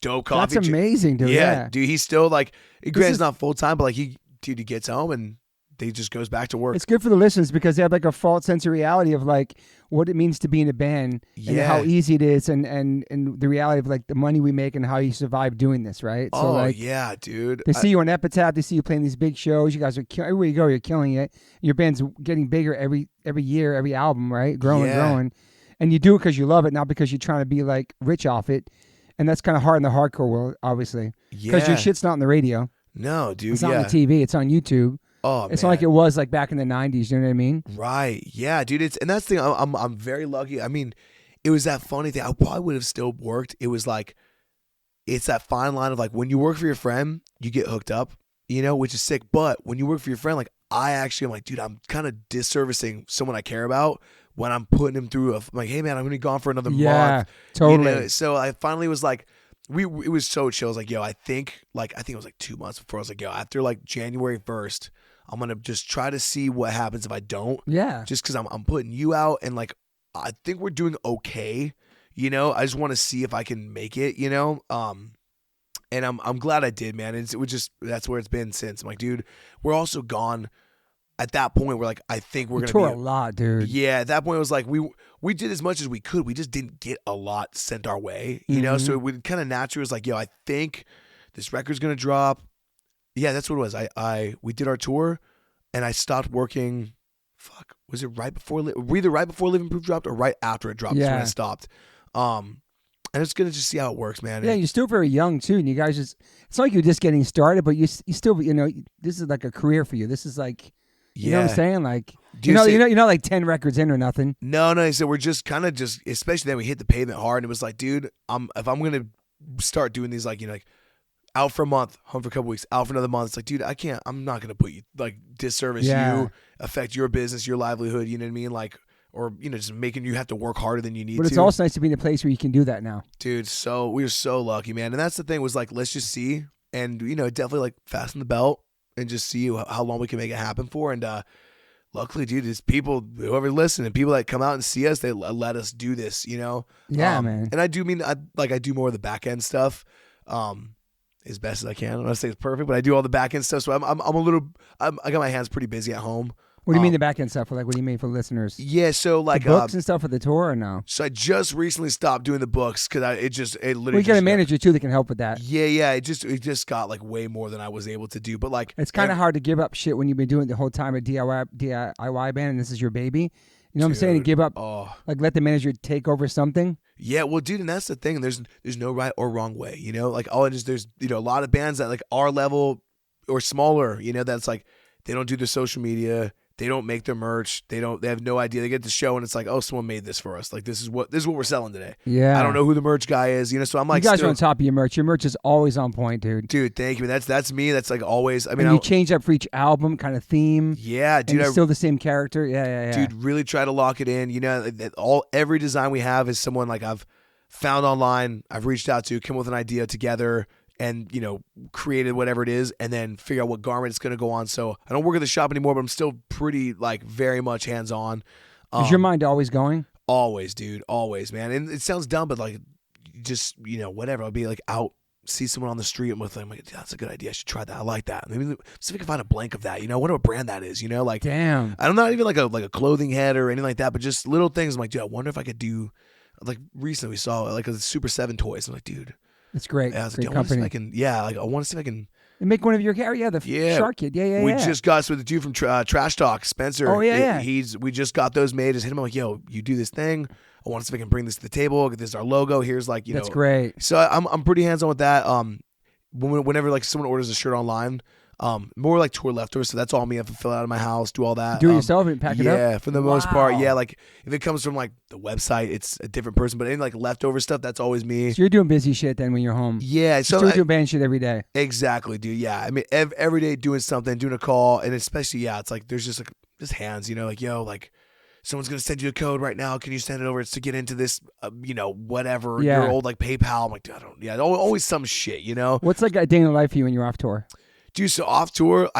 Dope coffee. That's amazing, dude. Yeah, dude. He's still like, granted, it's not full time, but like he gets home and he just goes back to work. It's good for the listeners because they have like a false sense of reality of like what it means to be in a band and how easy it is and the reality of like the money we make and how you survive doing this, right? So like, yeah, dude. They see you on Epitaph, they see you playing these big shows. You guys are everywhere you go, you're killing it. Your band's getting bigger every year, every album, right? Growing. And you do it because you love it, not because you're trying to be like rich off it. And that's kind of hard in the hardcore world, obviously. Because your shit's not on the radio. No, dude. It's not on the TV, it's on YouTube. Oh, it's man. not like it was like back in the 90s, you know what I mean? Right. Yeah, dude. And that's the thing. I'm very lucky. I mean, it was that funny thing. I probably would have still worked. It was like, it's that fine line of like, when you work for your friend, you get hooked up, which is sick. But when you work for your friend, like I actually am like, dude, I'm kind of disservicing someone I care about when I'm putting him through I'm like, hey man, I'm going to be gone for another month. Yeah, totally. So I finally was like, it was so chill. I was like, yo, I think it was like 2 months before. I was like, yo, after like January 1st, I'm going to just try to see what happens if I don't. Yeah. Just because I'm putting you out and like, I think we're doing okay. I just want to see if I can make it, and I'm glad I did, man. It was just, that's where it's been since. I'm like, dude, we're also gone at that point. We're like, I think we're going to tour a lot, dude. Yeah. At that point, it was like, we did as much as we could. We just didn't get a lot sent our way, So it would kind of naturally was like, yo, I think this record's going to drop. Yeah, that's what it was. We did our tour, and I stopped working. Fuck, was it right before? Either right before Living Proof dropped or right after it dropped. That's when I stopped. And it's gonna just see how it works, man. Yeah, you're still very young too, and you guys just—it's not like you're just getting started, but you still, this is like a career for you. This is like, you know what I'm saying? Like, you're not like 10 records in or nothing. No. So we're just kind of especially then we hit the pavement hard, and it was like, dude, if I'm gonna start doing these, like, out for a month, home for a couple weeks, out for another month. It's like, dude, I'm not going to put you, like, disservice you, affect your business, your livelihood, you know what I mean? Like, or, just making you have to work harder than you need to. But it's also nice to be in a place where you can do that now. Dude, we were so lucky, man. And that's the thing was like, let's just see and, definitely like fasten the belt and just see how long we can make it happen for. And luckily, dude, it's people, whoever listen and people that come out and see us, they let us do this, Yeah, man. And I do mean, I do more of the back end stuff. As best as I can. I'm not saying it's perfect, but I do all the back end stuff. So I got my hands pretty busy at home. What do you mean the back end stuff? Like, what do you mean for listeners? Yeah, so like the books and stuff for the tour or no? So I just recently stopped doing the books because it literally. Well, you got a manager too that can help with that. Yeah. It just got like way more than I was able to do. But like, it's kind of hard to give up shit when you've been doing it the whole time at DIY band and this is your baby. You know what I'm saying? To give up, like let the manager take over something. Yeah, well, dude, and that's the thing. There's no right or wrong way, Like there's a lot of bands that like our level or smaller, that's like they don't do their social media, they don't make their merch, they have no idea. They get the show and it's like, oh, someone made this for us. Like this is what we're selling today. Yeah, I don't know who the merch guy is, So I'm like, you guys are on top of your merch. Your merch is always on point, dude. Dude, thank you. That's me. That's like always. I mean, you change up for each album, kind of theme. Yeah, dude. And still the same character. Yeah. Dude, really try to lock it in. Every design we have is someone like I've found online, I've reached out to, come with an idea together and, created whatever it is and then figure out what garment it's going to go on. So I don't work at the shop anymore, but I'm still pretty like very much hands-on. Is your mind always going? Always, dude. Always, man. And it sounds dumb, but like just, whatever. I'll be like out, see someone on the street and with them, like, that's a good idea. I should try that. I like that. Maybe see if I can find a blank of that. Wonder what brand that is, Like, damn. I'm not even like a clothing head or anything like that, but just little things. I'm like, dude, I wonder if I could do. Like recently we saw like a Super 7 toys. I'm like, dude, it's great. I was great like, company. I want to see if I can make one of your Shark Kid. Yeah. We just got with the dude from Trash Talk, Spencer. Oh yeah. We just got those made. Just hit him. I'm like, yo, you do this thing. I want to see if I can bring this to the table. This is our logo. Here's like, That's great. So I'm pretty hands on with that. Whenever like someone orders a shirt online, More like tour leftovers. So that's all me. I have to fill out of my house, do all that. Do it yourself and pack it up? Yeah, for the most part. Yeah, like if it comes from like the website, it's a different person. But any like leftover stuff, that's always me. So you're doing busy shit then when you're home. Yeah. So you're doing band shit every day. Exactly, dude. Yeah. I mean, every day doing something, doing a call. And especially, yeah, it's like there's just hands, like, yo, like someone's going to send you a code right now. Can you send it over? It's to get into this, whatever, your old like PayPal. I'm like, always some shit, What's like a day in the life for you when you're off tour? Dude, so off tour,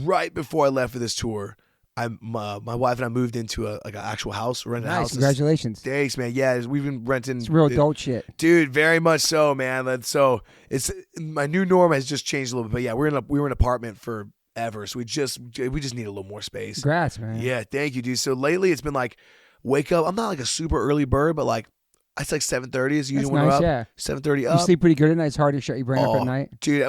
right before I left for this tour, my wife and I moved into an actual house, rented a house. Congratulations. Thanks, man. Yeah, we've been renting. It's real adult shit. Dude, very much so, man. So it's my new norm has just changed a little bit. But yeah, we were in an apartment forever, so we just need a little more space. Congrats, man. Yeah, thank you, dude. So lately it's been like wake up. I'm not like a super early bird, but like it's like 7:30 is usually when we're up. Yeah. 7:30 up. You sleep pretty good at night. It's hard to shut your brain up at night. Dude,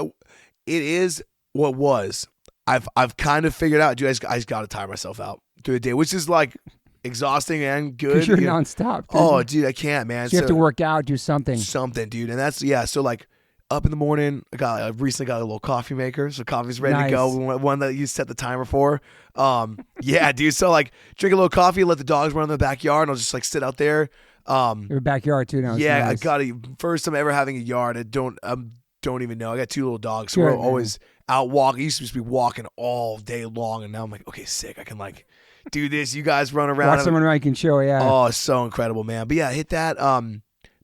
it is what was. I've kind of figured out, dude, I just got to tire myself out through the day, which is like exhausting and good. Because you're nonstop. Dude. Oh, dude, I can't, man. So you have to work out, do something. Something, dude. And that's, so like up in the morning, I recently got a little coffee maker. So coffee's ready to go. One that you set the timer for. Yeah, dude. So like drink a little coffee, let the dogs run in the backyard, and I'll just like sit out there. Your backyard too now. Yeah, nice. I got it. First time ever having a yard. I don't even know. I got 2 little dogs, so we're always out walking. I used to just be walking all day long, and now I'm like, okay, sick. I can like do this. You guys run around. Watch someone I can show. Yeah. Oh, it's so incredible, man. But yeah, hit that.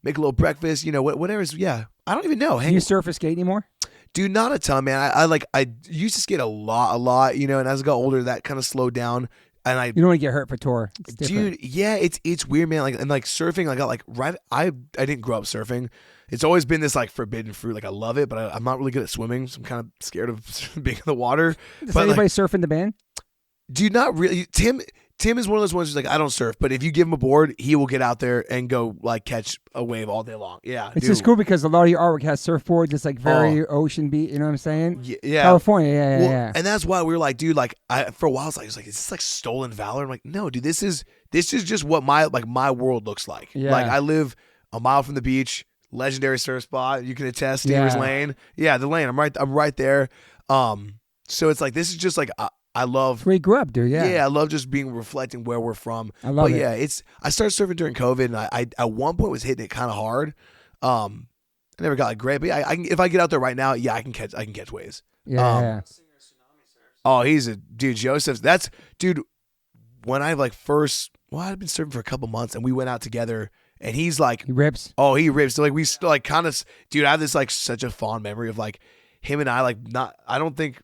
Make a little breakfast. Whatever's. Yeah, I don't even know. Can you surf or skate anymore? Dude, not a ton, man. I used to skate a lot. And as I got older, that kind of slowed down. And you don't want to get hurt for tour. Dude, yeah, it's weird, man. Like and like surfing, I got like I didn't grow up surfing. It's always been this like forbidden fruit. Like I love it, but I'm not really good at swimming, so I'm kind of scared of being in the water. Does anybody surf in the band? Dude, not really. Tim is one of those ones who's like, I don't surf, but if you give him a board, he will get out there and go like catch a wave all day long. Yeah, it's just cool because a lot of your artwork has surfboards. It's like very ocean beat. You know what I'm saying? Yeah, California. Yeah. And that's why we were like, dude, like for a while, I was like, is this like stolen valor? I'm like, no, dude, this is just what my world looks like. Yeah. Like I live a mile from the beach, legendary surf spot. You can attest, Stever's Lane. Yeah, the lane. I'm right there. So it's like this is just like. I love where you grew up, dude. Yeah, I love just reflecting where we're from. I love it. Yeah, I started surfing during COVID, and I at one point was hitting it kind of hard. I never got like great, but yeah, if I get out there right now, yeah, I can catch waves. Yeah. Oh, he's a dude. Joseph's dude. When I like I'd been surfing for a couple months, and we went out together, and he's like, he rips. Oh, he rips. So like we still like kind of, dude. I have this like such a fond memory of like him and I like not. I don't think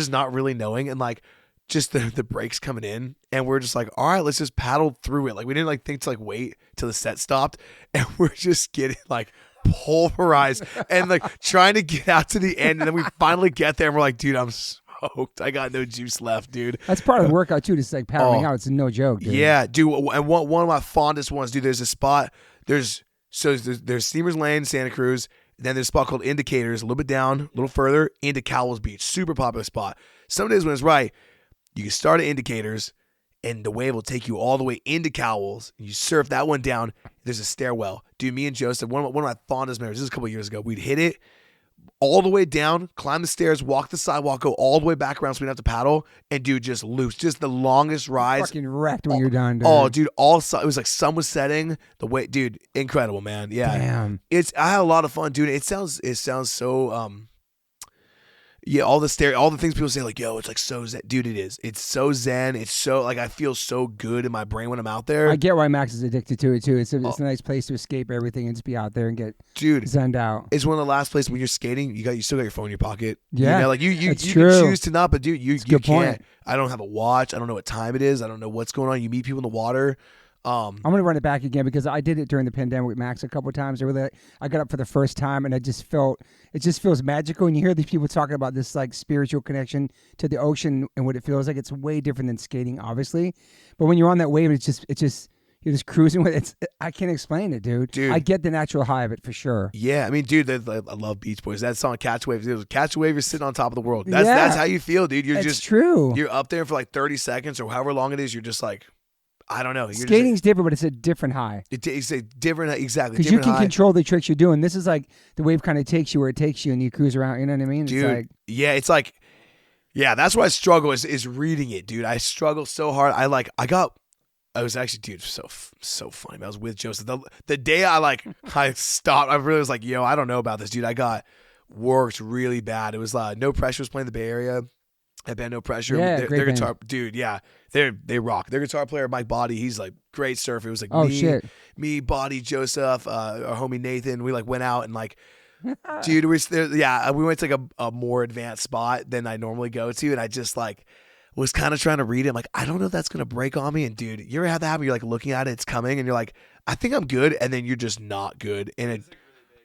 not really knowing, and like just the breaks coming in, and we're just like, all right, let's just paddle through it. Like we didn't like think to like wait till the set stopped, and we're just getting like pulverized and like trying to get out to the end, and then we finally get there, and we're like, dude, I'm smoked. I got no juice left, dude. That's part of the workout too. Just like paddling out. It's no joke, dude. Yeah, dude. And one of my fondest ones, dude. There's a spot. There's Steamers Lane, Santa Cruz. Then there's a spot called Indicators, a little bit down, a little further, into Cowell's Beach. Super popular spot. Some days when it's right, you can start at Indicators, and the wave will take you all the way into Cowell's. And you surf that one down. There's a stairwell. Dude, me and Joseph, one of my fondest memories, this was a couple of years ago, we'd hit it all the way down, climb the stairs, walk the sidewalk, go all the way back around so we didn't have to paddle, and dude, just loose. Just the longest rides. Fucking wrecked when you're done, dude. Oh, dude, it was like sun was setting. The way, dude, incredible, man. Yeah. Damn. I had a lot of fun, dude. It sounds so all the things people say, like, yo, it's like so zen. Dude, it is. It's so zen. It's so like I feel so good in my brain when I'm out there. I get why Max is addicted to it too. It's a nice place to escape everything and just be out there and get zenned out. It's one of the last places when you're skating, you still got your phone in your pocket. Yeah, like you can choose to not, but dude, you can't. Point. I don't have a watch. I don't know what time it is. I don't know what's going on. You meet people in the water. I'm gonna run it back again because I did it during the pandemic with Max a couple of times. I got up for the first time and it just feels magical. And you hear these people talking about this like spiritual connection to the ocean and what it feels like. It's way different than skating, obviously. But when you're on that wave, it's just you're just cruising with it. I can't explain it, dude. I get the natural high of it for sure. Yeah, I mean, dude, I love Beach Boys. That song, Catch a Wave. Catch a Wave, you're sitting on top of the world. That's how you feel, dude. It's true. You're up there for like 30 seconds or however long it is. You're just like, I don't know. Skating's different, but it's a different high. It's a different, exactly. Because you can control the tricks you're doing. This is like the wave kind of takes you where it takes you, and you cruise around. You know what I mean? Dude, it's like, it's like, that's where I struggle is reading it, dude. I struggle so hard. I was actually, dude, so funny. I was with Joseph. The day I stopped, I really was like, yo, I don't know about this, dude. I got worked really bad. It was No Pressure was playing the Bay Area. I band No Pressure. Yeah, their guitar, dude, they rock. Their guitar player, Mike Body, he's like great surfer. It was like me, Body, Joseph, our homie Nathan. We like went out and like, dude, we went to like a more advanced spot than I normally go to, and I just like was kind of trying to read it. I'm like, I don't know if that's gonna break on me. And dude, you ever have that happen? You're like looking at it, it's coming, and you're like, I think I'm good, and then you're just not good, and it,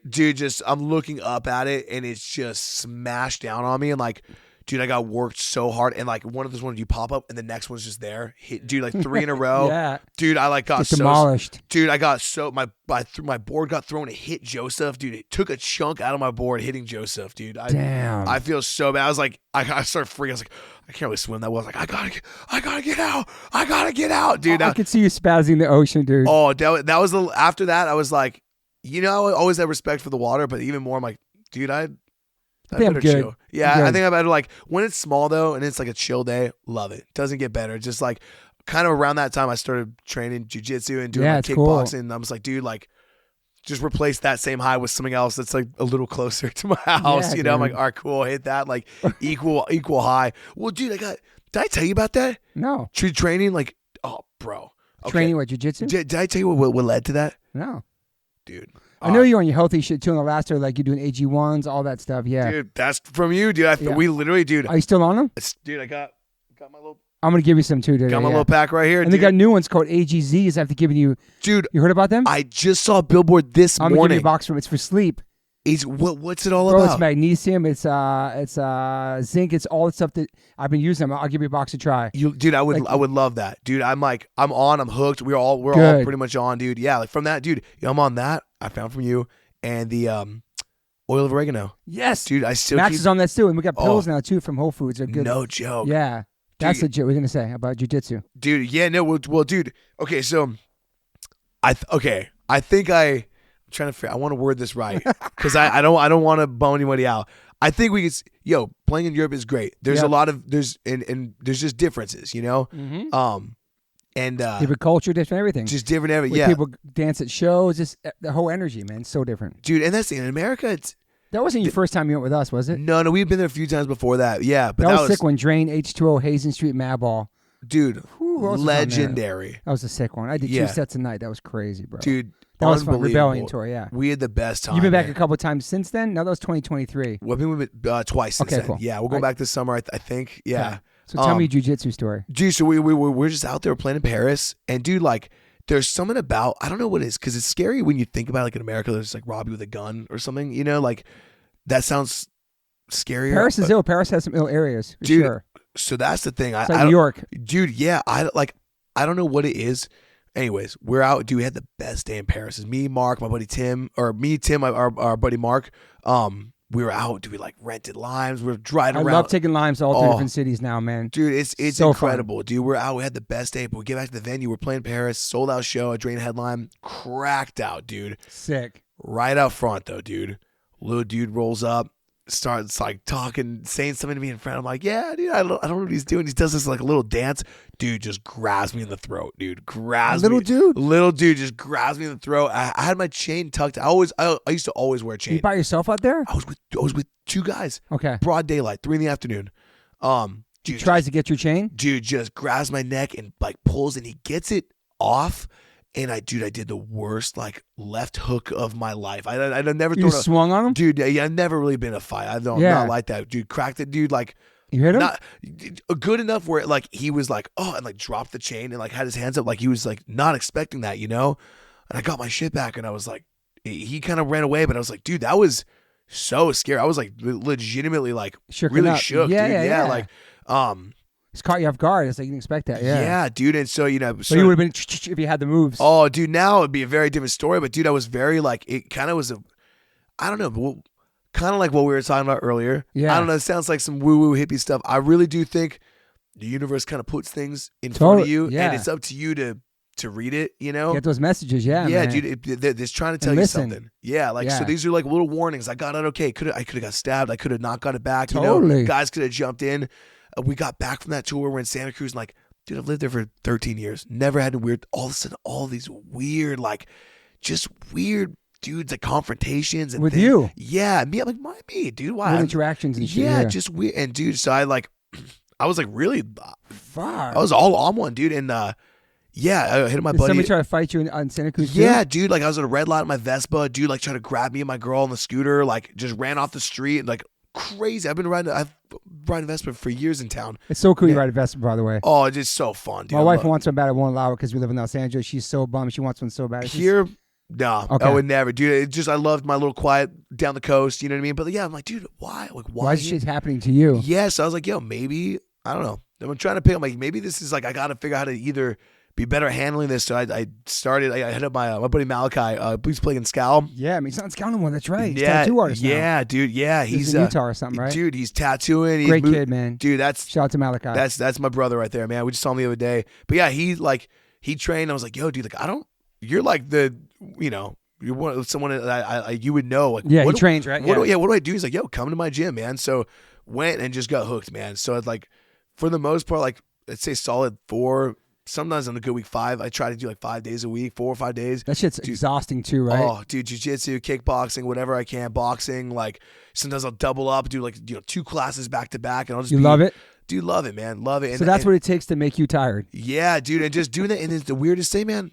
dude, I'm looking up at it, and it's just smashed down on me, and like, dude, I got worked so hard, and like one of those ones you pop up, and the next one's just there. Dude, like 3 in a row. Yeah. Dude, I like got so demolished. Dude, I got so my board got thrown. It hit Joseph. Dude, it took a chunk out of my board hitting Joseph. Dude, damn. I feel so bad. I was like, I started freaking. I was like, I can't really swim that well. I was like, I gotta get out. I gotta get out, dude. I could see you spazzing in the ocean, dude. Oh, that was after that. I was like, I always have respect for the water, but even more, I'm like, dude, I think I'm good. Chill. Yeah, I think I better like when it's small though, and it's like a chill day. Love it. Doesn't get better. Just like kind of around that time, I started training jiu-jitsu and doing like kickboxing. Cool. And I was like, dude, like just replace that same high with something else that's like a little closer to my house. Yeah, I'm like, all right, cool. Hit that like equal high. Well, dude, did I tell you about that? No. Training like, oh, bro. Okay. Training what, jiu-jitsu? Did I tell you what led to that? No. Dude. I know you're on your healthy shit too in the last year, like you're doing AG1s, all that stuff. Yeah. Dude, that's from you, dude. We literally, dude. Are you still on them? Dude, I got my little. I'm going to give you some too today. Got my little pack right here, and dude. they got new ones called AGZs I have to give you. Dude. You heard about them? I just saw a billboard this morning. I'm going to give you a box from it. It's for sleep. What's it all about? It's magnesium. It's zinc. It's all the stuff that I've been using. I'll give you a box to try. Dude, I would love that, dude. I'm hooked. We're all pretty much on, dude. Yeah, like from that, dude. I'm on that. I found from you and the oil of oregano. Yes, dude. I still Max is on that too, and we got pills now too from Whole Foods. They're good. No joke. Yeah, that's legit. We're gonna say about jiu-jitsu, dude. Yeah, no. Well, dude. Okay, so I think I'm trying to figure. I want to word this right because I don't want to bum anybody out. I think we could. Playing in Europe is great. There's a lot of there's just differences, Mm-hmm. And different culture, different everything. Just different everything. Yeah, people dance at shows. Just the whole energy, man. So different, dude. And that's the thing. In America, that wasn't your first time you went with us, was it? No, we've been there a few times before that. Yeah, but that was sick one. Drain, H2O, Hazen Street, Madball. Dude, legendary. That was a sick one. I did 2 sets a night. That was crazy, bro. Dude, that was fun. Rebellion tour, yeah. We had the best time. You've been back a couple of times since then? No, that was 2023. We've been twice since then. Cool. Yeah, we'll go back this summer, I think. Yeah. Okay. So tell me your jiu-jitsu story. Dude, so we're just out there playing in Paris, and dude, like, there's something about, I don't know what it is, because it's scary when you think about, like, in America, there's like rob you with a gun or something, like, that sounds scarier. Paris is ill. Paris has some ill areas, for dude, sure. So that's the thing. It's like New York. Dude, yeah, I don't know what it is. Anyways, we're out. Dude, we had the best day in Paris. It's me, Mark, my buddy Tim, our buddy Mark. We were out. Dude, we like rented limes. We were driving around. I love taking limes to all different cities now, man. Dude, it's so incredible. Fun. Dude, we're out. We had the best day. But we get back to the venue. We're playing Paris. Sold out show. A Drain headline. Cracked out, dude. Sick. Right out front, though, dude. Little dude rolls up. Starts like talking, saying something to me in front. I'm like, yeah, dude, I don't know what he's doing. He does this like a little dance. Dude just grabs me in the throat, dude. Little dude just grabs me in the throat. I had my chain tucked. I used to always wear a chain. You by yourself out there? I was with 2 guys. Okay. Broad daylight, 3 PM. Dude he tries to get your chain? Dude just grabs my neck and like pulls, and he gets it off. And I did the worst like left hook of my life. I never thrown. You swung on him, dude. Yeah, I've never really been in a fight. I'm not like that, dude. Cracked it, dude. Like you hit him, not good enough where like he was like, oh, and like dropped the chain and like had his hands up, like he was like not expecting that, And I got my shit back, and I was like, he kind of ran away, but I was like, dude, that was so scary. I was like legitimately like really shook, dude. Yeah, like it's caught you off guard. It's like you didn't expect that. Yeah, dude. And so, so you would have been if you had the moves. Oh, dude, now it'd be a very different story. But dude, I was very like, it kind of was I don't know, kind of like what we were talking about earlier. Yeah. I don't know. It sounds like some woo-woo hippie stuff. I really do think the universe kind of puts things in front of you, and it's up to you to to read it, you know? Get those messages, yeah, man. dude, they're trying to tell you something. Yeah, like, so these are like little warnings. I got out okay. I could have got stabbed. I could have not got it back. Totally. You know, guys could have jumped in. We got back from that tour. We're in Santa Cruz, and like, dude, I've lived there for 13 years. Never had a weird, all of a sudden, all these weird, like, just weird dudes, like confrontations. And with things. you? Yeah, me. I'm like, why me, dude? Why? Weird interactions and shit. Yeah, just weird. And dude, so I was like really, Fuck. I was all on one, dude. And yeah, I hit my Did buddy. somebody try to fight you on Santa Cruz? Yeah, dude. Like I was at a red light in my Vespa. Dude, like trying to grab me and my girl on the scooter. Like just ran off the street. Like crazy. I've riding Vespa for years in town. It's so cool you ride a Vespa, by the way. Oh, it's just so fun, dude. My wife wants one bad. I won't allow it because we live in Los Angeles. She's so bummed. She wants one so bad. Here, no, okay. I would never, dude. It just I loved my little quiet down the coast. You know what I mean? But yeah, I'm like, dude, why? Like, why is shit happening to you? Yeah, so I was like, yo, maybe I don't know. I'm trying to pick. I'm like, maybe this is like I got to figure out how to either be better at handling this. So I hit up my buddy Malachi. He's playing in Scal. Yeah, I mean, he's not Scal no more. That's right. He's yeah, tattoo artist now. Yeah, dude. Yeah, he's in Utah or something, right? Dude, he's tattooing. Great kid, man. Dude, shout out to Malachi. That's my brother right there, man. We just saw him the other day. But yeah, he trained. I was like, yo, dude, like you're like the, you know, you're someone that you would know. Like, yeah, he trains, right? What do I do? He's like, yo, come to my gym, man. So went and just got hooked, man. So it's like, for the most part, like let's say solid 4. Sometimes on a good week 5, I try to do like 5 days a week, 4 or 5 days. That shit's exhausting too, right? Oh, dude, jiu-jitsu, kickboxing, whatever I can, boxing. Like sometimes I'll double up, do like 2 classes back to back, and I'll just love it. Dude, love it, man, love it. So that's what it takes to make you tired. Yeah, dude, and just doing that, and it's the weirdest thing, man.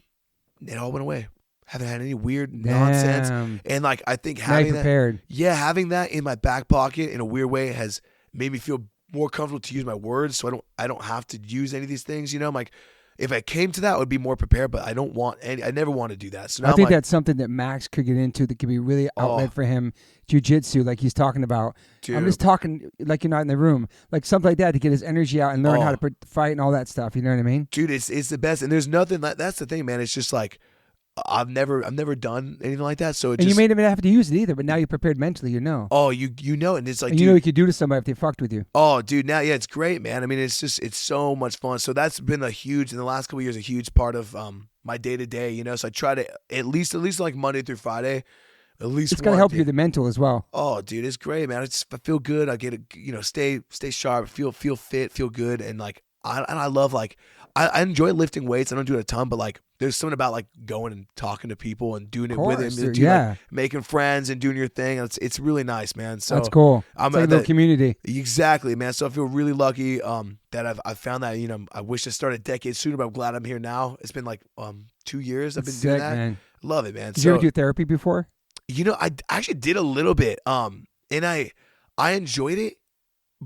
It all went away. Haven't had any weird nonsense, and like I think having having that in my back pocket in a weird way has made me feel more comfortable to use my words, so I don't have to use any of these things. You know, I'm like, if I came to that, I would be more prepared, but I don't want any. I never want to do that. So now I think that's something that Max could get into that could be really outlet for him. Jiu-jitsu, like he's talking about. Dude. I'm just talking like you're not in the room, like something like that to get his energy out and learn how to fight and all that stuff. You know what I mean? Dude, it's the best, and there's nothing like that's the thing, man. It's just like I've never done anything like that. So you may not even have to use it either, but now you're prepared mentally. You know. Oh, you know, and it's like, and you know what you could do to somebody if they fucked with you. Oh, dude, now it's great, man. I mean, it's so much fun. So that's been in the last couple of years, a huge part of my day to day. You know, so I try to at least like Monday through Friday. At least it's gonna help you the mental as well. Oh, dude, it's great, man. I feel good. I get it. You know, stay sharp. Feel fit. Feel good. And like I love like I enjoy lifting weights. I don't do it a ton, but like there's something about like going and talking to people and doing it with them. Like, making friends and doing your thing. It's really nice, man. So that's cool. It's like a little community. Exactly, man. So I feel really lucky that I've found that. You know, I wish I started a decade sooner, but I'm glad I'm here now. It's been like 2 years I've been doing that. Man. Love it, man. Did you ever do therapy before? You know, I actually did a little bit. And I enjoyed it.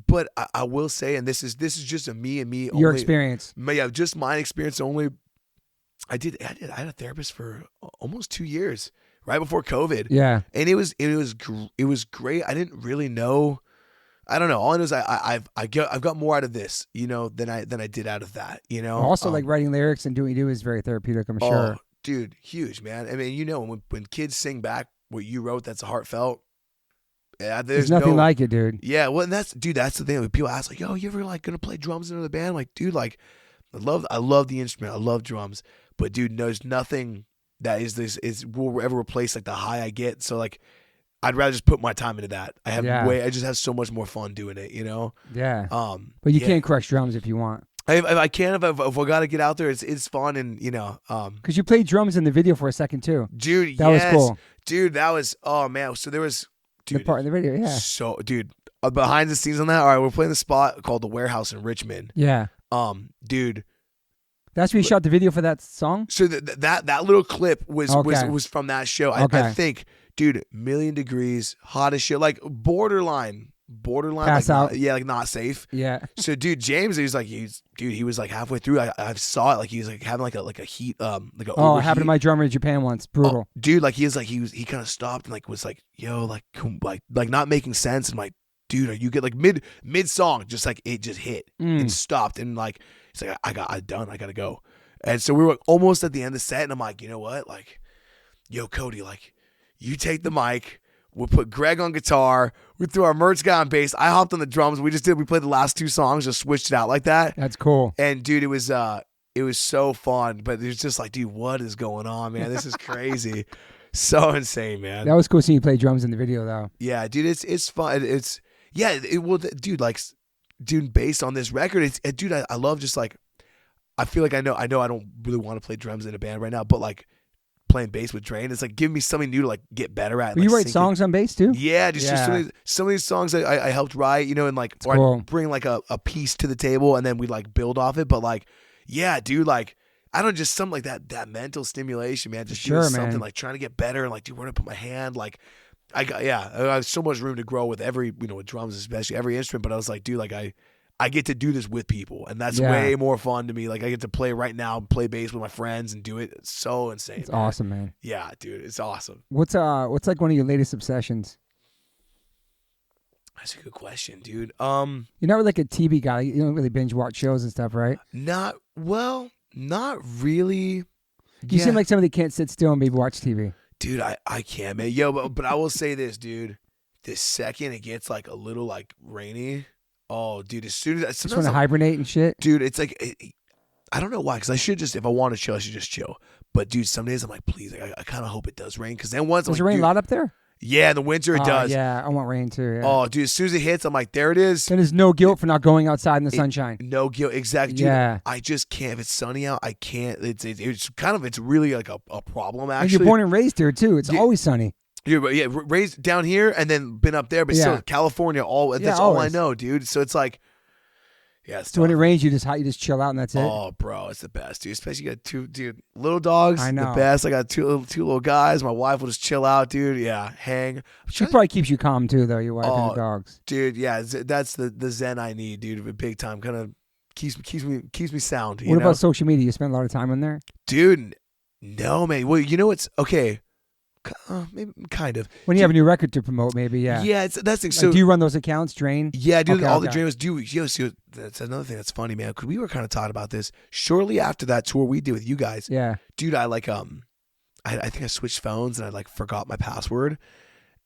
But I will say, and this is just a me and me only. Your experience. Yeah, just my experience only. I had a therapist for almost 2 years, right before COVID. Yeah. And it was great. I didn't really know. I don't know. All I know is I've got more out of this, you know, than I did out of that, you know. Also, like writing lyrics and doing what you do is very therapeutic, I'm sure. Oh, dude, huge, man. I mean, you know, when kids sing back what you wrote, that's heartfelt. Yeah, there's nothing like it, dude. Yeah, well, and that's the thing. When people ask, like, "Yo, you ever like gonna play drums in another band?" I'm like, dude, like, I love the instrument. I love drums, but dude, there's nothing that will ever replace like the high I get. So like, I'd rather just put my time into that. I just have so much more fun doing it, you know. Yeah. But you can't crush drums if you want. If I can, if I got to get out there, it's fun, and you know. Because you played drums in the video for a second too, dude. That was cool, dude. That was man. So there was. Dude, the part in the video, yeah. So, dude, behind the scenes on that. All right, we're playing the spot called the Warehouse in Richmond. Yeah. Dude, that's where you shot the video for that song. So that little clip was from that show. I think, dude, Million Degrees, hot as shit, like borderline. Pass out. Like not safe. Yeah. So, dude, James, he was like halfway through. I saw it, like he was like having like a heat, like a. Oh, it happened to my drummer in Japan once. Brutal. Oh, dude, like he kind of stopped and like was like, yo, like not making sense, and like, dude, are you get like mid song, just like it just hit and stopped, and like he's like, I gotta go, and so we were like, almost at the end of the set, and I'm like, you know what, like, yo, Cody, like, you take the mic. We'll put Greg on guitar. We threw our merch guy on bass. I hopped on the drums. We played the last 2 songs, just switched it out like that. That's cool. And dude, it was It was so fun, but it was just like, dude, what is going on, man? This is crazy. So insane, man. That was cool seeing you play drums in the video, though. Yeah, dude, it's fun. Dude, like, dude, based on this record, dude, I love just like, I feel like I know I don't really want to play drums in a band right now, but like playing bass with Drain, it's like giving me something new to like get better at. But you write songs on bass too? Yeah, just some of these songs I helped write, you know, and like cool. I'd bring like a piece to the table and then we like build off it. But like, yeah, dude, like I don't just something like that mental stimulation, man. Just doing something man. Like trying to get better and like, dude, where do I put my hand? Like I have so much room to grow with every, you know, with drums, especially every instrument. But I was like, dude, like I get to do this with people, and that's way more fun to me. Like I get to play right now, play bass with my friends, and do it. It's so insane. It's awesome, man. Yeah, dude, it's awesome. What's like one of your latest obsessions? That's a good question, dude. You're not really like a TV guy. You don't really binge watch shows and stuff, right? Not really. You seem like somebody that can't sit still and maybe watch TV. Dude, I can't, man. Yo, but I will say this, dude. The second it gets like a little like rainy. Oh, dude, as soon as just want to hibernate and shit, dude. It's like I don't know why, because I should just, if I want to chill, I should just chill. But dude, some days I'm like, please, like, I kind of hope it does rain, because then once does it rain a lot up there? Yeah, in the winter it does. Yeah, I want rain too. Yeah. Oh, dude, as soon as it hits, I'm like, there it is. Then there's no guilt for not going outside in the sunshine. No guilt, exactly. Dude, yeah, I just can't. If it's sunny out, I can't. It's really like a problem. Actually, and you're born and raised here too. It's always sunny. Yeah, but raised down here and then been up there, but still California. That's all I know, dude. So it's like. Yeah, so when it rains, you just chill out and that's it. Oh, bro, it's the best, dude. Especially you got two little dogs. I know. The best. I got two little guys. My wife will just chill out, dude. Yeah, hang. She probably keeps you calm too, though. Your wife and the dogs, dude. Yeah, that's the zen I need, dude. Big time. Kind of keeps me sound. What about social media? You spend a lot of time on there, dude. No, man. Well, you know what's okay. Maybe kind of. When you have a new record to promote, maybe, yeah. Yeah, that's the thing. So do you run those accounts, Drain? Yeah, dude. All the Drain was do. See, that's another thing that's funny, man. Because we were kind of talking about this shortly after that tour we did with you guys. Yeah, dude. I like I think I switched phones and I like forgot my password,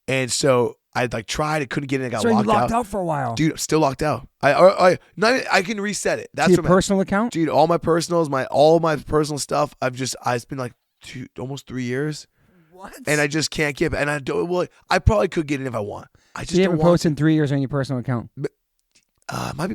and so I like tried. I couldn't get in. I got locked out. You locked out for a while, dude. I'm still locked out. I can reset it. That's your personal account, dude. All my personals, all my personal stuff. It's been like almost 3 years. What? And I just can't get it. And I don't. Well, I probably could get it if I want. I just you haven't posted in 3 years on your personal account.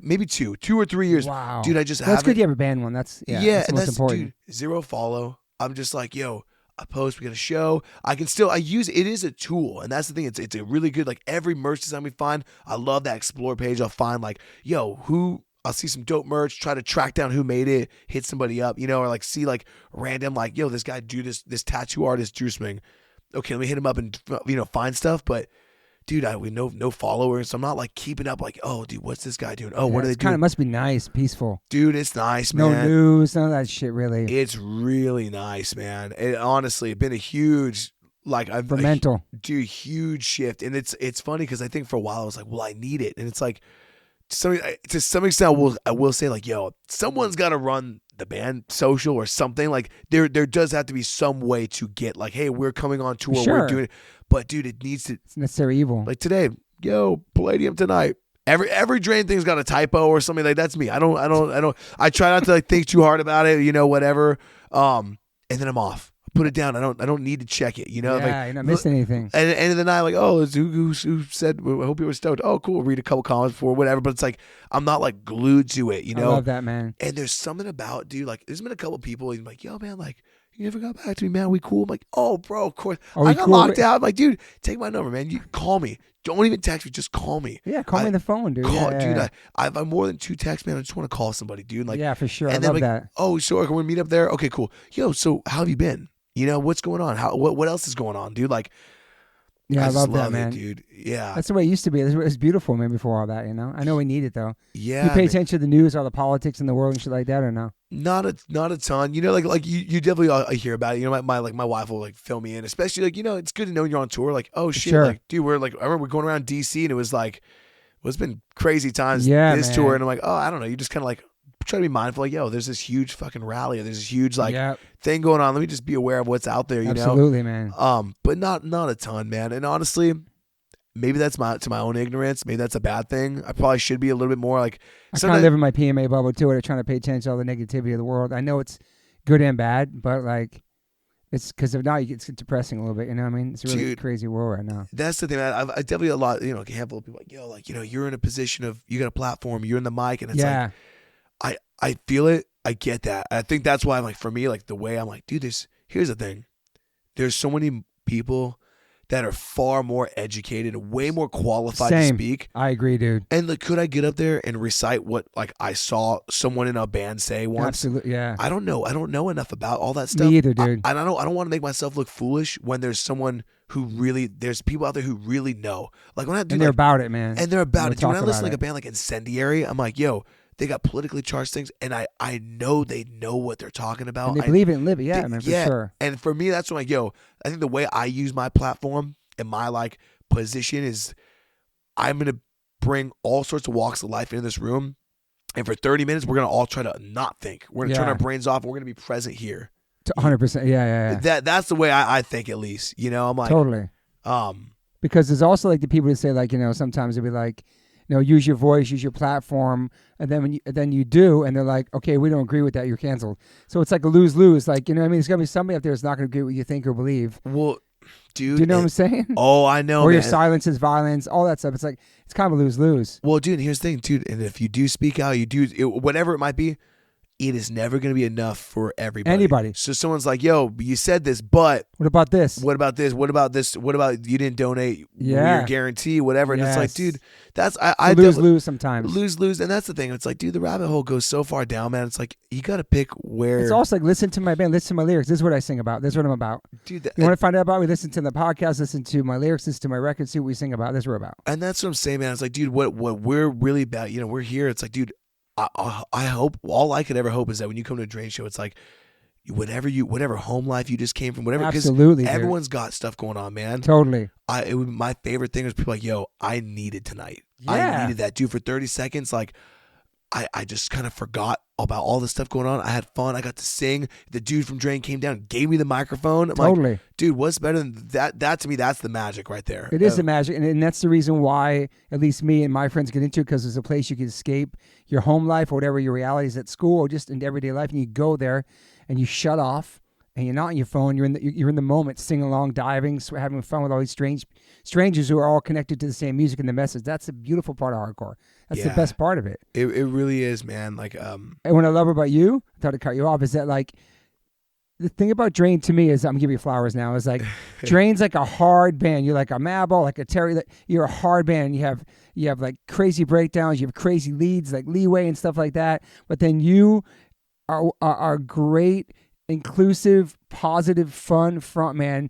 Maybe 2 or 3 years. Wow, dude. I just that's good. You have a band one. That's that's most important. Dude, 0 follow. I'm just like, yo, I post. We got a show. I use it. It is a tool, and that's the thing. It's a really good. Like every merch design we find, I love that explore page. I'll find like, yo, who. I'll see some dope merch, try to track down who made it, hit somebody up, or like see like random, like, yo, this guy drew this tattoo artist drew something. Okay, let me hit him up and find stuff. But dude, we no followers, so I'm not like keeping up. Like, oh, dude, what's this guy doing? Oh, what are they doing? Kind of must be nice, peaceful. Dude, it's nice, man. No news, none of that shit, really. It's really nice, man. It honestly been a huge. Like mental, dude, huge shift, and it's funny because I think for a while I was like, well, I need it, and it's like. To some extent, I will say like, yo, someone's got to run the band social or something. Like there does have to be some way to get like, hey, we're coming on tour, sure. we're doing it. But dude, it needs to. It's necessary evil. Like today, yo, Palladium tonight. Every Drain thing's got a typo or something like that's me. I try not to like think too hard about it, whatever. And then I'm off. Put it down. I don't need to check it. Yeah, like, you're not missing anything. And then I like, oh, who said? I hope you were stoked. Oh, cool. Read a couple comments before whatever. But it's like I'm not like glued to it. I love that, man. And there's something about, dude. Like there's been a couple people. He's like, yo, man, like you never got back to me, man. We cool? I'm like, oh, bro, of course. I got locked out. I'm like, dude, take my number, man. You call me. Don't even text me. Just call me. Yeah, call me on the phone, dude. Dude, I've more than 2 texts, man. I just want to call somebody, dude. Like, yeah, for sure. And I love like, that. Oh, sure. Can we meet up there? Okay, cool. Yo, so how have you been? What's going on? What else is going on, dude? Like, yeah, I love that, man. Dude. Yeah, that's the way it used to be. It was beautiful, man. Before all that, I know we need it though. Yeah, do you pay attention to the news, all the politics in the world and shit like that, or no? Not a ton. Like you definitely hear about it. My wife will like fill me in, especially like it's good to know you're on tour. Like, oh shit, sure. Like dude, we're like I remember going around DC and it was like, well, it's been crazy times this tour, and I'm like, oh, I don't know. You just kind of like. Try to be mindful, like, yo, there's this huge fucking rally, or there's this huge thing going on. Let me just be aware of what's out there, Absolutely, man. But not a ton, man. And honestly, maybe that's to my own ignorance. Maybe that's a bad thing. I probably should be a little bit more like. I kind of live in my PMA bubble too, and trying to pay attention to all the negativity of the world. I know it's good and bad, but like, it's because if not, it's depressing a little bit. You know what I mean? It's a really crazy world right now. That's the thing. I definitely a lot. You know, a handful of people like, yo, like, you know, you're in a position of, you got a platform, you're in the mic, and it's like, I feel it. I get that. I think that's why I'm like, for me, like the way I'm like, dude, here's the thing. There's so many people that are far more educated, way more qualified to speak. I agree, dude. And like, could I get up there and recite what like I saw someone in a band say once? Absolutely, yeah. I don't know. I don't know enough about all that stuff. Me either, dude. I don't want to make myself look foolish when there's someone who really, there's people out there who really know. Like when I do, and they're about it, man. And they're about it. Dude, when I listen to like a band like Incendiary, I'm like, yo, they got politically charged things, and I know they know what they're talking about. And they believe it and live it, man, for sure. And for me, that's when like, yo, I think the way I use my platform and my like position is, I'm gonna bring all sorts of walks of life into this room, and for 30 minutes, we're gonna all try to not think. We're gonna turn our brains off, and we're gonna be present here. 100%, yeah. That's the way I think, at least. You know, I'm like totally. Because there's also like the people that say like, you know, sometimes they'll be like, you know, use your voice, use your platform, and then you do, and they're like, okay, we don't agree with that, you're canceled. So it's like a lose-lose. Like, you know what I mean? There's gonna be somebody up there that's not gonna agree with what you think or believe. Well, dude, do you know what I'm saying? Oh, I know. Or your silence is violence, all that stuff. It's like, it's kind of a lose-lose. Well, dude, here's the thing, dude. And if you do speak out, whatever it might be, it is never going to be enough for everybody. Anybody. So someone's like, yo, you said this, but what about this? What about this? What about this? What about you didn't donate your guarantee, whatever? And it's like, dude, that's I lose sometimes. Lose. And that's the thing. It's like, dude, the rabbit hole goes so far down, man. It's like, you got to pick where. It's also like, listen to my band, listen to my lyrics. This is what I sing about. This is what I'm about. Dude, you want to find out about me? Listen to the podcast, listen to my lyrics, listen to my records, see what we sing about. This is what we're about. And that's what I'm saying, man. It's like, dude, what we're really about, you know, we're here. It's like, dude, I hope, all I could ever hope is that when you come to a Drain show, it's like, whatever home life you just came from, whatever. Absolutely, everyone's got stuff going on, man. Totally. My favorite thing was people like, yo, I needed tonight. Yeah. I needed that, dude. For 30 seconds, like, I just kind of forgot about all the stuff going on. I had fun. I got to sing. The dude from Drain came down, gave me the microphone. I'm totally. Like, dude, what's better than that? That to me, that's the magic right there. It is the magic, and that's the reason why at least me and my friends get into it, because there's a place you can escape your home life or whatever your reality is at school or just in everyday life, and you go there and you shut off. And you're not on your phone. You're in the moment, singing along, diving, having fun with all these strangers who are all connected to the same music and the message. That's the beautiful part of hardcore. That's the best part of it. It really is, man. Like, and what I love about you, I thought to cut you off, is that like the thing about Drain to me is, I'm gonna give you flowers now. Is like Drain's like a hard band. You're like a Madball, like a Terry. You're a hard band. You have like crazy breakdowns. You have crazy leads, like Leeway and stuff like that. But then you are great, inclusive, positive, fun frontman.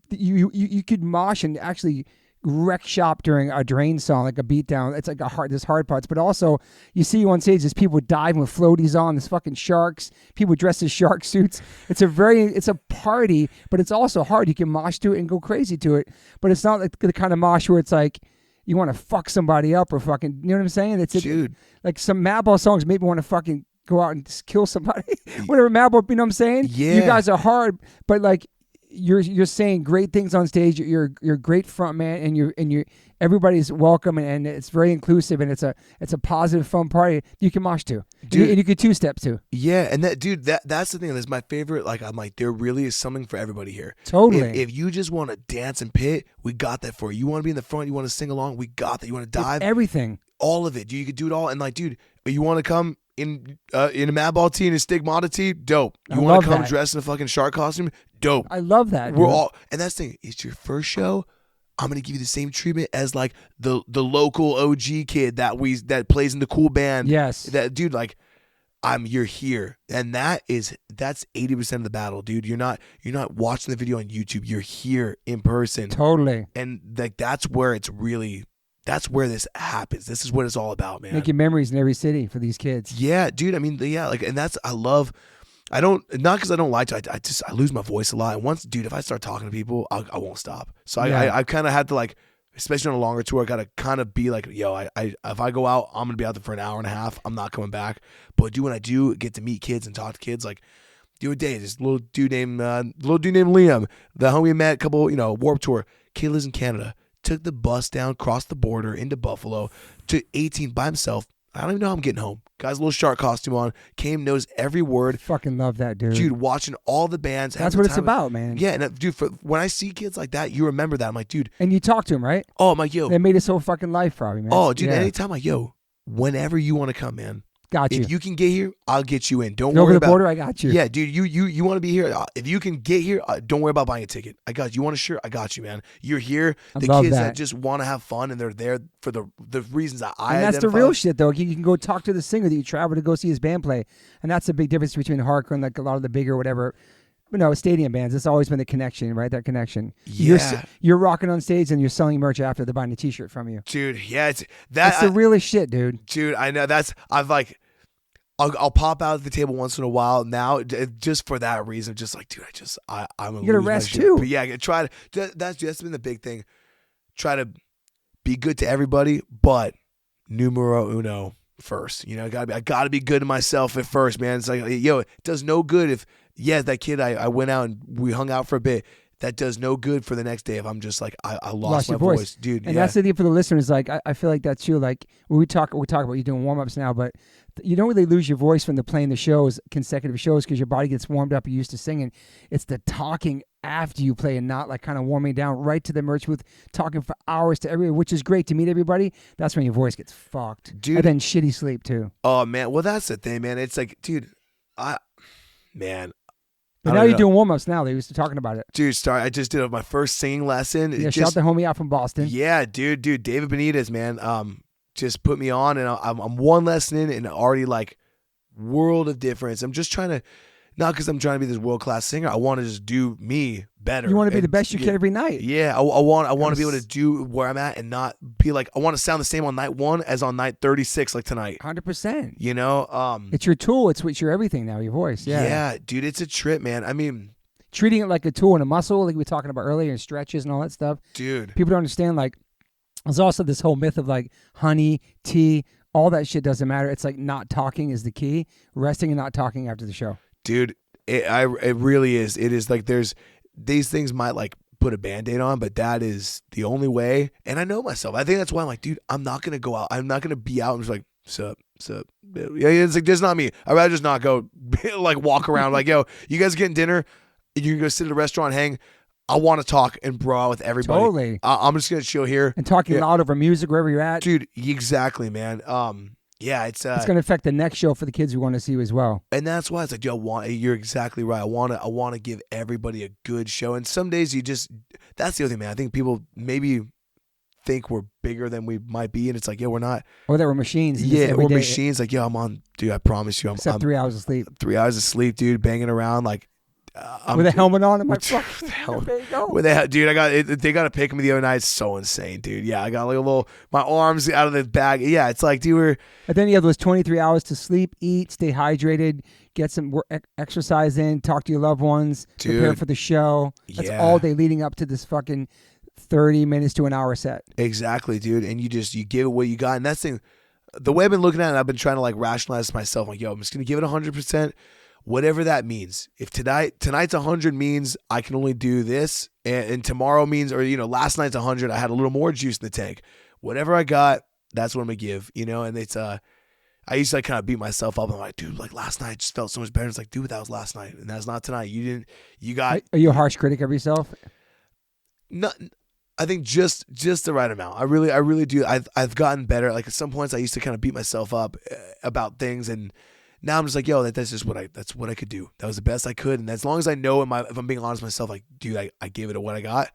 You could mosh and actually wreck shop during a Drain song, like a beatdown. It's like there's hard parts, but also you see on stage there's people diving with floaties on, there's fucking sharks, people dressed as shark suits. It's a party, but it's also hard. You can mosh to it and go crazy to it, but it's not like the kind of mosh where it's like you want to fuck somebody up or fucking, you know what I'm saying? Dude. Like some Madball songs make me want to fucking go out and just kill somebody. Whatever, Madball, you know what I'm saying? Yeah. You guys are hard, but like you're saying great things on stage. You're a great front man, and you're everybody's welcome, and it's very inclusive, and it's a positive, fun party you can mosh to, dude, and you can two-step to. Yeah, and that's the thing. That's my favorite. Like, I'm like, there really is something for everybody here. Totally. If you just want to dance and pit, we got that for you. You want to be in the front, you want to sing along, we got that. You want to dive, it's everything, all of it. You could do it all. And like, dude, you want to come in a Madball tee and a Stigmata tee, dope. You want to come dressed in a fucking shark costume, dope. I love that. We're all, and that's the thing. It's your first show. I'm gonna give you the same treatment as like the local OG kid that plays in the cool band. Yes, that dude. Like, you're here, and that's 80% of the battle, dude. You're not watching the video on YouTube. You're here in person. Totally. And like that's where this happens. This is what it's all about, man. Making memories in every city for these kids. Yeah, dude. I mean, yeah, like, and that's, not because I don't like to, I lose my voice a lot. And once, dude, if I start talking to people, I won't stop. So I kind of had to, like, especially on a longer tour, I got to kind of be like, yo, if I go out, I'm going to be out there for an hour and a half. I'm not coming back. But dude, when I do get to meet kids and talk to kids, like, the other day, this little dude named Liam, the homie we met a couple, Warped Tour, kid lives in Canada. took the bus down, crossed the border into Buffalo to 18 by himself. I don't even know how I'm getting home. Guy's a little shark costume on. Came, knows every word. Fucking love that, dude. Dude, watching all the bands. That's what it's about, man. Yeah, and dude, when I see kids like that, you remember that. I'm like, dude. And you talk to him, right? Oh, I'm like, yo. They made his whole fucking life probably, man. Oh, dude, anytime, like, yo, whenever you want to come, man. Got you. If you can get here, I'll get you in. Don't Over worry the about border, I got you. Yeah, dude, you want to be here. If you can get here, don't worry about buying a ticket. I got you. You want a shirt? I got you, man. You're here. The kids that just want to have fun and they're there for the reasons that I And that's identify. the real shit, though. You can go talk to the singer that you travel to go see his band play, and that's the big difference between hardcore and like a lot of the bigger whatever. Stadium bands. It's always been the connection, right? That connection. Yeah. You're rocking on stage and you're selling merch after they're buying a T-shirt from you. Dude, yeah, that's the realest shit, dude. Dude, I know I'll pop out at the table once in a while now, just for that reason. Just like, dude, I'm you gotta rest too. But yeah, try to. That's been the big thing. Try to be good to everybody, but numero uno first. I gotta be good to myself at first, man. It's like, yo, it does no good if that kid I went out and we hung out for a bit. That does no good for the next day if I'm just like I lost my voice, dude. And that's the thing for the listeners. Like I feel like that's you. Like when we talk about you doing warm ups now, but you don't really lose your voice from the playing the shows, consecutive shows, because your body gets warmed up. You're used to singing. It's the talking after you play and not like kind of warming down right to the merch booth, talking for hours to everybody, which is great to meet everybody. That's when your voice gets fucked, dude. And then shitty sleep too. Oh man, well that's the thing, man. It's like, dude, But now you're doing warm-ups now. They used to talking about it. Dude, I just did my first singing lesson. Yeah, shout the homie out from Boston. Yeah, dude, David Benitez, man. Just put me on, and I'm one lesson in, and already like world of difference. I'm just trying to, not because I'm trying to be this world-class singer. I want to just do me better. You want to be the best you can every night. Yeah, I want to be able to do where I'm at and not be like, I want to sound the same on night 1 as on night 36 like tonight. 100%. It's your tool. It's your everything now, your voice. Yeah. Yeah, dude, it's a trip, man. I mean, treating it like a tool and a muscle, like we were talking about earlier, and stretches and all that stuff. Dude. People don't understand, like, there's also this whole myth of like honey, tea, all that shit doesn't matter. It's like not talking is the key. Resting and not talking after the show. Dude, it really is. It is like these things might like put a Band-Aid on, but that is the only way. And I know myself. I think that's why I'm like, dude, I'm not going to go out. I'm not going to be out and just like, sup. Yeah, it's like, just not me. I'd rather just not go like walk around like, yo, you guys getting dinner? You can go sit at a restaurant, hang. I want to talk and brawl with everybody. Totally. I'm just going to chill here. And talking loud over music wherever you're at. Dude, exactly, man. Yeah, it's going to affect the next show for the kids who want to see you as well. And that's why it's like, you're exactly right. I want to give everybody a good show. And some days that's the other thing, man. I think people maybe think we're bigger than we might be, and it's like, we're not. Or that we're machines. Yeah, we're machines. Like, I'm on, dude, I promise you. I'm 3 hours of sleep. 3 hours of sleep, dude, banging around like. With a helmet on, I'm like, fuck, dude, they got a pic of me the other night. It's so insane, dude. Yeah, I got like my arms out of the bag. Yeah, it's like, dude, and then you have those 23 hours to sleep, eat, stay hydrated, get some exercise in, talk to your loved ones, prepare for the show. That's all day leading up to this fucking 30 minutes to an hour set. Exactly, dude. And you give it what you got. And that's the way I've been looking at it, I've been trying to like rationalize to myself, like, I'm just gonna give it 100%. Whatever that means. If tonight's 100 means I can only do this, and tomorrow means, or last night's 100, I had a little more juice in the tank. Whatever I got, that's what I'm gonna give. And it's I used to like kind of beat myself up. I'm like, dude, like last night just felt so much better. It's like, dude, that was last night, and that's not tonight. You got. Are you a harsh critic of yourself? No, I think just the right amount. I really do. I've gotten better. Like at some points, I used to kind of beat myself up about things, and now I'm just like, yo, that's just what I could do. That was the best I could. And as long as I know if I'm being honest with myself, like, dude, I gave it what I got.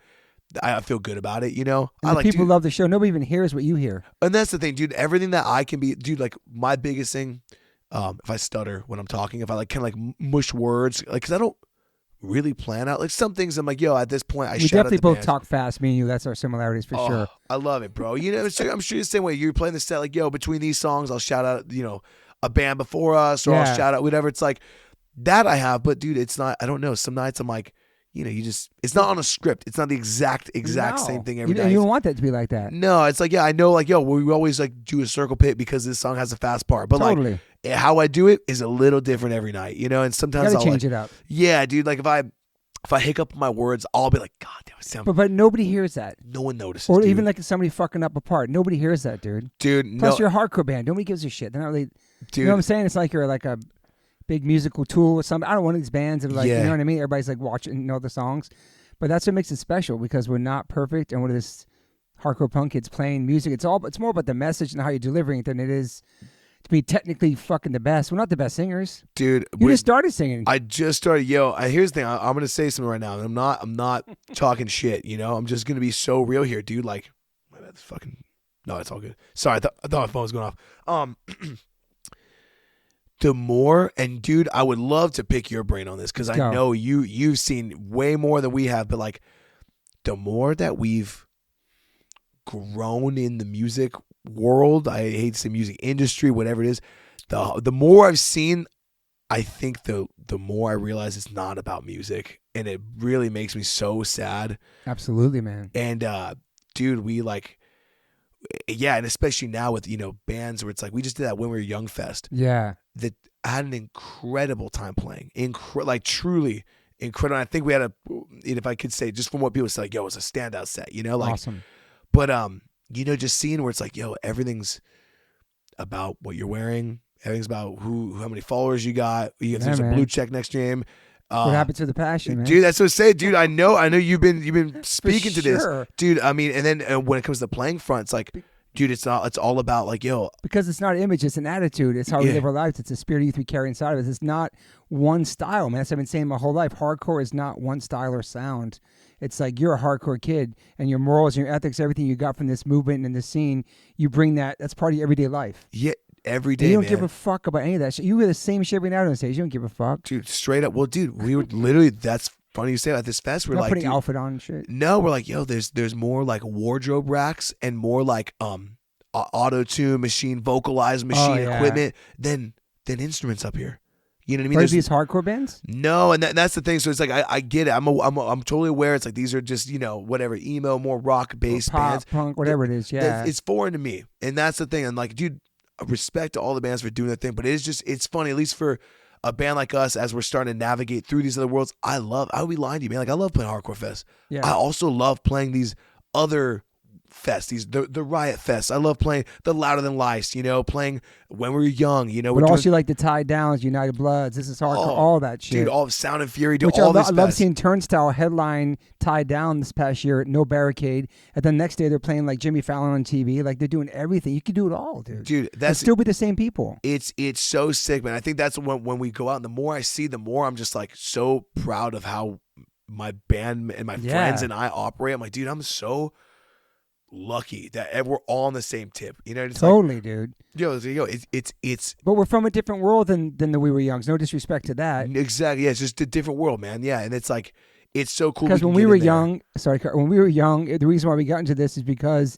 I feel good about it, And people love the show. Nobody even hears what you hear. And that's the thing, dude. Everything that I can be, dude, like my biggest thing, if I stutter when I'm talking, if I like kind of like mush words, like, cause I don't really plan out. Like some things I'm like, yo, at this point, we shout definitely both talk fast, me and you. That's our similarities for sure. I love it, bro. I'm sure the same way. You're playing the set, like, yo, between these songs, I'll shout out, a band before us, or I'll shout out whatever. It's like that I have, but dude, it's not. I don't know. Some nights I'm like, it's not on a script. It's not the exact same thing every night. You don't want that to be like that. No, it's like, I know, like, yo, we always like do a circle pit because this song has a fast part, but like how I do it is a little different every night, and sometimes I'll change it up. Yeah, dude. Like if If I hiccup my words, I'll be like, God, that was sound. But nobody hears that. No one notices. Or dude. even like somebody fucking up a part. Nobody hears that, dude. Dude, Plus, no. you're a hardcore band. Nobody gives a shit. They're not really. Dude. You know what I'm saying? It's like you're like a big musical tool or something. I don't want these bands that are like, you know what I mean? Everybody's like watching and know the songs. But that's what makes it special because we're not perfect and we're this hardcore punk kids playing music. It's more about the message and how you're delivering it than it is to be technically fucking the best. We're not the best singers. Dude, you just started singing. I just started. Here's the thing. I'm gonna say something right now. And I'm not talking shit. You know, I'm just gonna be so real here, dude. Like, my bad. No, it's all good. Sorry, I thought my phone was going off. The more, and dude, I would love to pick your brain on this because I know you've seen way more than we have. But like, the more that we've grown in the music world, I hate to say music industry, whatever it is, the more I've seen, I think the more I realize it's not about music, and it really makes me so sad. Absolutely, man. And dude, we like, and especially now with bands where it's like we just did that When We Were Young Fest. Yeah, that I had an incredible time playing, like truly incredible. And I think we had if I could say just from what people say, like, yo, it was a standout set, like awesome. But just seeing where it's like, yo, everything's about what you're wearing. Everything's about how many followers you got. There's a blue check next to your name. What happened to the passion, man? Dude, that's what I say, dude. I know you've been speaking to this, dude. I mean, and then when it comes to the playing front, it's like, dude, it's all about like, yo, because it's not an image, it's an attitude. It's how we live our lives. It's a spirit of youth we carry inside of us. It's not one style, man. That's what I've been saying my whole life. Hardcore is not one style or sound. It's like you're a hardcore kid, and your morals and your ethics, everything you got from this movement and this scene, you bring that. That's part of your everyday life. Yeah, every day. And you don't give a fuck about any of that shit. You wear the same shit every night on stage. You don't give a fuck, dude. Straight up. Well, dude, we were literally. That's funny you say at this fest. We're not like putting outfit on and shit. No, we're like, yo, there's more like wardrobe racks and more like auto tune machine, vocalized machine equipment than instruments up here. You know what I mean? Are these hardcore bands? No, and that's the thing. So it's like I get it. I'm totally aware. It's like these are just whatever emo, more rock based bands, punk, whatever it is. Yeah, it's foreign to me, and that's the thing. And like, dude, respect to all the bands for doing their thing, but it's funny, at least for a band like us, as we're starting to navigate through these other worlds. I would be lying to you, man. Like, I love playing hardcore fest. Yeah. I also love playing these other fests, the riot fests. I love playing the Louder Than Lice, playing When We Were Young, But also like the Tie Downs, United Bloods, This Is Hardcore, all that shit. Dude, all of Sound and Fury, Which all I love seeing Turnstile headline Tie Down this past year, No Barricade, and then next day they're playing like Jimmy Fallon on TV. Like, they're doing everything. You can do it all, dude. Dude, that's still be the same people. It's so sick, man. I think that's when we go out, and the more I see, the more I'm just like so proud of how my band and my friends and I operate. I'm like, dude, I'm so lucky that we're all on the same tip. It's totally, like, dude. Yo, it's. But we're from a different world than the We Were Youngs. No disrespect to that. Exactly. Yeah, it's just a different world, man. Yeah, and it's like it's so cool. Because when we were young, the reason why we got into this is because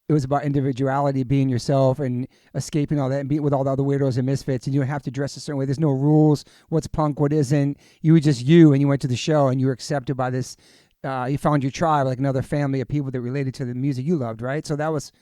it was about individuality, being yourself, and escaping all that, and being with all the other weirdos and misfits. And you don't have to dress a certain way. There's no rules. What's punk? What isn't? You were just you, and you went to the show, and you were accepted by this. You found your tribe, like another family of people that related to the music you loved, right? So that was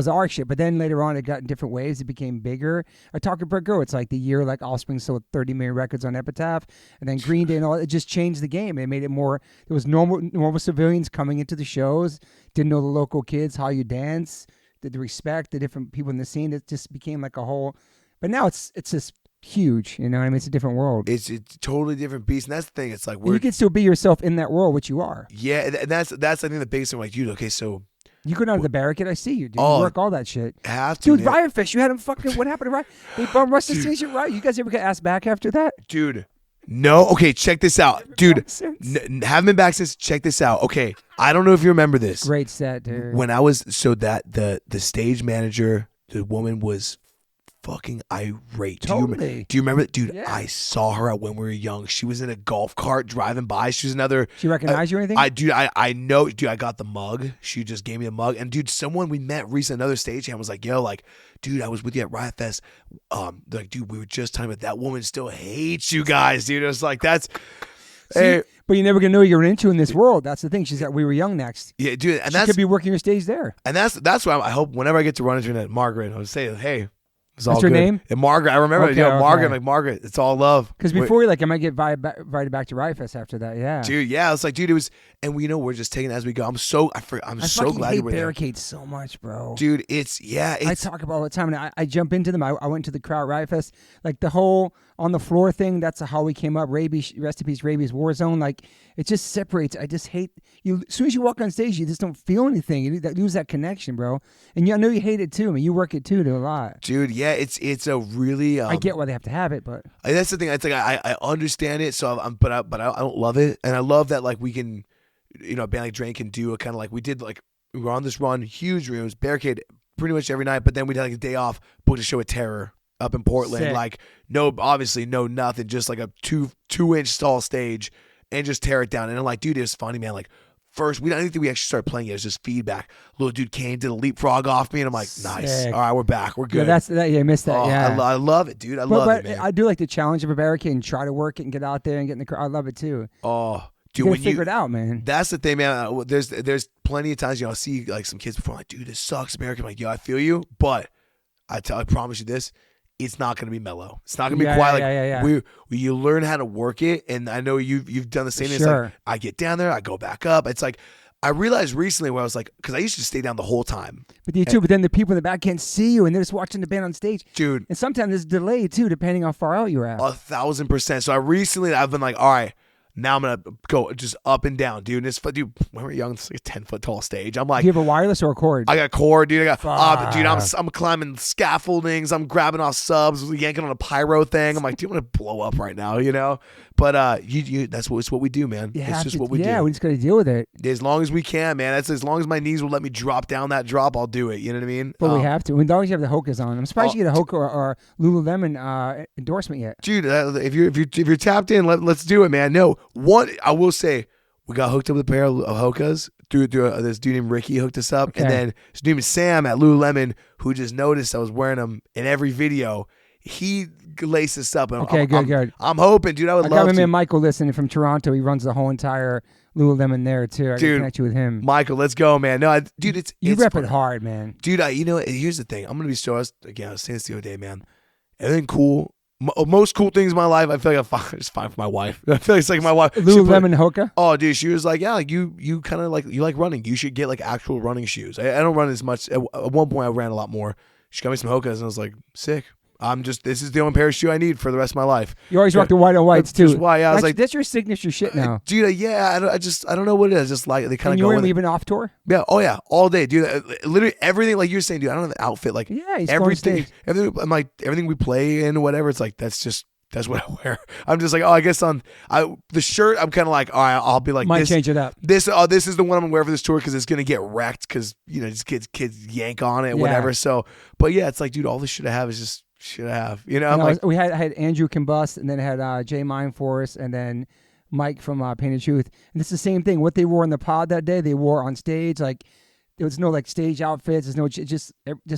our shit. But then later on, it got in different ways. It became bigger. I talked about Go. It's like the year like Offspring sold 30 million records on Epitaph, and then Green Day and all. It just changed the game. It made it more. There was normal civilians coming into the shows, didn't know the local kids, how you dance, the respect, the different people in the scene. It just became like a whole. But now it's just huge, you know what I mean? It's a different world. It's a totally different beast, and that's the thing. It's like you can still be yourself in that world, which you are. Yeah, and that's I think the biggest thing. Like, dude, okay, so you go down to the barricade. I see you, dude. You work all that shit. Have to, dude. Man. Riot Fest, you had him fucking. What happened to Riot? They bum rushed the stage at Riot. You guys ever get asked back after that, dude? No. Okay, check this out, dude. Haven't been back since. Check this out. Okay, I don't know if you remember this. Great set, dude. When I was the stage manager, the woman was fucking irate. Totally. Do you remember? Dude, yeah. I saw her at When We Were Young. She was in a golf cart driving by. She was another. She recognized you or anything? I know. Dude, I got the mug. She just gave me the mug. And dude, someone we met recently, another stagehand was like, yo, like, dude, I was with you at Riot Fest. Like, dude, we were just talking about that woman still hates you guys, dude. I was like, that's. See, hey. But you're never gonna know what you're into in this world. That's the thing. She's at We Were Young next. Yeah, dude, and she could be working your stage there. And that's why I hope whenever I get to run into her at Margaret, I'll say, hey. It's all That's her good. name? And Margaret, I remember. Okay, Margaret. okay. Like Margaret, it's all love. Because before, like, I might get invited back to Rifest after that. Yeah, dude. Yeah, it's like, dude, it was, and we're just taking it as we go. I'm so glad you were there. I barricades so much, bro. Dude, I talk about all the time, and I jump into them. I went to the crowd Rifest, like the whole on the floor thing. That's how we came up. Rabies, rest in peace, Rabies War Zone. Like, it just separates. I just hate you. As soon as you walk on stage, you just don't feel anything. You lose that connection, bro. And I know you hate it too. I mean, you work it too a lot, dude. Yeah, it's a really. I get why they have to have it, but that's the thing. It's like I understand it. So but I don't love it, and I love that like we can, a band like Drain can do a kind of like we did, like we were on this run, huge rooms, barricade pretty much every night, but then we had like a day off, booked a show at Terror up in Portland. Sick. Like obviously no nothing, just like a 2-inch tall stage, and just tear it down. And I'm like, dude, it was funny, man. Like first, I didn't think we actually started playing it. It was just feedback. Little dude came, did a leapfrog off me, and I'm like, nice. Sick. All right, we're back. We're good. yeah, I missed that. Oh, Yeah, I love it, dude. I love it, man. I do like the challenge of a barricade and try to work it and get out there and get in the crowd. I love it too. Oh, dude, You when gotta figure it out, man. That's the thing, man. There's plenty of times, I'll see like some kids before, I'm like, dude, this sucks, American. I'm like, yo, I feel you, but I promise you this, it's not gonna be mellow. It's not gonna be quiet. You learn how to work it, and I know you've done the same thing. Sure. It's like I get down there, I go back up. It's like I realized recently where I was like, because I used to stay down the whole time. But you too. But then the people in the back can't see you, and they're just watching the band on stage, dude. And sometimes there's delay too, depending how far out you're at. 1,000%. So I've been like, all right, now I'm gonna go just up and down, dude. And it's dude, when we're young, it's like a 10-foot tall stage. I'm like, do you have a wireless or a cord? I got cord, dude. I got, dude. I'm climbing scaffoldings. I'm grabbing off subs, yanking on a pyro thing. I'm like, do you want to blow up right now? But that's what we do, man. It's just what we do. Yeah, we just got to deal with it. As long as we can, man. That's as long as my knees will let me drop down that drop, I'll do it. You know what I mean? But we have to. We always have the Hokas on. I'm surprised you get a Hoka or Lululemon endorsement yet, dude. If you're tapped in, let's do it, man. No, I will say we got hooked up with a pair of Hokas through this dude named Ricky hooked us up, and then his name is Sam at Lululemon, who just noticed I was wearing them in every video. He laced us up. And good. I'm hoping, dude. I got my man Michael listening from Toronto. He runs the whole entire Lululemon there too. I can connect you with him. Michael, let's go, man. No, dude, you rep it hard, man. Dude, here's the thing. I'm gonna be so again. I was saying this the other day, man. Everything cool. Most cool things in my life, I feel like it's fine for my wife. I feel like it's like my wife. Lululemon Hoka? Oh, dude, she was like, yeah, like you kind of like, you like running. You should get like actual running shoes. I don't run as much. At one point, I ran a lot more. She got me some Hokas, and I was like, sick. This is the only pair of shoe I need for the rest of my life. You always rock the white on whites too. Why? I was like, that's your signature shit now, dude. Yeah, I don't know what it is. Just like they kind of go. And you were leaving off tour? Yeah. Oh yeah, all day, dude. Literally everything, like you're saying, dude. I don't have an outfit. Like he's everything. I'm like everything we play in, whatever. It's like that's what I wear. I'm just like, I guess on the shirt, I'm kind of like, all right, I'll be like, might change it up. This is the one I'm gonna wear for this tour because it's gonna get wrecked because just kids yank on it, whatever. So, but yeah, it's like, dude, all this shit I have is just shit I have. I had Andrew Combust, and then I had Jay Mindforce, and then Mike from Painted Truth. And it's the same thing. What they wore in the pod that day, they wore on stage. Like, there was no like stage outfits. There's no just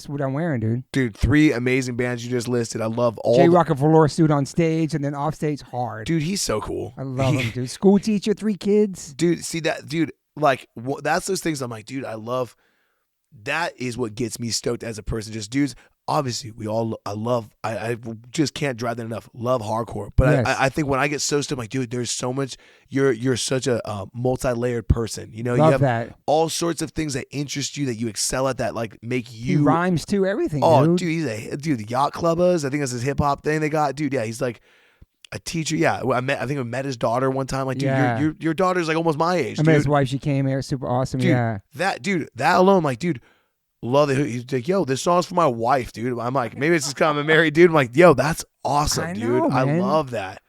what I'm wearing, dude. Dude, 3 amazing bands you just listed. I love all. Jay Rock a velour suit on stage, and then off stage hard. Dude, he's so cool. I love him, dude. School teacher, 3 kids. Dude, see that, dude. Like that's those things. I'm like, dude, I love. That is what gets me stoked as a person. Just dudes. Obviously, I just can't drive that enough. Love hardcore, but yes. I think when I get so stoked, I'm like, dude, there's so much. You're such a multi-layered person. You have that. All sorts of things that interest you, that you excel at, that like make you. He rhymes too, everything. Oh, dude, he's the yacht clubbers. I think that's his hip hop thing they got. Dude, yeah, he's like a teacher. Yeah, I think I met his daughter one time. Like, dude, your daughter's like almost my age. I met his wife. She came here, super awesome. Dude, yeah, that alone, like, dude. Love it. He's like, yo, this song's for my wife, dude. I'm like, maybe it's just because I'm a married dude. I'm like, yo, that's awesome, dude. I love that.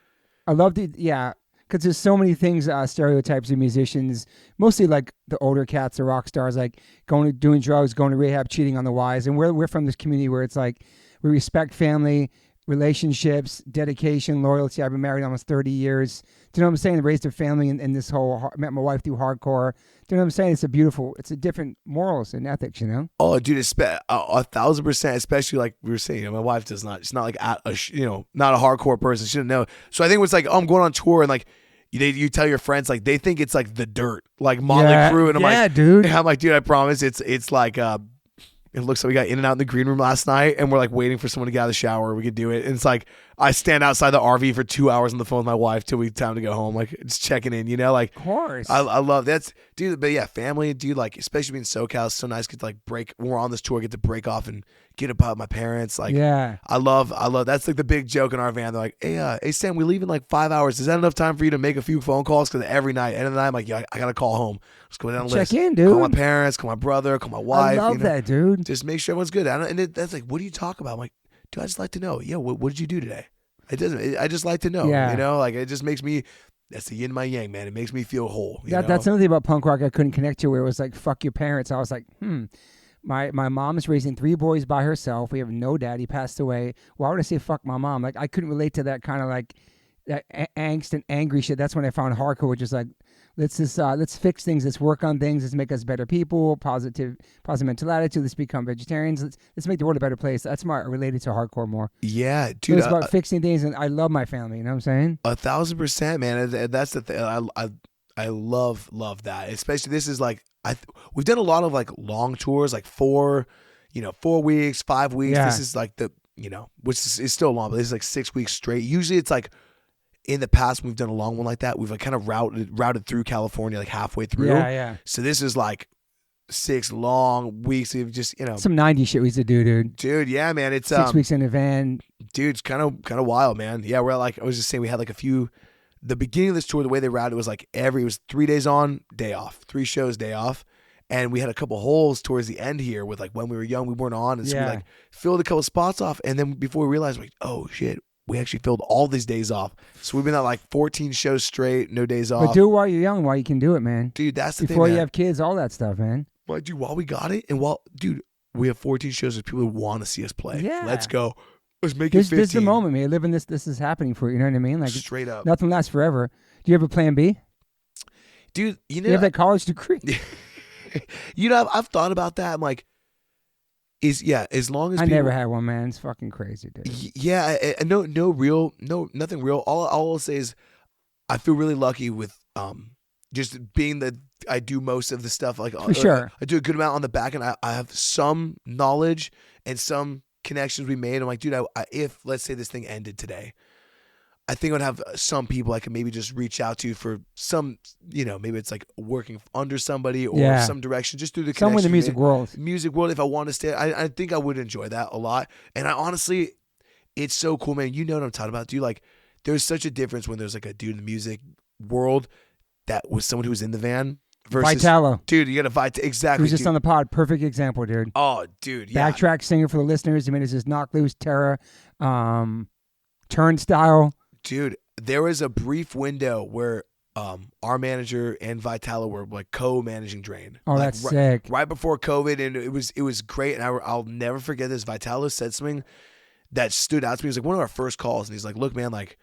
I love because there's so many things, stereotypes of musicians, mostly like the older cats, the rock stars, like doing drugs, going to rehab, cheating on the wives. And we're from this community where it's like we respect family, relationships, dedication, loyalty. I've been married almost 30 years. Do you know what I'm saying? Raised a family in this whole, met my wife through hardcore. Do you know what I'm saying? It's a different morals and ethics, you know? Oh, dude, 1,000%, especially like we were saying, my wife does not, she's not like, not a hardcore person. She didn't know. So I think it's like, I'm going on tour and like, you tell your friends, like they think it's like The Dirt, like Motley Crue. And I'm like, dude. I'm like, dude, I promise it's like, It looks like we got in and out in the green room last night, and we're like waiting for someone to get out of the shower. We could do it. And it's like I stand outside the RV for 2 hours on the phone with my wife till we time to go home. Like just checking in, like Of course. I love that's dude. But yeah, family, dude. Like especially being SoCal, it's so nice to like break. When we're on this tour, get to break off and get about my parents. Like yeah. I love. That's like the big joke in our van. They're like, hey Sam, we leave in like 5 hours. Is that enough time for you to make a few phone calls? Because every night, end of the night, I'm like, yeah, I gotta call home. Just go down the list. Check in, dude. Call my parents, call my brother, call my wife. I love that, dude. Just make sure everyone's good. That's like, what do you talk about? I'm like, dude, I just like to know. Yeah, what did you do today? I just like to know. Yeah. Like it just makes me. That's the yin my yang, man. It makes me feel whole. That's another thing about punk rock I couldn't connect to, where it was like, fuck your parents. I was like, My mom is raising 3 boys by herself. We have no dad. He passed away. Why would I say fuck my mom? Like I couldn't relate to that kind of like that angst and angry shit. That's when I found hardcore, which is like, let's fix things. Let's work on things. Let's make us better people. Positive mental attitude. Let's become vegetarians. Let's make the world a better place. That's more related to hardcore more. Yeah, dude. It's about fixing things, and I love my family. You know what I'm saying? 1,000%, man. And that's the thing. I love that. Especially this is like we've done a lot of like long tours, like 4 weeks, 5 weeks. Yeah. This is like which is still long, but this is like 6 weeks straight. Usually it's like. In the past, we've done a long one like that. We've like kind of routed through California, like halfway through. Yeah. So this is like 6 long weeks of just some 90s shit we used to do, dude. Dude, yeah, man. It's 6 weeks in a van. Dude, it's kind of wild, man. Yeah, we're like I was just saying, we had like a few. The beginning of this tour, the way they routed it was like it was 3 days on, day off, 3 shows, day off. And we had a couple holes towards the end here with like when we were young, we weren't on, and so we like filled a couple spots off, and then before we realized, like, oh shit. We actually filled all these days off. So we've been at like 14 shows straight, no days off. But do it while you're young, while you can do it, man. Dude, that's the thing, Before man. you have kids, all that stuff, man. Well, dude, while we got it, and we have 14 shows with people who want to see us play. Yeah. Let's go. Let's make it 15. This is the moment, man. Living this is happening for you. You know what I mean? Like straight up. Nothing lasts forever. Do you have a plan B? Dude, you have that college degree. I've thought about that. I'm like, as long as I never had one, man. It's fucking crazy, dude. Yeah, nothing real. All I'll say is I feel really lucky with just being that I do most of the stuff. Like for sure, I do a good amount on the back end. I have some knowledge and some connections we made. I'm like, dude, if let's say this thing ended today, I think I'd have some people I could maybe just reach out to for some, maybe it's like working under somebody or some direction, just through the somewhere in the music world. Music world, if I want to stay, I think I would enjoy that a lot. And I honestly, it's so cool, man. You know what I'm talking about, dude. Like, there's such a difference when there's like a dude in the music world that was someone who was in the van versus Vitalo. Dude, you got to Vitalo. Exactly. Who's just on the pod. Perfect example, dude. Oh, dude. Yeah. Backtrack singer for the listeners. I mean, it's just Knock Loose, Terra, Turnstile. Dude, there was a brief window where our manager and Vitalo were like co-managing Drain. Oh, like, that's sick. Right before COVID, and it was great. And I'll never forget this. Vitalo said something that stood out to me. It was like one of our first calls, and he's like, "Look, man, like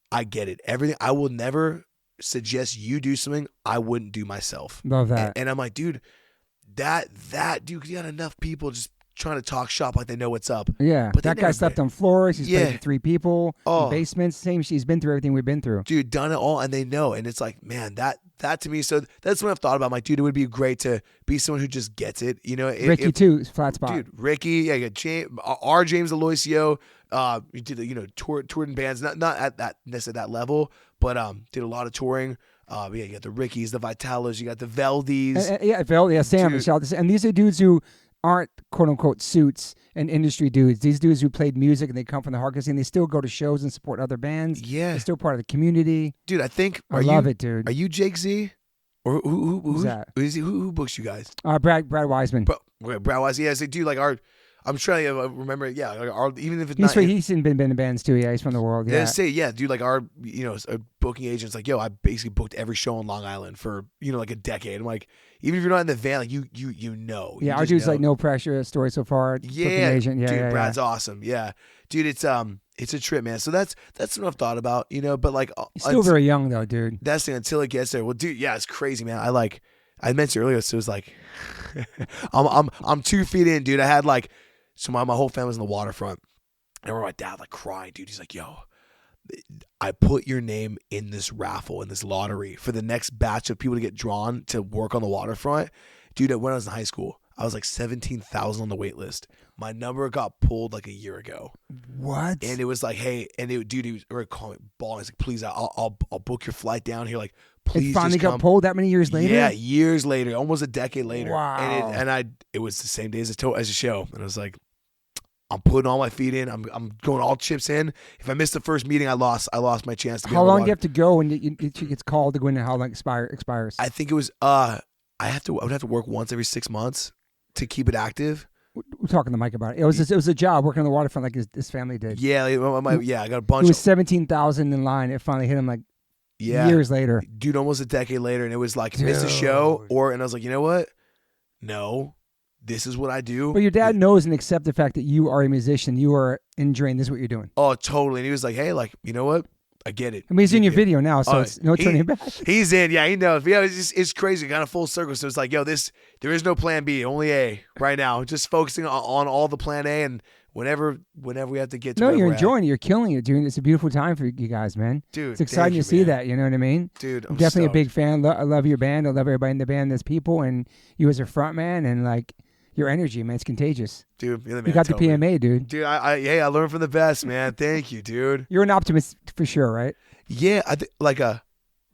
I get it. Everything. I will never suggest you do something I wouldn't do myself." Love that. And I'm like, dude, that dude, you got enough people just trying to talk shop like they know what's up. Yeah, but that guy slept on floors. He's played with 3 people in basements. Same. He's been through everything we've been through. Dude, done it all, and they know. And it's like, man, that to me. So that's what I've thought about. I'm like, dude, it would be great to be someone who just gets it. Ricky too, flat spot. Dude, Ricky, yeah, you got James Aloisio. You did toured in bands, not at that necessarily that level, but did a lot of touring. You got the Rickies, the Vitalos, you got the Veldys. Sam, and these are dudes who aren't quote unquote suits and industry dudes. These dudes who played music and they come from the hardcore scene. They still go to shows and support other bands. Yeah, they're still part of the community. Dude, I think I love it, dude. Are you Jake Z? Or who's that? Who books you guys? Brad Wiseman. Brad Wiseman. Yeah, so dude, like I'm trying to remember. Yeah, like even if it's he's been in bands too. Yeah, he's from the world. Yeah, dude, like our booking agent's like, yo, I basically booked every show on Long Island for like a decade. I'm like, even if you're not in the van, like you know. Yeah, our dude's like no pressure story so far. Yeah, agent. Yeah, dude, Brad's awesome. Yeah, dude, it's a trip, man. So that's what I've thought about, but like he's still very young though, dude. That's the thing, until it gets there. Well, dude, yeah, it's crazy, man. I mentioned earlier, so it was like I'm 2 feet in, dude. I had like. So my whole family was in the waterfront. I remember my dad like crying, dude. He's like, yo, I put your name in this raffle, in this lottery for the next batch of people to get drawn to work on the waterfront. Dude, when I was in high school, I was like 17,000 on the wait list. My number got pulled like a year ago. What? And it was like, hey, and dude, he was calling me, bawling. He's like, please, I'll book your flight down here. Like, please. It finally just got come. pulled that many years later? Yeah, years later, almost a decade later. Wow. And it was the same day as a show. And I was like, I'm putting all my feet in. I'm going all chips in. If I missed the first meeting, I lost my chance to be How able to long walk. do you have to go when it gets called to go in, and how long expires? I think it was I would have to work once every 6 months to keep it active. We're talking to Mike about it. It was a job working on the waterfront like his family did. Yeah, I got a bunch. It was 17,000 in line. It finally hit him like years later. Dude, almost a decade later, and it was like miss a show, and I was like, you know what? No, this is what I do. But your dad knows and accepts the fact that you are a musician. You are enjoying. This is what you're doing. Oh, totally. And he was like, hey, like, you know what? I get it. I mean, he's in your video now, so it's no turning back. He's in. Yeah, he knows. But yeah, it's crazy, kind of full circle. So it's like, yo, there is no plan B, only A right now. Just focusing on all the plan A, and whenever we have to get to. No, you're enjoying it. You're killing it, dude. It's a beautiful time for you guys, man. Dude, it's exciting to see that. You know what I mean? Dude, I'm definitely stoked. a big fan. I love your band. I love everybody in the band. There's people, and you as a front man, and like your energy, man. It's contagious. Dude, you're the man, you got the Toby. PMA, dude. Dude, I learned from the best, man. Thank you, dude. You're an optimist for sure, right? Yeah, I think like a.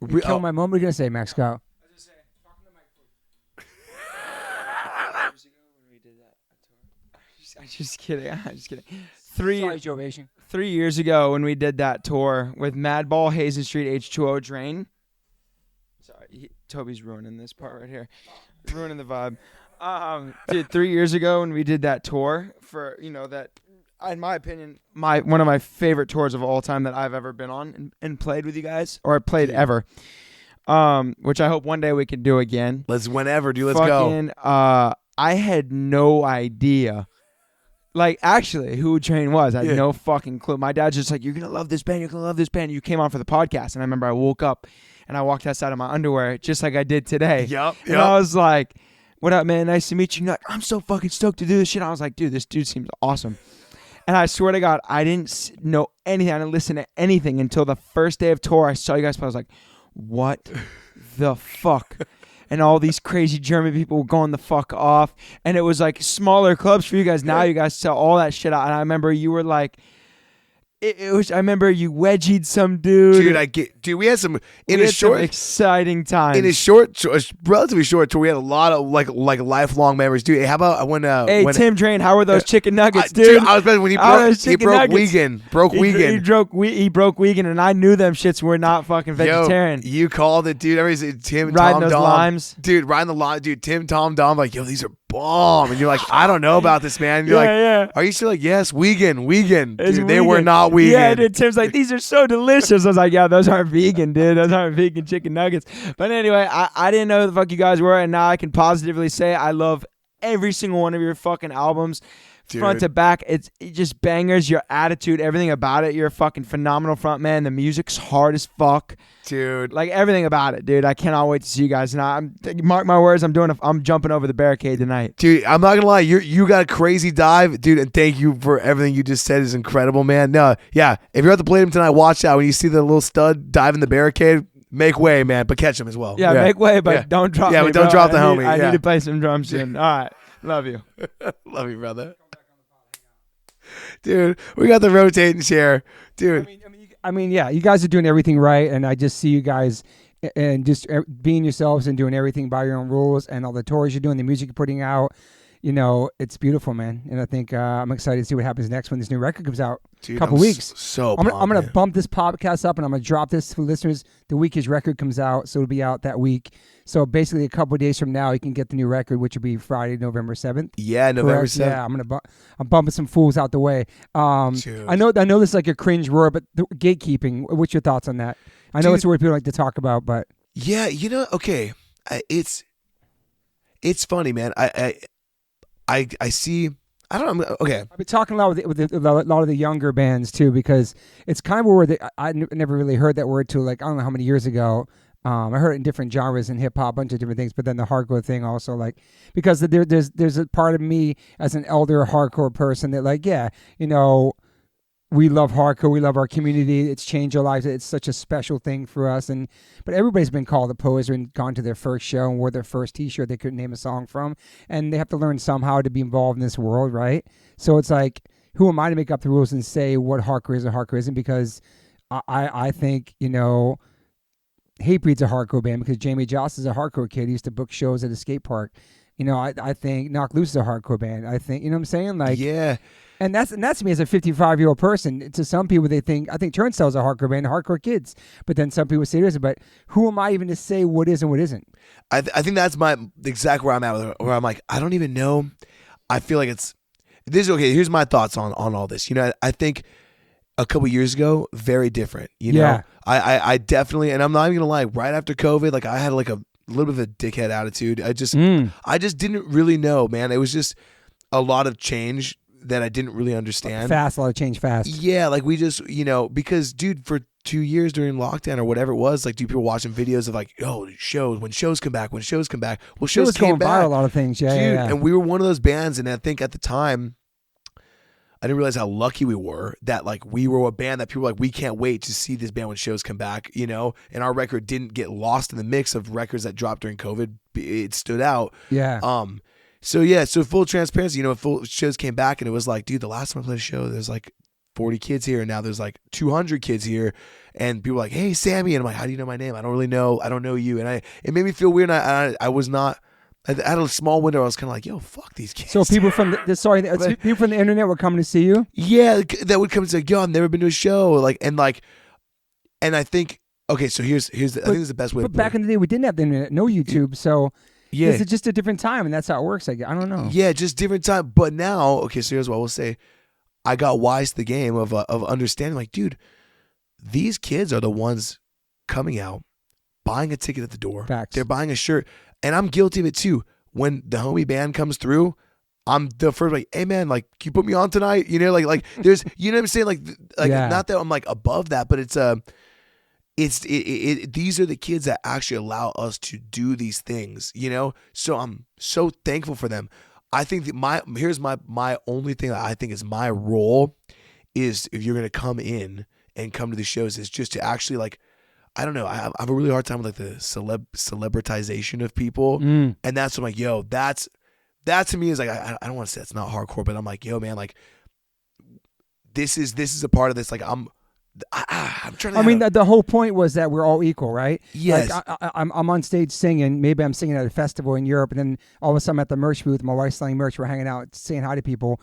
You killed my moment. What are you gonna say, Max? Go. I was just saying, talking to Mike. Years ago when we did that tour. I'm just kidding. I'm just kidding. Joe 3 years ago when we did that tour with Madball, Hazen Street, H2O, Drain. Sorry, Toby's ruining this part right here, ruining the vibe. Dude, 3 years ago when we did that tour for that. In my opinion, one of my favorite tours of all time that I've ever been on and played with you guys, or played ever. Which I hope one day we can do again. Let's go. I had no idea. Like, actually, who Train was. I had no fucking clue. My dad's just like, you're going to love this band. You're going to love this band. You came on for the podcast. And I remember I woke up and I walked outside of my underwear just like I did today. Yep. And I was like, what up, man? Nice to meet you. And you're like, I'm so fucking stoked to do this shit. I was like, dude, this dude seems awesome. And I swear to God, I didn't know anything. I didn't listen to anything until the first day of tour. I saw you guys play. I was like, what the fuck? And all these crazy German people were going the fuck off. And it was like smaller clubs for you guys. Now you guys sell all that shit out. And I remember you were like, I remember you wedgied some dude. Dude, we had some exciting times. In a relatively short tour, we had a lot of like lifelong memories. Dude, how about when Tim Drain, how were those chicken nuggets, dude? I was when he broke Wiegand. He broke Wiegand, and I knew them shits were not fucking vegetarian. Yo, you called it, dude. Tim, riding Tom, those Dom. limes. Dude, riding the lime. Dude, Tim, Tom, Dom, like, yo, these are bomb. And you're like, I don't know about this, man. And you're like, are you still like, yes, Wiegand. Dude, they were not vegan. Yeah, dude, Tim's like, these are so delicious. I was like, yeah, those aren't vegan, dude. Those aren't vegan chicken nuggets. But anyway, I didn't know who the fuck you guys were, and now I can positively say I love every single one of your fucking albums. Dude. Front to back, it's just bangers. Your attitude, everything about it. You're a fucking phenomenal front man. The music's hard as fuck, dude. Like everything about it, dude. I cannot wait to see you guys. And mark my words, I'm jumping over the barricade tonight, dude. I'm not gonna lie, you got a crazy dive, dude. And thank you for everything you just said. Is incredible, man. No, yeah. If you're at the Palladium tonight, watch out when you see the little stud dive in the barricade. Make way, man, but catch him as well. Yeah, make way, but don't drop. Yeah, me, but don't bro. drop the homie. I need to play some drums soon. All right, love you. Love you, brother. Dude, we got the rotating chair, dude. I mean, yeah, you guys are doing everything right, and I just see you guys and just being yourselves and doing everything by your own rules, and all the tours you're doing, the music you're putting out. You know, it's beautiful, man. And I think I'm excited to see what happens next when this new record comes out. Dude, a couple weeks. I'm going to bump this podcast up, and I'm going to drop this for listeners the week his record comes out. So it'll be out that week. So basically a couple of days from now, you can get the new record, which will be Friday, November 7th. Yeah, November 7th. Yeah, I'm bumping some fools out the way. I know this is like a cringe word, but the gatekeeping, what's your thoughts on that? I know it's a word people like to talk about, but. Yeah, okay. It's funny, man. I see. I don't know. Okay. I've been talking a lot with a lot of the younger bands too, because it's kind of a word that I never really heard that word till like I don't know how many years ago. I heard it in different genres in hip hop, a bunch of different things, but then the hardcore thing also, like, because there's a part of me as an elder hardcore person that, like, yeah, you know, we love hardcore. We love our community. It's changed our lives. It's such a special thing for us. But everybody's been called a poser and gone to their first show and wore their first T-shirt they couldn't name a song from, and they have to learn somehow to be involved in this world, right? So it's like, who am I to make up the rules and say what hardcore is and hardcore isn't? Because I think, Hatebreed's a hardcore band because Jamie Joss is a hardcore kid. He used to book shows at a skate park. I think Knock Loose is a hardcore band. I think, you know what I'm saying? Like, yeah. And that's me as a 55-year-old person. To some people, I think Turnstile's a hardcore band, hardcore kids. But then some people say it isn't. But who am I even to say what is and what isn't? I think that's exactly where I'm at with it, where I'm like, I don't even know. I feel like okay, here's my thoughts on all this. I think a couple years ago, very different. Yeah. I definitely, and I'm not even gonna lie, right after COVID, like I had like a little bit of a dickhead attitude. I just didn't really know, man. It was just a lot of change that I didn't really understand. A lot of change fast. Yeah, like we just, because dude, for 2 years during lockdown or whatever it was, like people watching videos of like, shows, when shows come back. Well, shows came back. It was going viral, a lot of things, yeah, dude. yeah. And we were one of those bands, and I think at the time, I didn't realize how lucky we were that like we were a band that people were like, we can't wait to see this band when shows come back, and our record didn't get lost in the mix of records that dropped during COVID. It stood out. Yeah. So full transparency, full shows came back, and it was like, dude, the last time I played a show, there's like 40 kids here, and now there's like 200 kids here, and people were like, hey, Sammy, and I'm like, how do you know my name? I don't really know. I don't know you, and it made me feel weird. And I was not. I had a small window. I was kind of like, yo, fuck these kids. So people from people from the internet were coming to see you? Yeah, that would come and say, yo, I've never been to a show. And I think, okay, so here's I think this is the best way. But back in the day, we didn't have the internet, no YouTube, so yeah, it's just a different time, and that's how it works. I don't know. Yeah, just different time. But now, okay, so here's what I will say. I got wise to the game of understanding, like, dude, these kids are the ones coming out, buying a ticket at the door. Facts. They're buying a shirt. And I'm guilty of it too. When the homie band comes through, I'm the first like, hey man, like, can you put me on tonight? Like there's, you know what I'm saying? Like yeah. Not that I'm like above that, but these are the kids that actually allow us to do these things, So I'm so thankful for them. I think that here's my only thing that I think is my role is, if you're going to come in and come to the shows, is just to actually like, I don't know. I have a really hard time with like the celebritization of people, and that's what I'm like, yo, that to me is like, I don't want to say it's not hardcore, but I'm like, yo, man, like this is a part of this. Like I'm trying to. I mean, the whole point was that we're all equal, right? Yes. Like I'm on stage singing. Maybe I'm singing at a festival in Europe, and then all of a sudden I'm at the merch booth. My wife's selling merch. We're hanging out, saying hi to people.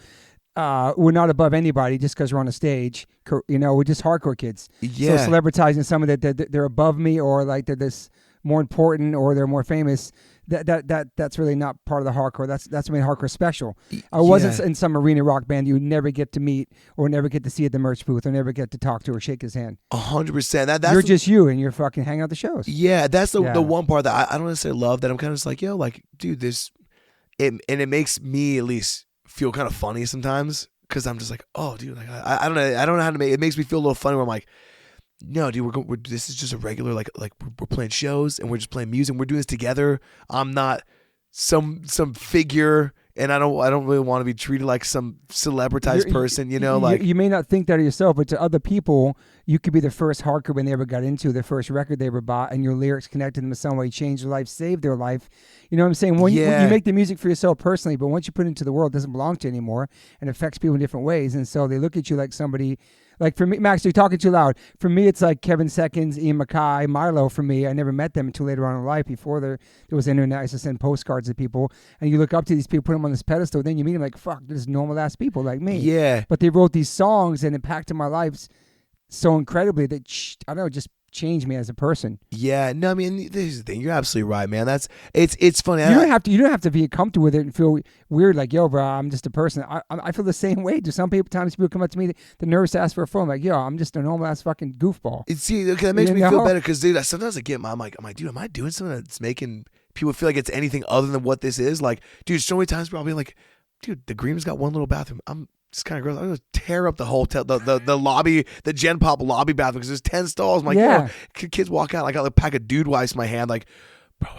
We're not above anybody just because we're on a stage. We're just hardcore kids. Yeah. So celebritizing someone that they're above me, or like they're this more important, or they're more famous. That's really not part of the hardcore. That's what made hardcore special. I wasn't in some arena rock band you never get to meet, or never get to see at the merch booth, or never get to talk to or shake his hand. 100%. That's you're just you, and you're fucking hanging out the shows. Yeah, that's the one part that I don't necessarily love. That I'm kind of just like, yo, like, dude, it makes me at least feel kind of funny sometimes, because I'm just like, oh, dude, like I don't know how to make it. Makes me feel a little funny where I'm like, no, dude, this is just a regular like we're playing shows and we're just playing music. We're doing this together. I'm not some figure, and I don't really want to be treated like some celebritized person. You may not think that of yourself, but to other people, you could be the first hardcore band they ever got into, the first record they ever bought, and your lyrics connected them in some way, changed their life, saved their life. You know what I'm saying? When you make the music for yourself personally, but once you put it into the world, it doesn't belong to you anymore, and affects people in different ways. And so they look at you like somebody. Like for me, Max, you're talking too loud. For me, it's like Kevin Seconds, Ian Mackay, Milo. For me, I never met them until later on in life. Before there was internet, I used to send postcards to people, and you look up to these people, put them on this pedestal. Then you meet them like, fuck, this is normal ass people like me. Yeah. But they wrote these songs and impacted my life so incredibly that I don't know, just changed me as a person. Yeah, no, I mean, this is the thing. You're absolutely right, man. It's funny. You don't have to be comfortable with it and feel weird. Like, yo, bro, I'm just a person. I feel the same way. Do some times people come up to me, the nervous to ask for a phone. Like, yo, I'm just a normal ass fucking goofball. See, okay, that makes me feel better, because dude, sometimes I get I'm like, dude, am I doing something that's making people feel like it's anything other than what this is? Like, dude, so many times probably like, dude, the Green's got one little bathroom. It's kind of gross. I'm going to tear up the hotel, the lobby, the Gen Pop lobby bathroom, because there's 10 stalls. I'm like, yeah. Kids walk out. I got a pack of dude wipes in my hand. Like, bro,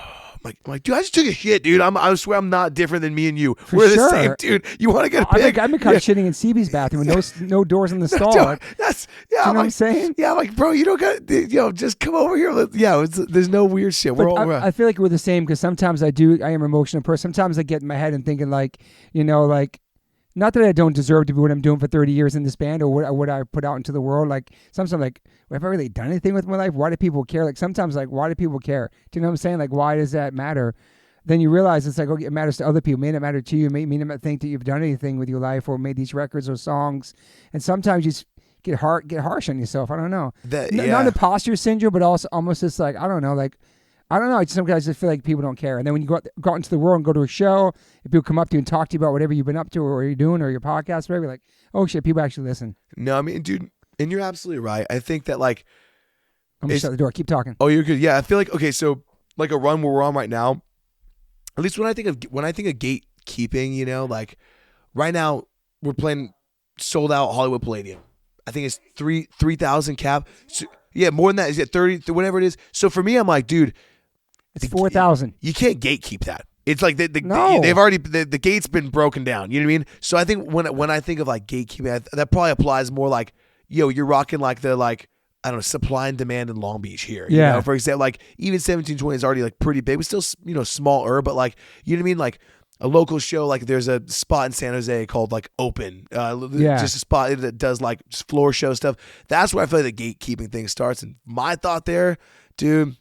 I'm like, dude, I just took a shit, dude. I swear I'm not different than me and you. For We're sure. the same, dude. You want to get a pig? I've been caught shitting in CB's bathroom with no doors in the stall. Dude, that's you know what I'm saying? Yeah, I'm like, bro, you don't got, just come over here. There's no weird shit. But I feel like we're the same because sometimes I am an emotional person. Sometimes I get in my head and thinking like, not that I don't deserve to be what I'm doing for 30 years in this band or what I put out into the world. Like sometimes like, have I really done anything with my life? Why do people care? Like sometimes like, why do people care? Do you know what I'm saying? Like, why does that matter? Then you realize it's like, okay, it matters to other people. It may not matter to you. It may not think that you've done anything with your life or made these records or songs. And sometimes you just get harsh on yourself. I don't know. Not imposter syndrome, but also almost just like, I don't know. Sometimes I just feel like people don't care. And then when you go out into the world and go to a show, if people come up to you and talk to you about whatever you've been up to or you're doing or your podcast, whatever, you're like, oh shit, people actually listen. No, I mean, dude, and you're absolutely right. I think that like, I'm gonna shut the door. Keep talking. Oh, you're good. Yeah, I feel like, okay, so like a run where we're on right now, at least when I think of gatekeeping, like right now we're playing sold out Hollywood Palladium. I think it's 3,000 cap. So, yeah, more than that. Is it 30, whatever it is? So for me, I'm like, dude, it's 4,000. You can't gatekeep that. It's like No. they've already the gate's been broken down. You know what I mean? So I think when I think of like gatekeeping, that probably applies more like, you're rocking like the like, I don't know, supply and demand in Long Beach here. Yeah. You know, for example, like even 1720 is already like pretty big, but still, smaller. But like, you know what I mean? Like a local show, like there's a spot in San Jose called like Open. Just a spot that does like just floor show stuff. That's where I feel like the gatekeeping thing starts. And my thought there, dude,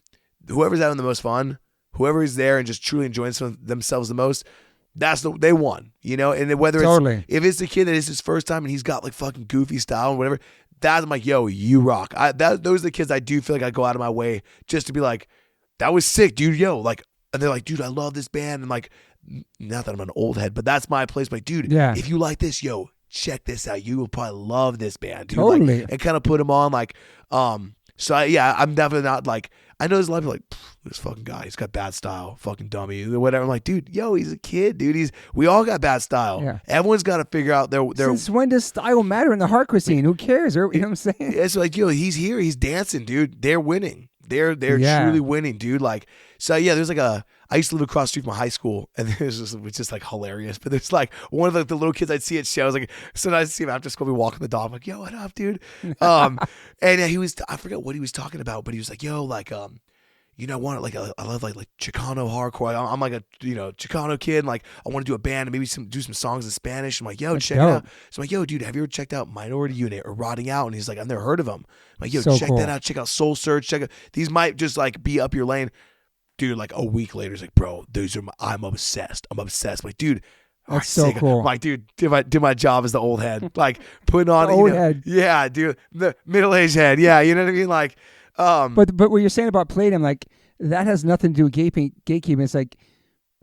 whoever's having the most fun, whoever is there and just truly enjoying themselves the most, they won, and whether totally. If it's the kid that is his first time and he's got like fucking goofy style and whatever, I'm like, yo, you rock. Those are the kids I do feel like I go out of my way just to be like, that was sick, dude. Yo, like, and they're like, dude, I love this band. And like, not that I'm an old head, but that's my place. Like, dude, if you like this, yo, check this out. You will probably love this band, dude. Totally. Like, and kind of put them on like, so I'm definitely not like, I know there's a lot of people like, this fucking guy, he's got bad style, fucking dummy, whatever. I'm like, dude, he's a kid, dude. We all got bad style. Yeah. Everyone's got to figure out their. Since when does style matter in the heart cuisine? Who cares? You know what I'm saying? It's like, he's here, he's dancing, dude. They're winning. They're truly winning, dude. Like, so yeah, there's like I used to live across the street from a high school, and it was just like hilarious. But there's like one of the little kids I'd see at shows, like sometimes I see him after school, be walking the dog, I'm like, yo, what up, dude? And I forget what he was talking about, but he was like, yo, like, I want like I love like Chicano hardcore. I'm like a Chicano kid. And like I want to do a band and maybe do some songs in Spanish. I'm like, yo, check it out. So I'm like, yo, dude, have you ever checked out Minority Unit or Rotting Out? And he's like, I've never heard of them. I'm like, yo, check that out. Check out Soul Search. These might just like be up your lane, dude. Like a week later, he's like, bro, I'm obsessed. I'm like, dude. That's so cool. I'm like, dude, did my job as the old head, like putting on old head. Yeah, dude, the middle-aged head. Yeah, you know what I mean, like. But what you're saying about Palladium, like that has nothing to do with gatekeeping. It's like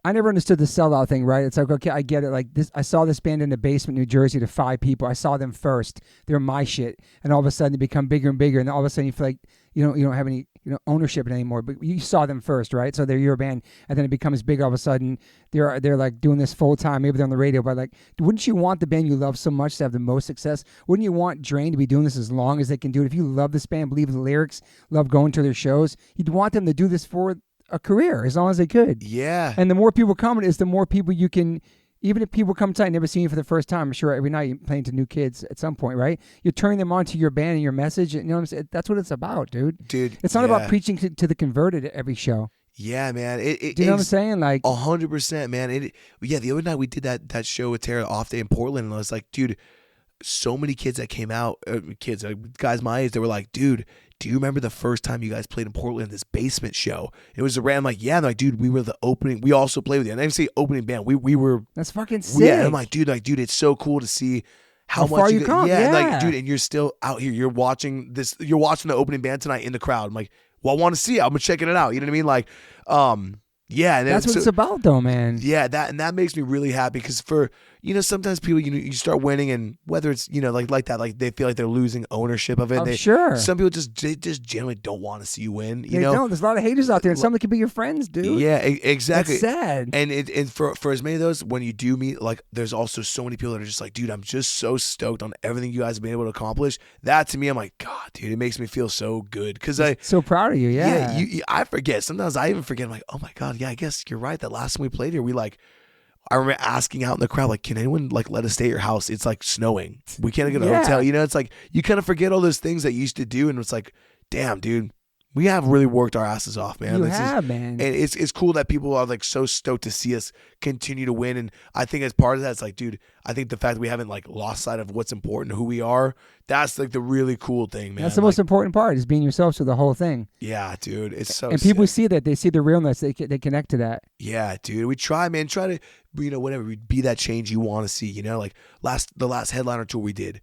I never understood the sellout thing, right? It's like, okay, I get it. Like this, I saw this band in the basement, New Jersey, to 5 people. I saw them first. They're my shit, and all of a sudden they become bigger and bigger, and all of a sudden you feel like you don't have any ownership anymore. But you saw them first, right? So they're your band, and then it becomes big. All of a sudden they're like doing this full time. Maybe they're on the radio, but like, wouldn't you want the band you love so much to have the most success? Wouldn't you want Drain to be doing this as long as they can do it? If you love this band, believe in the lyrics, love going to their shows, you'd want them to do this for a career as long as they could. Yeah. And the more people come is the more people you can. Even if people come tonight, never seen you for the first time, I'm sure every night you're playing to new kids at some point, right? You're turning them on to your band and your message. You know what I'm saying? That's what it's about, dude. Dude, it's not about preaching to the converted at every show. Yeah, man. Do you know what I'm saying? Like 100%, man. The other night we did that show with Tara Off Day in Portland, and I was like, dude, so many kids that came out, guys my age, they were like, dude, do you remember the first time you guys played in Portland, this basement show? It was I'm like, yeah. And like, dude, we were the opening. We also played with you. And I didn't say opening band. We were. That's fucking sick. Yeah. And I'm like, dude, it's so cool to see how much far you come. Yeah. And like, dude, and you're still out here. You're watching this. You're watching the opening band tonight in the crowd. I'm like, well, I want to see it. I'm checking it out. You know what I mean? Like, yeah. And that's what it's about, though, man. Yeah. That makes me really happy because for sometimes people, you start winning, and whether it's, like that, like they feel like they're losing ownership of it. Oh, sure. Some people just generally don't want to see you win. They don't. There's a lot of haters out there, and some that can be your friends, dude. Yeah, exactly. It's sad. And for as many of those, when you do meet, like, there's also so many people that are just like, dude, I'm just so stoked on everything you guys have been able to accomplish. That to me, I'm like, God, dude, it makes me feel so good because so proud of you. Yeah. I forget. Sometimes I even forget. I'm like, oh my God, yeah, I guess you're right. That last time we played here, I remember asking out in the crowd, like, can anyone like let us stay at your house? It's like snowing. We can't get a hotel. It's like you kind of forget all those things that you used to do, and it's like, damn, dude, we have really worked our asses off, man. Man. And it's cool that people are like so stoked to see us continue to win. And I think as part of that, it's like, dude, I think the fact that we haven't like lost sight of what's important, who we are, that's like the really cool thing, man. That's the most important part, is being yourself through the whole thing. Yeah, dude, it's so. And people see that, they see the realness, they connect to that. Yeah, dude, we try to, whatever, we be that change you want to see. Like the last headliner tour we did.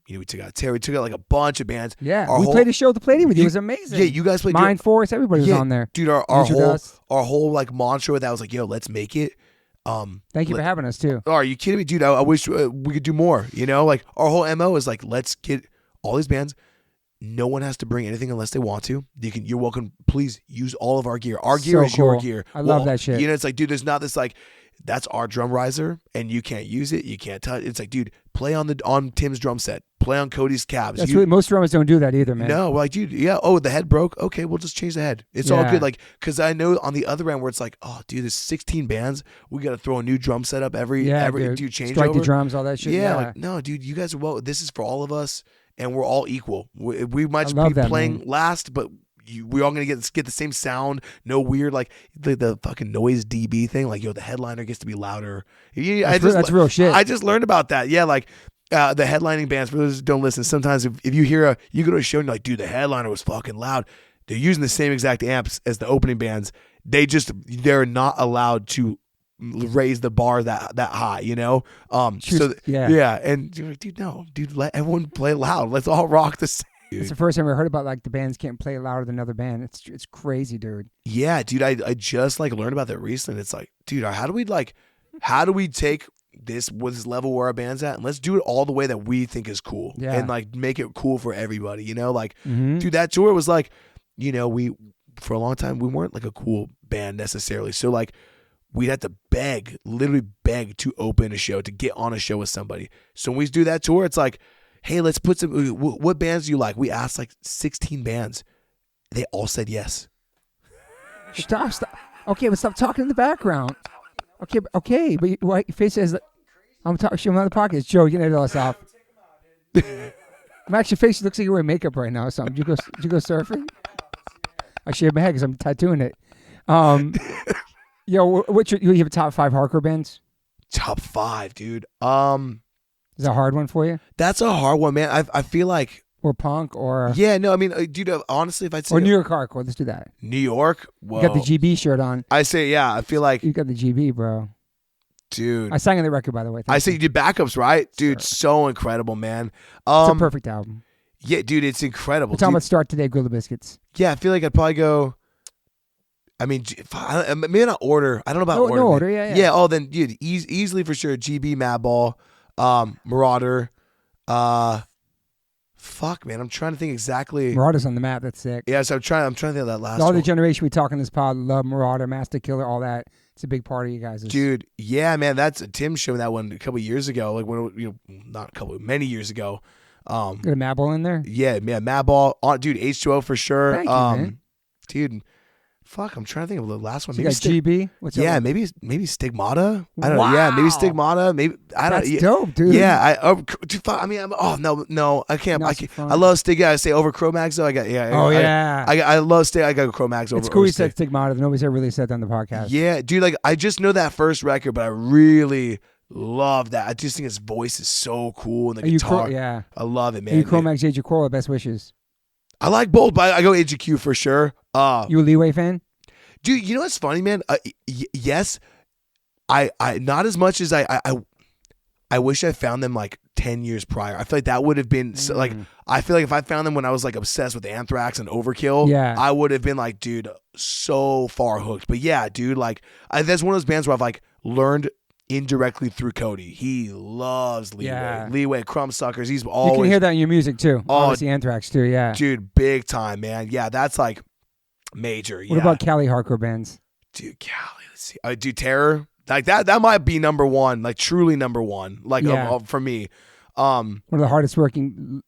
We took out Terry, we took out like a bunch of bands. Yeah, we played a show at the Palladium with you. It was amazing. Yeah, you guys played Mind Force. Everybody was on there. Dude, our whole like mantra that was like, yo, let's make it. Thank you for having us too. Oh, are you kidding me, dude? I wish we could do more. Like our whole MO is like, let's get all these bands. No one has to bring anything unless they want to. You're welcome. Please use all of our gear. Our gear is your gear. I love that shit. It's like, dude, there's not this like, that's our drum riser, and you can't use it. You can't touch it. It's like, dude, play on Tim's drum set. Play on Cody's cabs. That's really, most drummers don't do that either, man. No, like, dude, yeah. Oh, the head broke. Okay, we'll just change the head. It's all good. Like, because I know on the other end where it's like, oh, dude, there's 16 bands. We got to throw a new drum set up every dude, change strike over. The drums, all that shit. Yeah, like, no, dude, you guys are this is for all of us, and we're all equal. We might just be playing last, but we're all gonna get the same sound. No weird like the fucking noise dB thing. Like, yo, the headliner gets to be louder. That's real shit. I just learned about that. Yeah, like the headlining bands. For those who don't listen, sometimes if you hear you go to a show and you're like, dude, the headliner was fucking loud. They're using the same exact amps as the opening bands. They're not allowed to raise the bar that high, and you're like, dude, no, dude, let everyone play loud. Let's all rock the same. It's the first time I heard about like the bands can't play louder than another band. It's crazy, dude. Yeah, dude, I just like learned about that recently. It's like, dude, how do we take this level where our band's at, and let's do it all the way that we think is cool, and like make it cool for everybody, dude, that tour was like, we for a long time we weren't like a cool band necessarily, so like we'd have to literally beg to open a show, to get on a show with somebody. So when we do that tour, it's like, hey, let's put some, what bands do you like? We asked like 16 bands. They all said yes. Stop. Okay, but stop talking in the background. Okay, but your face says, I'm talking on the podcast. Joe, you can edit us off. I'm actually, face looks like you're wearing makeup right now or something. Did you go surfing? I shaved my head because I'm tattooing it. Yo, you have a top 5 hardcore bands? Top 5, dude. Is that a hard one for you? That's a hard one, man. I feel like, or punk, or yeah, no, I mean, dude, honestly, if I'd say, or New York hardcore, let's do that. New York, whoa. You got the GB shirt on. I say, yeah, I feel like you got the GB, bro. Dude, I sang on the record, by the way. I say you did backups, right? Dude, so incredible, man. It's a perfect album. Yeah, dude, it's incredible. We're talking about Start Today, Grill the Biscuits. Yeah, I feel like I'd probably go. I mean, maybe not order. I don't know about order. No order, yeah. Yeah, oh, then, dude, easily for sure. GB, Madball, Marauder. Fuck, man, I'm trying to think exactly. Marauder's on the map. That's sick. Yeah, so I'm trying to think of that last all one. The generation we talk on this pod love Marauder, Master Killer, all that. It's a big part of you guys. Dude, yeah, man, that's Tim showed me that one a couple years ago. Like when many years ago. Got a Madball in there. Yeah, Madball. Dude, H2O for sure. Thank you, man. Dude. Fuck, I'm trying to think of the last one. So maybe you got GB. What's maybe Stigmata. I don't know. Yeah, maybe Stigmata. Maybe I don't. That's dope, dude. Yeah, no, I can't. I love Stig. I say over Chromax though. I love Stig. I got Chromax over. It's cool you said Stigmata. Nobody's ever really said that on the podcast. Yeah, dude. Like I just know that first record, but I really love that. I just think his voice is so cool and the guitar. I love it, man. Are you Chromax, Age of Quarrel, best wishes? I like both, but I go HQ for sure. You a Leeway fan? Dude, you know what's funny, man? Yes, I not as much as I wish I found them like 10 years prior. I feel like that would have been like, I feel like if I found them when I was like obsessed with Anthrax and Overkill, I would have been like, dude, so far hooked. But yeah, dude, like that's one of those bands where I've like learned indirectly through Cody. He loves Leeway. Yeah. Leeway, Crumb Suckers. He's You always can hear that in your music too. Oh, Obviously Anthrax too, yeah. dude, big time, man. Yeah, that's like major. What about Cali hardcore bands? Dude, Cali, let's see. Dude, Terror. Like that might be number one, like truly number one, like for me. One of the hardest working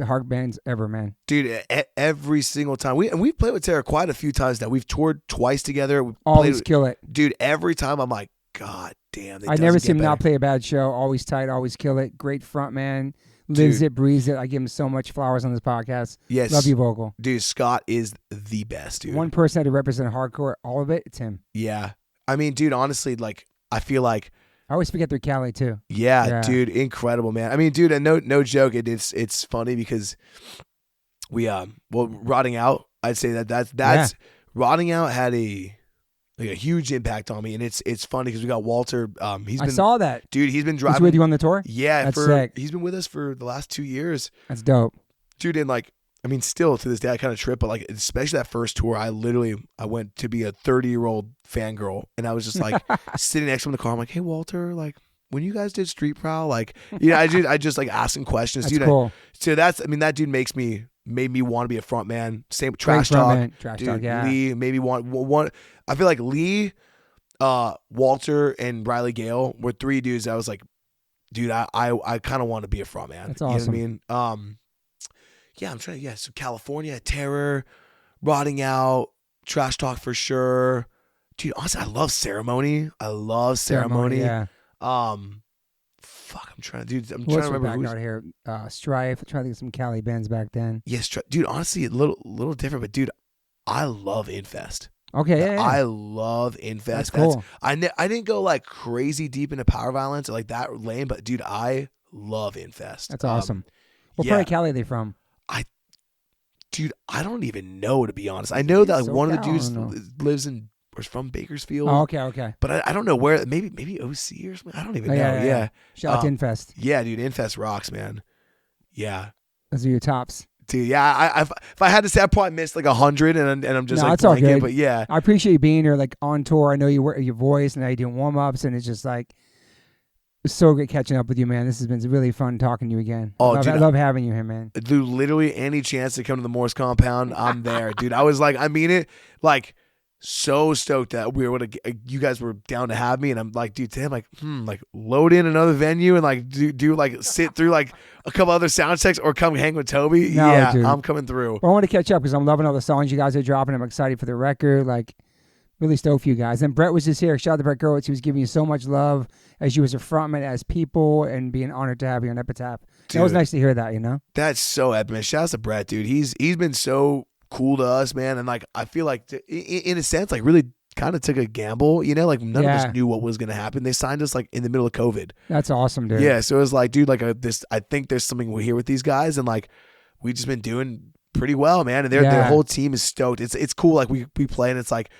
hard bands ever, man. Dude, every single time. We've played with Terror quite a few times now. We've toured twice together. We Always kill it. Dude, every time I'm like, God damn. I never see him not play a bad show. Always tight, always kill it. Great front man. Lives it, breathes it. I give him so much flowers on this podcast. Yes. Love you, vocal. Dude, Scott is the best, dude. One person had to represent hardcore, all of it, it's him. Yeah. I mean, dude, honestly, like, I feel like I always forget they're Cali too. Yeah, dude, incredible, man. I mean, dude, and no joke, it's funny because we Rotting Out, I'd say that's Rotting Out had a huge impact on me, and it's funny because we got Walter. I saw that, dude. He's been driving. He's with you on the tour. Yeah, that's sick. He's been with us for the last 2 years. That's dope, dude. And like, I mean, still to this day, I kind of trip, but like, especially that first tour, I went to be a 30-year-old fangirl, and I was just like sitting next to him in the car. I'm like, hey, Walter, like, when you guys did Street Prowl, like, I just like asking questions. That's dude. Cool. That dude made me want to be a front man. Same with Trash Talk. Trash dude, Talk, yeah. Lee made me want. I feel like Lee, Walter, and Riley Gale were three dudes that I was like, dude, I kind of want to be a front man. That's awesome. You know what I mean? Yeah, I'm trying. Yeah, so California, Terror, Rotting Out, Trash Talk for sure. Dude, honestly, I love Ceremony. Yeah. Fuck, I'm trying to remember who's out here. Strife. I'm trying to think of some Cali bands back then. Yes, dude. Honestly, a little different, but dude, I love Infest. Okay, yeah. I love Infest. That's cool. I didn't go like crazy deep into power violence or like that lane, but dude, I love Infest. That's awesome. What part of Cali are they from? Dude, I don't even know, to be honest. I know that like one of the dudes lives in or is from Bakersfield. Oh, okay. But I don't know where. Maybe OC or something. I don't even know. Yeah. Shout out to Infest. Yeah, dude, Infest rocks, man. Yeah. Those are your tops. Dude, yeah. If I had to say, I probably missed like 100, and I'm just like it's all blanking. good. But yeah, I appreciate you being here, like on tour. I know you work your voice, and now you're doing warm ups, and it's just like. It's so great catching up with you, man. This has been really fun talking to you again. I love having you here, man. Dude, literally any chance to come to the Morse compound, I'm there, dude. I was like, I mean it, like so stoked that we were able to, you guys were down to have me, and I'm like, dude, damn, like load in another venue and like do like sit through like a couple other sound checks or come hang with Toby. No, yeah, dude. I'm coming through. Well, I want to catch up because I'm loving all the songs you guys are dropping. I'm excited for the record. Like. Really stoked for you guys. And Brett was just here. Shout out to Brett Gurwitz. He was giving you so much love as you as a frontman, as people, and being honored to have you on Epitaph. Dude, that was nice to hear that, you know? That's so epic, man. Shout out to Brett, dude. He's been so cool to us, man. And like, I feel like in a sense, like really kind of took a gamble, you know? Like none of us knew what was going to happen. They signed us like in the middle of COVID. That's awesome, dude. Yeah. So it was like, dude, like I think there's something here with these guys. And like, we just been doing pretty well, man. And their whole team is stoked. It's cool. Like we play and it's like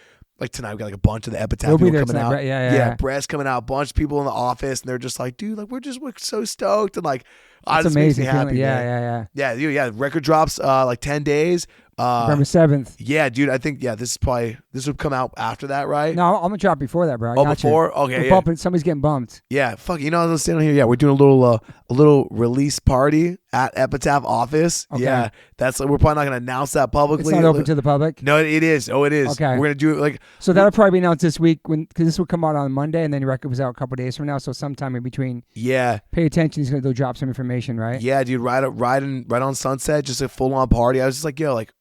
tonight we got like a bunch of the Epitaph people coming out. Yeah. Brett's coming out, a bunch of people in the office, and they're just like, dude, like we're so stoked, and like, it's amazing. Makes me happy. Yeah. Record drops like 10 days. November 7th. Yeah, dude. I think this would come out after that, right? No, I'm gonna drop before that, bro. Before? You. Okay, bumping, somebody's getting bumped. Yeah, fuck. You know, I was standing here. Yeah, we're doing a little release party at Epitaph office. Okay. Yeah, we're probably not gonna announce that publicly. It's not open to the public. No, it is. Oh, it is. Okay, we're gonna do it like. So that'll probably be announced this week because this will come out on Monday, and then the record was out a couple days from now. So sometime in between. Yeah. Pay attention. He's gonna go drop some information, right? Yeah, dude. Right on Sunset, just a full on party. I was just like, yo, like.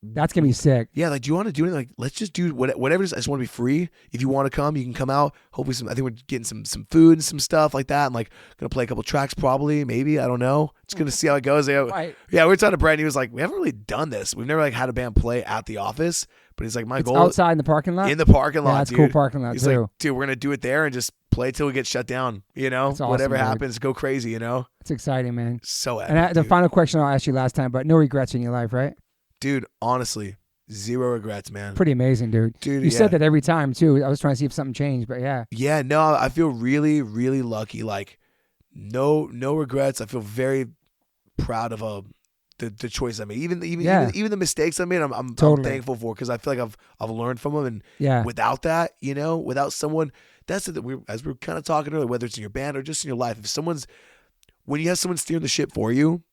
That's going to be sick. Yeah, like, do you want to do anything? Like, let's just do whatever it is. I just want to be free. If you want to come, you can come out. Hopefully, I think we're getting some food and some stuff like that. I'm like, going to play a couple tracks probably, maybe. I don't know. Just going to see how it goes. Right. Yeah, we were talking to Brad, and he was like, we haven't really done this. We've never, like, had a band play at the office. But he's like, my goal outside in the parking lot? In the parking lot, that's dude. Cool parking lot, he's too. Like, dude, we're going to do it there and just play till we get shut down, you know? Awesome, whatever dude. happens, go crazy, you know? It's exciting, man. So epic, and the final question I'll ask you last time, but no regrets in your life, right? Dude, honestly. Zero regrets, man. Pretty amazing, dude. You said that every time, too. I was trying to see if something changed, but yeah. Yeah, no, I feel really, really lucky. Like, no regrets. I feel very proud of the choice I made, even Yeah. even the mistakes I made. I'm Totally. thankful for, because I feel like I've learned from them. And Yeah. without that, without someone, that's it. As we're kind of talking earlier, whether it's in your band or just in your life, when you have someone steering the ship for you,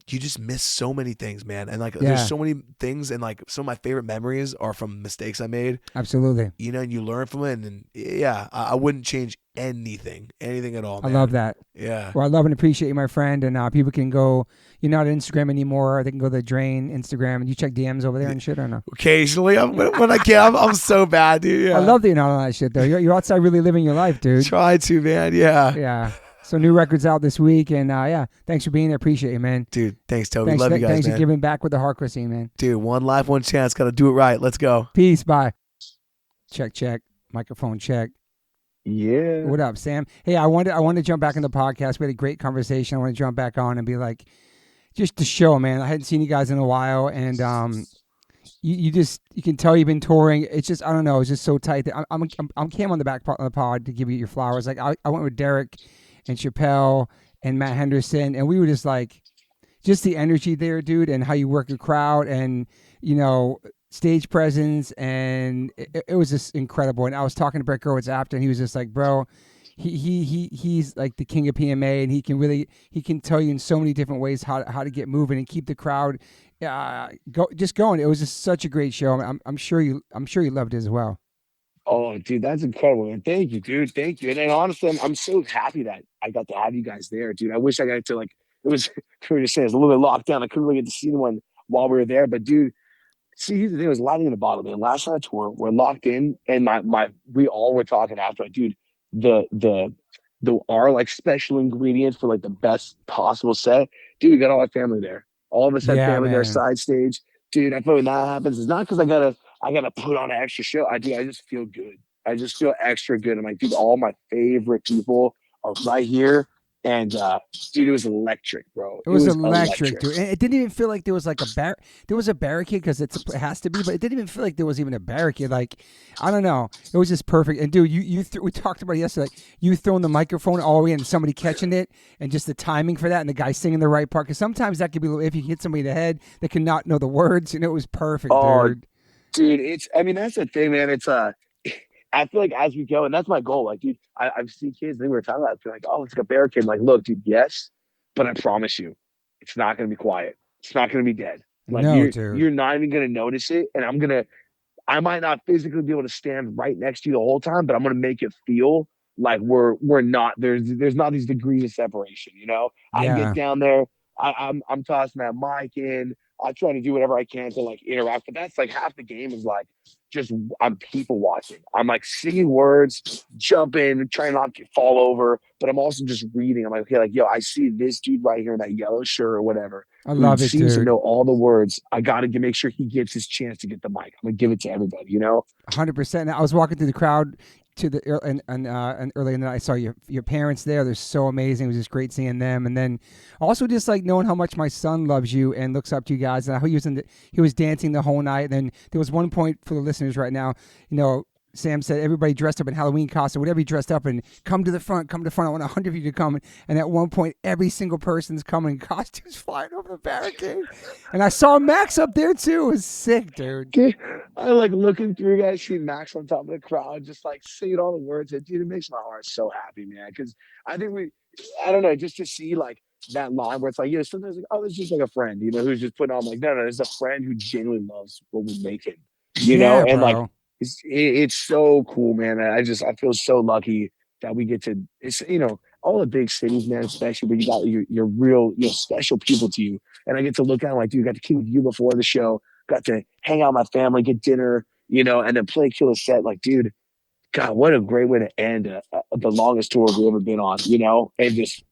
you just miss so many things, man. And like, Yeah. there's so many things, and like some of my favorite memories are from mistakes I made. Absolutely. And you learn from it. And yeah, I wouldn't change anything at all, I man. love that. Yeah. Well, I love and appreciate you, my friend. And people can go, you're not on Instagram anymore. They can go to the Drain Instagram, and you check DMs over there and shit, or no? Occasionally, when I can, I'm so bad, dude. Yeah. I love that you're not on that shit, though. You're outside really living your life, dude. Try to, man. Yeah. Yeah. So new records out this week, and yeah, thanks for being there. Appreciate you, man. Dude, thanks, Toby. Thanks, Love you guys, thanks man. for giving back with the hardcore scene, man. Dude, one life, one chance. Got to do it right. Let's go. Peace. Bye. Check. Microphone check. Yeah. What up, Sam? Hey, I wanted to jump back in the podcast. We had a great conversation. I want to jump back on and be like, just the show, man. I hadn't seen you guys in a while, and you can tell you've been touring. It's just, I don't know, it's just so tight. I'm came on the back part of the pod to give you your flowers. Like I went with Derek and Chappelle and Matt Henderson, and we were just like, just the energy there, dude, and how you work a crowd, and stage presence, and it was just incredible. And I was talking to Brett Gurwitz after, and he was just like, bro, he's like the king of PMA, and he can tell you in so many different ways how to get moving and keep the crowd going. It was just such a great show. I'm sure you loved it as well. Oh, dude, that's incredible, man. Thank you, dude. Thank you. And honestly, I'm so happy that I got to have you guys there, dude. I wish I got to, like, it was, we were just saying, it's a little bit locked down. I couldn't really get to see anyone while we were there. But, dude, see, here's the thing, it was lightning in a bottle, man. Last night tour, we're locked in, and we all were talking after, like, dude, our like special ingredient for like the best possible set, dude, we got all our family there. All of us had family there side stage. Dude, I feel when that happens, it's not because I gotta put on an extra show. I just feel good. I just feel extra good. I'm like, dude, all my favorite people are right here. And dude, it was electric, bro. It was electric, dude. And it didn't even feel like there was like there was a barricade, because it has to be, but it didn't even feel like there was even a barricade. Like, I don't know. It was just perfect. And dude, we talked about it yesterday. Like, you throwing the microphone all the way and somebody catching it, and just the timing for that, and the guy singing the right part. Because sometimes that could be, if you hit somebody in the head, they can not know the words. It was perfect, dude. Dude, that's the thing, man. It's I feel like as we go, and that's my goal. Like, dude, I've seen kids, they were talking about it, like, oh, it's like a barricade. I'm like, look, dude, yes, but I promise you, it's not going to be quiet. It's not going to be dead. Like, no, dude. You're not even going to notice it. And I might not physically be able to stand right next to you the whole time, but I'm going to make it feel like we're not, there's not these degrees of separation, I get down there, I'm tossing that mic in. I try to do whatever I can to like interact, but that's like half the game is like just I'm people watching. I'm like singing words, jumping, trying not to fall over, but I'm also just reading. I'm like, okay, like, yo, I see this dude right here in that yellow shirt or whatever. I love it, seems dude. to know all the words. I got to make sure he gets his chance to get the mic. I'm gonna give it to everybody, 100%. I was walking through the crowd and early in the night, I saw your parents there. They're so amazing. It was just great seeing them, and then also just like knowing how much my son loves you and looks up to you guys, and how he was dancing the whole night. And then there was one point for the listeners right now, Sam said everybody dressed up in Halloween costume, whatever you dressed up in, come to the front. I want 100 of you to come. And at one point, every single person's coming in costumes flying over the barricade. And I saw Max up there too. It was sick, dude. I like looking through, guys, see Max on top of the crowd, just like singing all the words. And dude, it makes my heart so happy, man. Because I think I don't know, just to see like that line where it's like, sometimes like, oh, it's just like a friend, who's just putting on like, no, there's a friend who genuinely loves what we're making, Yeah, and bro. like, it's so cool, man. I feel so lucky that we get to, it's, all the big cities, man, especially where you got your real, special people to you. And I get to look at them like, dude, got to kill with you before the show, got to hang out with my family, get dinner, and then play killer set. Like, dude, God, what a great way to end the longest tour we've ever been on, and just,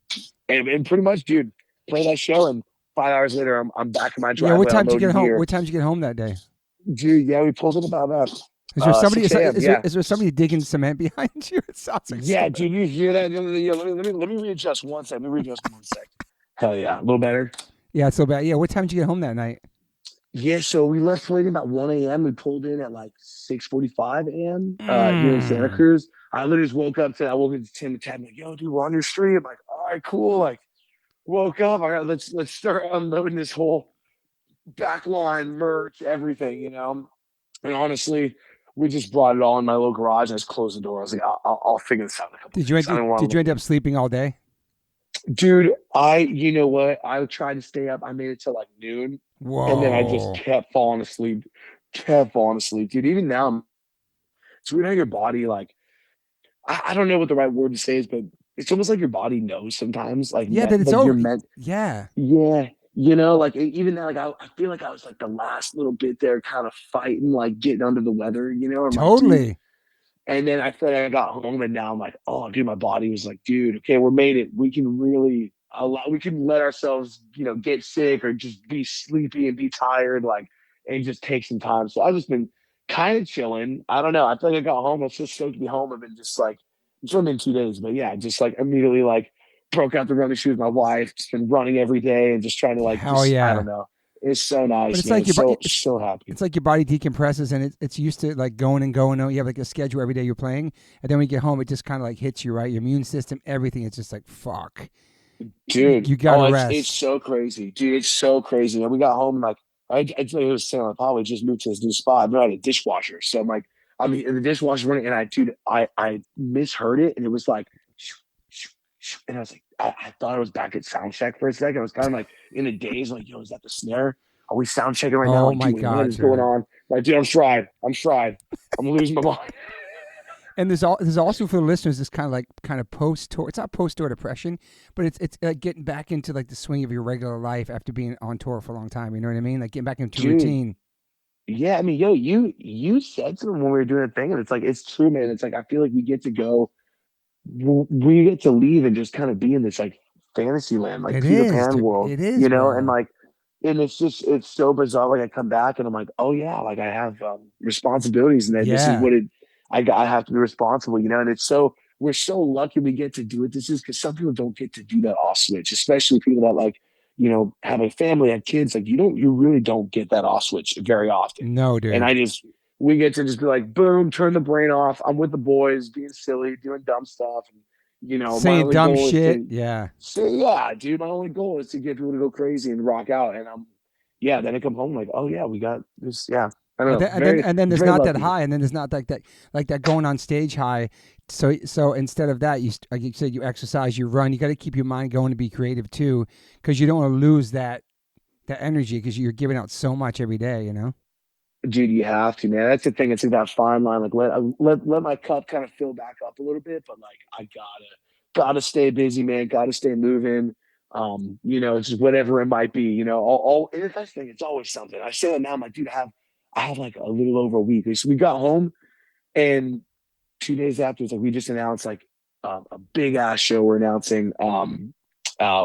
and pretty much, dude, play that show, and 5 hours later, I'm back in my driveway. Yeah, what time did you get home? What time did you get home that day? Dude, yeah, we pulled it about that. Is there somebody? 6 a.m., is there somebody digging cement behind you? It sounds like dude, you hear that? Yeah, let me readjust one sec. Hell yeah, a little better. Yeah, it's so bad. Yeah, what time did you get home that night? Yeah, so we left late about 1 a.m. We pulled in at like 6:45 a.m. Here in Santa Cruz. I literally just woke up to Tim and Ted, like, yo, dude, we're on your street. I'm like, all right, cool. Like, woke up. All right, let's start unloading this whole backline, merch, everything, you know. And honestly, we just brought it all in my little garage. And I just closed the door. I was like, I'll figure this out in a couple Did you days. I don't want did you end up sleeping all day? Dude, you know what? I tried to stay up. I made it till like noon, and then I just Whoa. kept falling asleep. Kept falling asleep, dude. Even now, it's weird how your body, like, I don't know what the right word to say is, but it's almost like your body knows sometimes, like, Yeah, that it's like you're over. meant. Yeah. Yeah, you know, like even now, like I feel like I was like the last little bit there, kind of fighting, like getting under the weather, you know. I'm like, dude. Totally. And then I feel like I got home, and now I'm like, oh, dude, my body was like, dude, okay, we're made it. We can really we can let ourselves, you know, get sick or just be sleepy and be tired, like, and just take some time. So I've just been kind of chilling. I don't know. I feel like I got home. I was so stoked to be home. I've been just like, it's only been 2 days, but yeah, just like immediately like broke out the running shoes with my wife. Just been running every day and just trying to like, Hell just, I yeah. don't know. It's so But nice, it's man. like your So happy. it's like your body decompresses and it's used to like going and going. You have like a schedule every day you're playing, and then when you get home, it just kind of like hits you, right? Your immune system, everything. It's just like fuck, Dude. You gotta rest. It's so crazy, dude. It's so crazy. And we got home and like I was saying, like, oh, we just moved to this new spot. I've never had a dishwasher, so I'm like, I mean, the dishwasher running, and I misheard it, and it was like, shoo, shoo, shoo, and I was like, I thought I was back at sound check for a second. I was kind of like in a daze, like, yo, is that the snare? Are we sound checking right now? Oh Like, my dude, what God, is going dude. on? Like, dude, I'm fried. I'm losing my mind. And there's also for the listeners this kind of post tour. It's not post tour depression, but it's like getting back into like the swing of your regular life after being on tour for a long time. You know what I mean? Like getting back into Dude. routine. Yeah, I mean, yo, you said something when we were doing a thing, and it's like, it's true, man. It's like I feel like we get to go, we get to leave and just kind of be in this like fantasy land, like It Peter is, Pan dude. world, It is, you know, and bro. like, and it's so bizarre. Like I come back and I'm like, oh yeah, like I have responsibilities, and that this is Yeah. what I have to be responsible, you know, and it's so we're so lucky we get to do it. This is because some people don't get to do that off switch, especially people that like, you know, have a family, have kids. Like you really don't get that off switch very often. No, And dude. we get to just be like, boom, turn the brain off. I'm with the boys, being silly, doing dumb stuff. And, you know, my Saying only dumb goal is shit. to Yeah. say, yeah, dude, my only goal is to get people to go crazy and rock out. And yeah, then I come home like, oh yeah, we got this. Yeah. I don't But know. and then there's Very not that lucky. high, and then there's not like that going on stage high. So instead of that, like you said, you exercise, you run. You got to keep your mind going to be creative too, because you don't want to lose that energy because you're giving out so much every day. You know. Dude, you have to, man. That's the thing. It's like that fine line. Like let my cup kind of fill back up a little bit, but like I gotta stay busy, man. Gotta stay moving. You know, it's just whatever it might be. You know, all and the best thing, it's always something. I say that now. I'm like, dude, I have like a little over a week. So we got home, and 2 days after, it's like we just announced like a big ass show. We're announcing.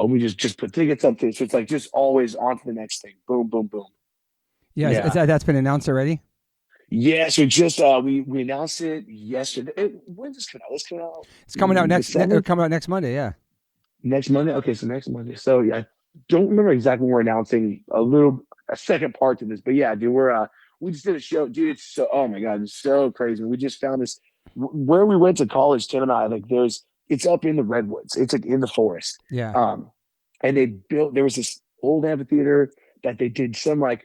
We just put tickets up to. So it's like just always on to the next thing. Boom, boom, boom. Yeah. Yeah. That's been announced already. Yeah, so just we announced it yesterday. When does this come out? This come out It's coming out the next. 7th? Coming out next Monday. Yeah. Next Monday. Okay, so next Monday. So yeah, I don't remember exactly when we're announcing a second part to this, but yeah, dude, we just did a show, dude. It's so, oh my god, it's so crazy. We just found this where we went to college. Tim and I, like, it's up in the redwoods. It's like in the forest. Yeah. And there was this old amphitheater that they did some like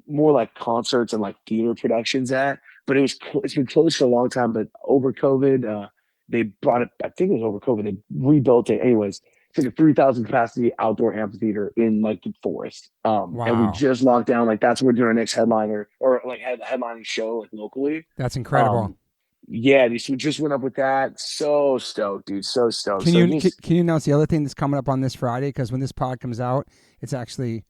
more like concerts and like theater productions at, but it's been closed for a long time. But over COVID, they brought it. I think it was over COVID. They rebuilt it. Anyways, it's like a 3,000 capacity outdoor amphitheater in like the forest. And we Wow. just locked down. Like that's where we're doing our next headliner or like headlining show like locally. That's incredible. Yeah, we just went up with that. So stoked, dude. So stoked. Can So you announce the other thing that's coming up on this Friday? Because when this pod comes out, it's actually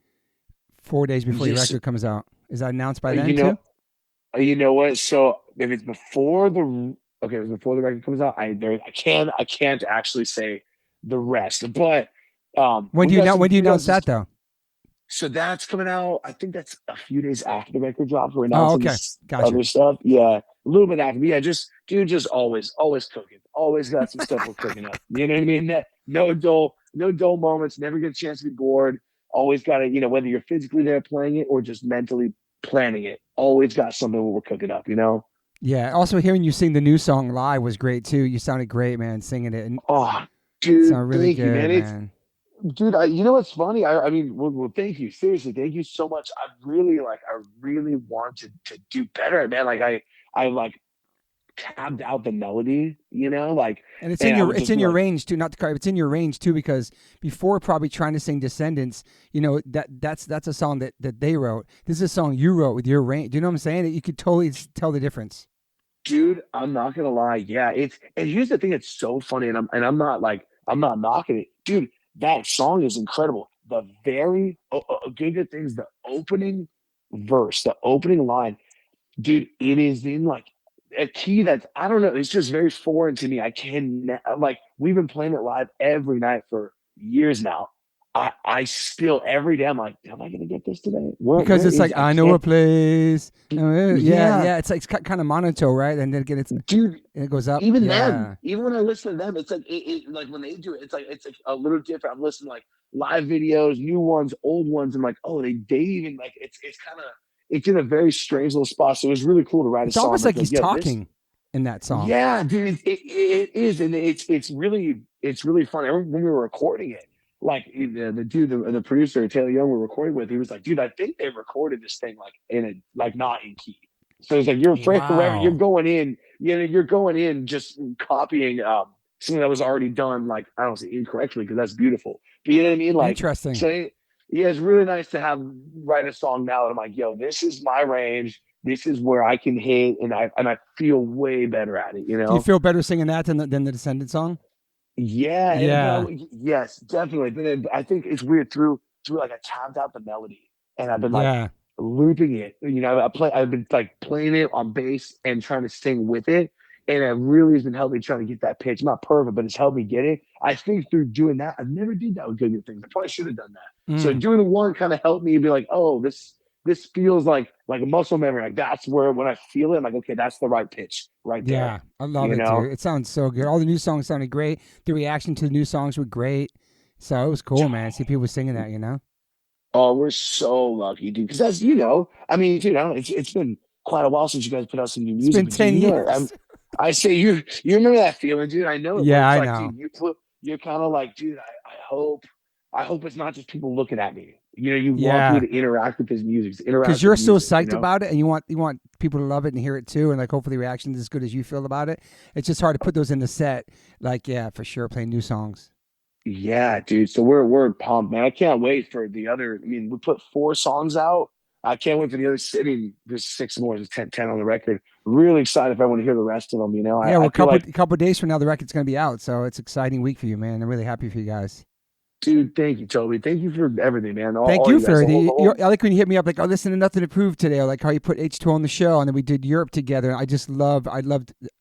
4 days before your record comes out. Is that announced by then too? You know what? So if it's before the record comes out, I can't actually say the rest. But When do you announce that though? So that's coming out. I think that's a few days after the record drops. We're Oh, announcing okay. this Gotcha. other stuff. Yeah, a little bit after. But yeah, just always cooking. Always got some stuff we're cooking up. You know what I mean? No dull moments. Never get a chance to be bored. Always got to, whether you're physically there playing it or just mentally planning it. Always got something we're cooking up. Yeah. Also, hearing you sing the new song live was great too. You sounded great, man, singing it. And oh, dude, sounded really thank good, you, man. man. Dude, you know what's funny? I mean, well, thank you. Seriously, thank you so much. I really want to do better, man. Like I like tabbed out the melody, like, And it's and I would it's just in be your like, range too. Not to carve, it's in your range too, because before probably trying to sing Descendants, that's a song that they wrote. This is a song you wrote with your range. Do you know what I'm saying? You could totally tell the difference. dude, I'm not gonna lie. Yeah, and here's the thing that's so funny, and I'm not knocking it, dude. That song is incredible. The very good things, the opening verse, the opening line, dude, it is in like a key that's, I don't know, it's just very foreign to me. I can like, we've been playing it live every night for years now. I still every day I'm like, am I gonna get this today? Because Where it's is like, I know a place. Yeah, yeah, yeah. It's like kind of monotone, right? And then dude. it goes up. Even Yeah. them, even when I listen to them, it's like like when they do it, it's like a little different. I'm listening to like live videos, new ones, old ones, and like, oh, they even like it's kind of it's in a very strange little spot. So it was really cool to write a It's song almost like like he's yo, this. talking in that song. Yeah, dude, it is, and it's really fun. I remember when we were recording it, like the dude, the producer Taylor Young, we're recording with, he was like, dude, I think they recorded this thing like in a like not in key. So it's like you're afraid forever. You're Wow. going in, you're going in just copying something that was already done. Like I don't say incorrectly because that's beautiful, but you know what I mean. Like Interesting. so, yeah, it's really nice to write a song now that I'm like, yo, this is my range. This is where I can hit, and I feel way better at it. Do you feel better singing that than the Descendant song? Yeah, Yeah. yes, definitely. But then I think it's weird through like I tapped out the melody, and I've been like Yeah. looping it. I've been like playing it on bass and trying to sing with it, and it really has been helping me trying to get that pitch. Not perfect, but it's helped me get it. I think through doing that, I never did that with Good Things. I probably should have done that. So doing the one kind of helped me be like, oh, this feels like a muscle memory. Like that's where when I feel it, I'm like, okay, that's the right pitch right there. Yeah, I love it, dude. It sounds so good. All the new songs sounded great. The reaction to the new songs were great. So it was cool, man. See people singing that. Oh, we're so lucky, dude. Because that's, I mean, dude, I don't know, it's been quite a while since you guys put out some new It's music. been But 10 years. I say you remember that feeling, dude. I know it. Yeah, It's I like, know. dude, you're kind of like, dude, I hope it's not just people looking at me. You Yeah. want me to interact with this music. Because you're so psyched about it, and you want people to love it and hear it too, and like hopefully the reaction is as good as you feel about it. It's just hard to put those in the set. Like, yeah, for sure, playing new songs. Yeah, dude. So we're pumped, man. I can't wait for the other. I mean, we put 4 songs out. I can't wait for the other city. There's 6 more. There's 10 on the record. Really excited if I want to hear the rest of them. Yeah, I well, feel like, a couple days from now, the record's going to be out, so it's an exciting week for you, man. I'm really happy for you guys. dude, thank you, Toby. Thank you for everything, man. Thank all you guys, for the I like when you hit me up like, oh, listen to Nothing to Prove today, or like how you put H2O on the show, and then we did Europe together. I loved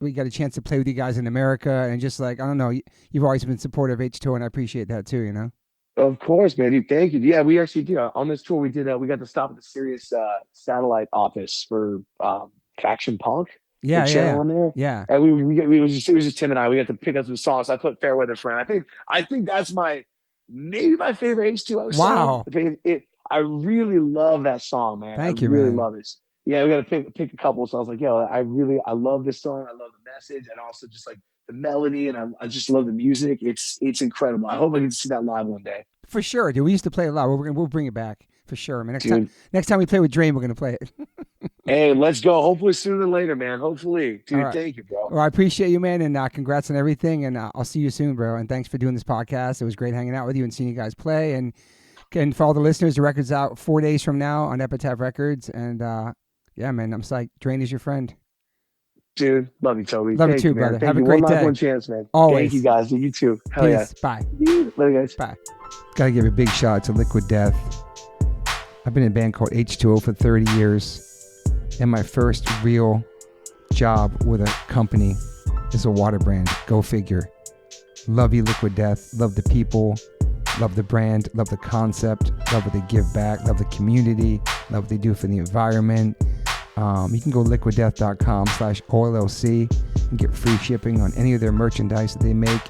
we got a chance to play with you guys in America, and just like, I don't know, you've always been supportive of H2O, and I appreciate that too. Of course, man. Dude, thank you. Yeah, we actually did on this tour. We got to stop at the Sirius satellite office for Faction Punk. Yeah, the channel on there. Yeah. And it was just Tim and I. We got to pick up some songs. I put Fairweather Friend. I think that's maybe my favorite H2O song. Wow. I really love that song, man. Thank you, really man. love it. Yeah, we got to pick a couple. So I was like, yo, I love this song. I love the message, and also just like the melody, and I just love the music. It's incredible. I hope I can see that live one day. For sure, dude. We used to play a lot. We'll bring it back for sure. I mean, next time we play with Drain, we're gonna play it. Hey, let's go. Hopefully sooner than later, man. Hopefully, dude. Right. Thank you, bro. Well, I appreciate you, man, and congrats on everything. And I'll see you soon, bro. And thanks for doing this podcast. It was great hanging out with you and seeing you guys play. And for all the listeners, the record's out 4 days from now on Epitaph Records. And yeah, man, I'm psyched. Drain is your friend. Dude, love you, Toby. Love you too, brother. Have a great day. One life, one chance, man. Always. Thank you, guys. You too. Hell Peace. Yeah. Bye. Later, guys. Bye. Gotta give a big shout out to Liquid Death. I've been in a band called H2O for 30 years. And my first real job with a company is a water brand. Go figure. Love you, Liquid Death. Love the people. Love the brand. Love the concept. Love what they give back. Love the community. Love what they do for the environment. You can go liquiddeath.com/OLLC and get free shipping on any of their merchandise that they make.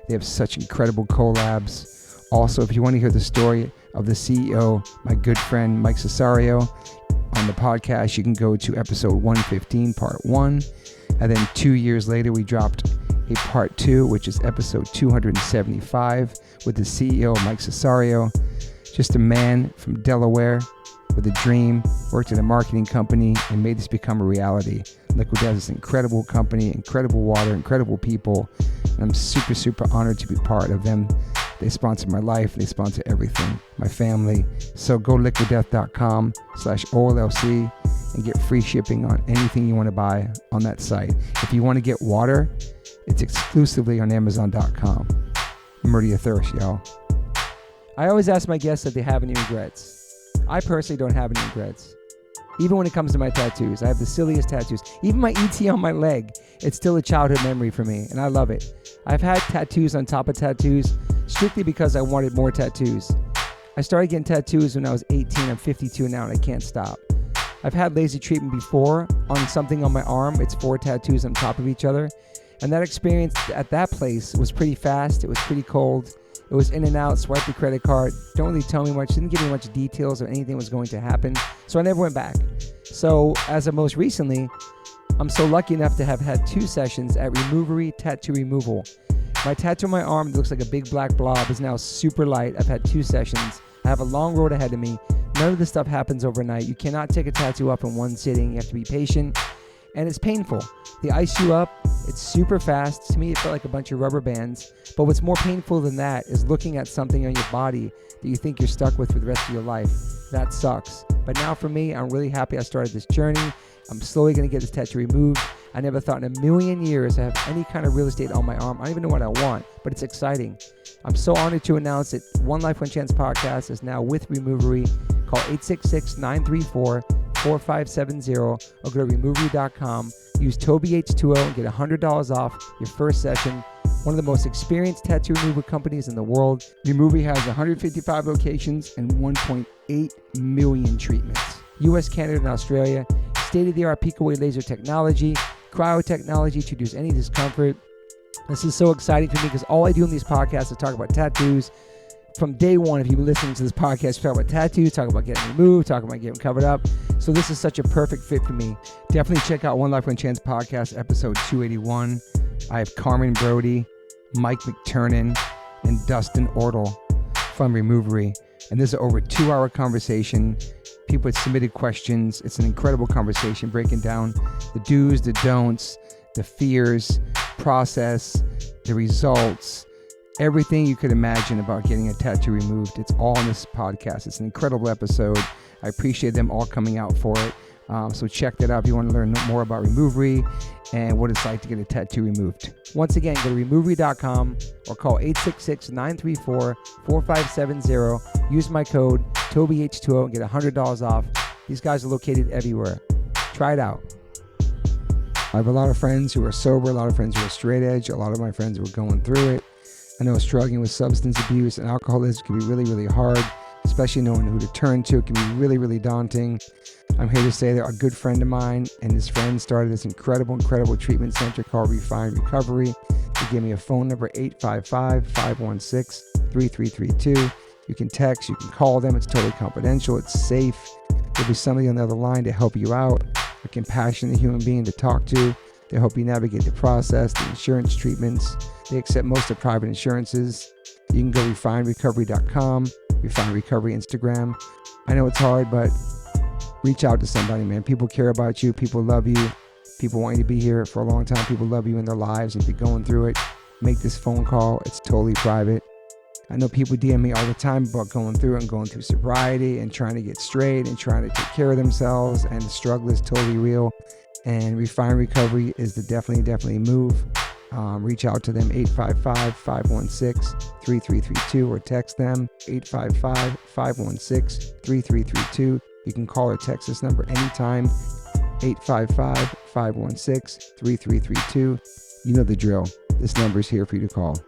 They have such incredible collabs. Also, if you want to hear the story of the CEO, my good friend Mike Cesario, on the podcast, you can go to episode 115, part 1. And then 2 years later, we dropped a part 2, which is episode 275, with the CEO, Mike Cesario. Just a man from Delaware with a dream, worked at a marketing company and made this become a reality. Liquid Death is an incredible company, incredible water, incredible people. And I'm super, super honored to be part of them. They sponsor my life. They sponsor everything, my family. So go liquiddeath.com/OLLC and get free shipping on anything you want to buy on that site. If you want to get water, it's exclusively on Amazon.com. Murder your thirst, y'all. I always ask my guests if they have any regrets. I personally don't have any regrets. Even when it comes to my tattoos, I have the silliest tattoos. Even my ET on my leg, it's still a childhood memory for me, and I love it. I've had tattoos on top of tattoos strictly because I wanted more tattoos. I started getting tattoos when I was 18. I'm 52 now, and I can't stop. I've had laser treatment before on something on my arm. It's 4 tattoos on top of each other, and that experience at that place was pretty fast. It was pretty cold. It was in and out, swipe the credit card. Don't really tell me much, didn't give me much details of anything was going to happen. So I never went back. So as of most recently, I'm so lucky enough to have had 2 sessions at Removery Tattoo Removal. My tattoo on my arm that looks like a big black blob is now super light. I've had 2 sessions. I have a long road ahead of me. None of this stuff happens overnight. You cannot take a tattoo up in one sitting. You have to be patient. And it's painful. They ice you up. It's super fast. To me, it felt like a bunch of rubber bands. But what's more painful than that is looking at something on your body that you think you're stuck with for the rest of your life. That sucks. But now for me, I'm really happy I started this journey. I'm slowly going to get this tattoo removed. I never thought in a million years I have any kind of real estate on my arm. I don't even know what I want, but it's exciting. I'm so honored to announce that One Life, One Chance podcast is now with Removery. Call 866-934-4570 or go to removery.com. Use TobyH20 and get $100 off your first session. One of the most experienced tattoo removal companies in the world. Removery has 155 locations and 1.8 million treatments. US, Canada, and Australia. State-of-the-art peak-away laser technology, cryo-technology to reduce any discomfort. This is so exciting for me because all I do in these podcasts is talk about tattoos. From day one, if you've been listening to this podcast, we talk about tattoos, talk about getting removed, talk about getting covered up. So this is such a perfect fit for me. Definitely check out One Life, One Chance podcast, episode 281. I have Carmen Brody, Mike McTurnan, and Dustin Ortle from Removery. And this is over a 2-hour conversation. People had submitted questions. It's an incredible conversation breaking down the do's, the don'ts, the fears, process, the results, everything you could imagine about getting a tattoo removed. It's all in this podcast. It's an incredible episode. I appreciate them all coming out for it. So check that out if you want to learn more about Removery and what it's like to get a tattoo removed. Once again, go to removery.com or call 866-934-4570. Use my code TobyH20 and get $100 off. These guys are located everywhere. Try it out. I have a lot of friends who are sober, a lot of friends who are straight edge, a lot of my friends who are going through it. I know struggling with substance abuse and alcoholism can be really, really hard, especially knowing who to turn to. It can be really, really daunting. I'm here to say that a good friend of mine and his friend started this incredible treatment center called Refine Recovery. They gave me a phone number, 855-516-3332. You can text, you can call them. It's totally confidential. It's safe. There'll be somebody on the other line to help you out, a compassionate human being to talk to. They help you navigate the process, the insurance treatments. They accept most of private insurances. You can go refinerecovery.com, Refine Recovery Instagram. I know it's hard, but reach out to somebody, man. People care about you. People love you. People want you to be here for a long time. People love you in their lives. If you're going through it, make this phone call. It's totally private. I know people DM me all the time about going through it and going through sobriety and trying to get straight and trying to take care of themselves, and the struggle is totally real. And Refine Recovery is the definitely move. Reach out to them, 855-516-3332, or text them, 855-516-3332. You can call or text this number anytime, 855-516-3332. You know the drill. This number is here for you to call.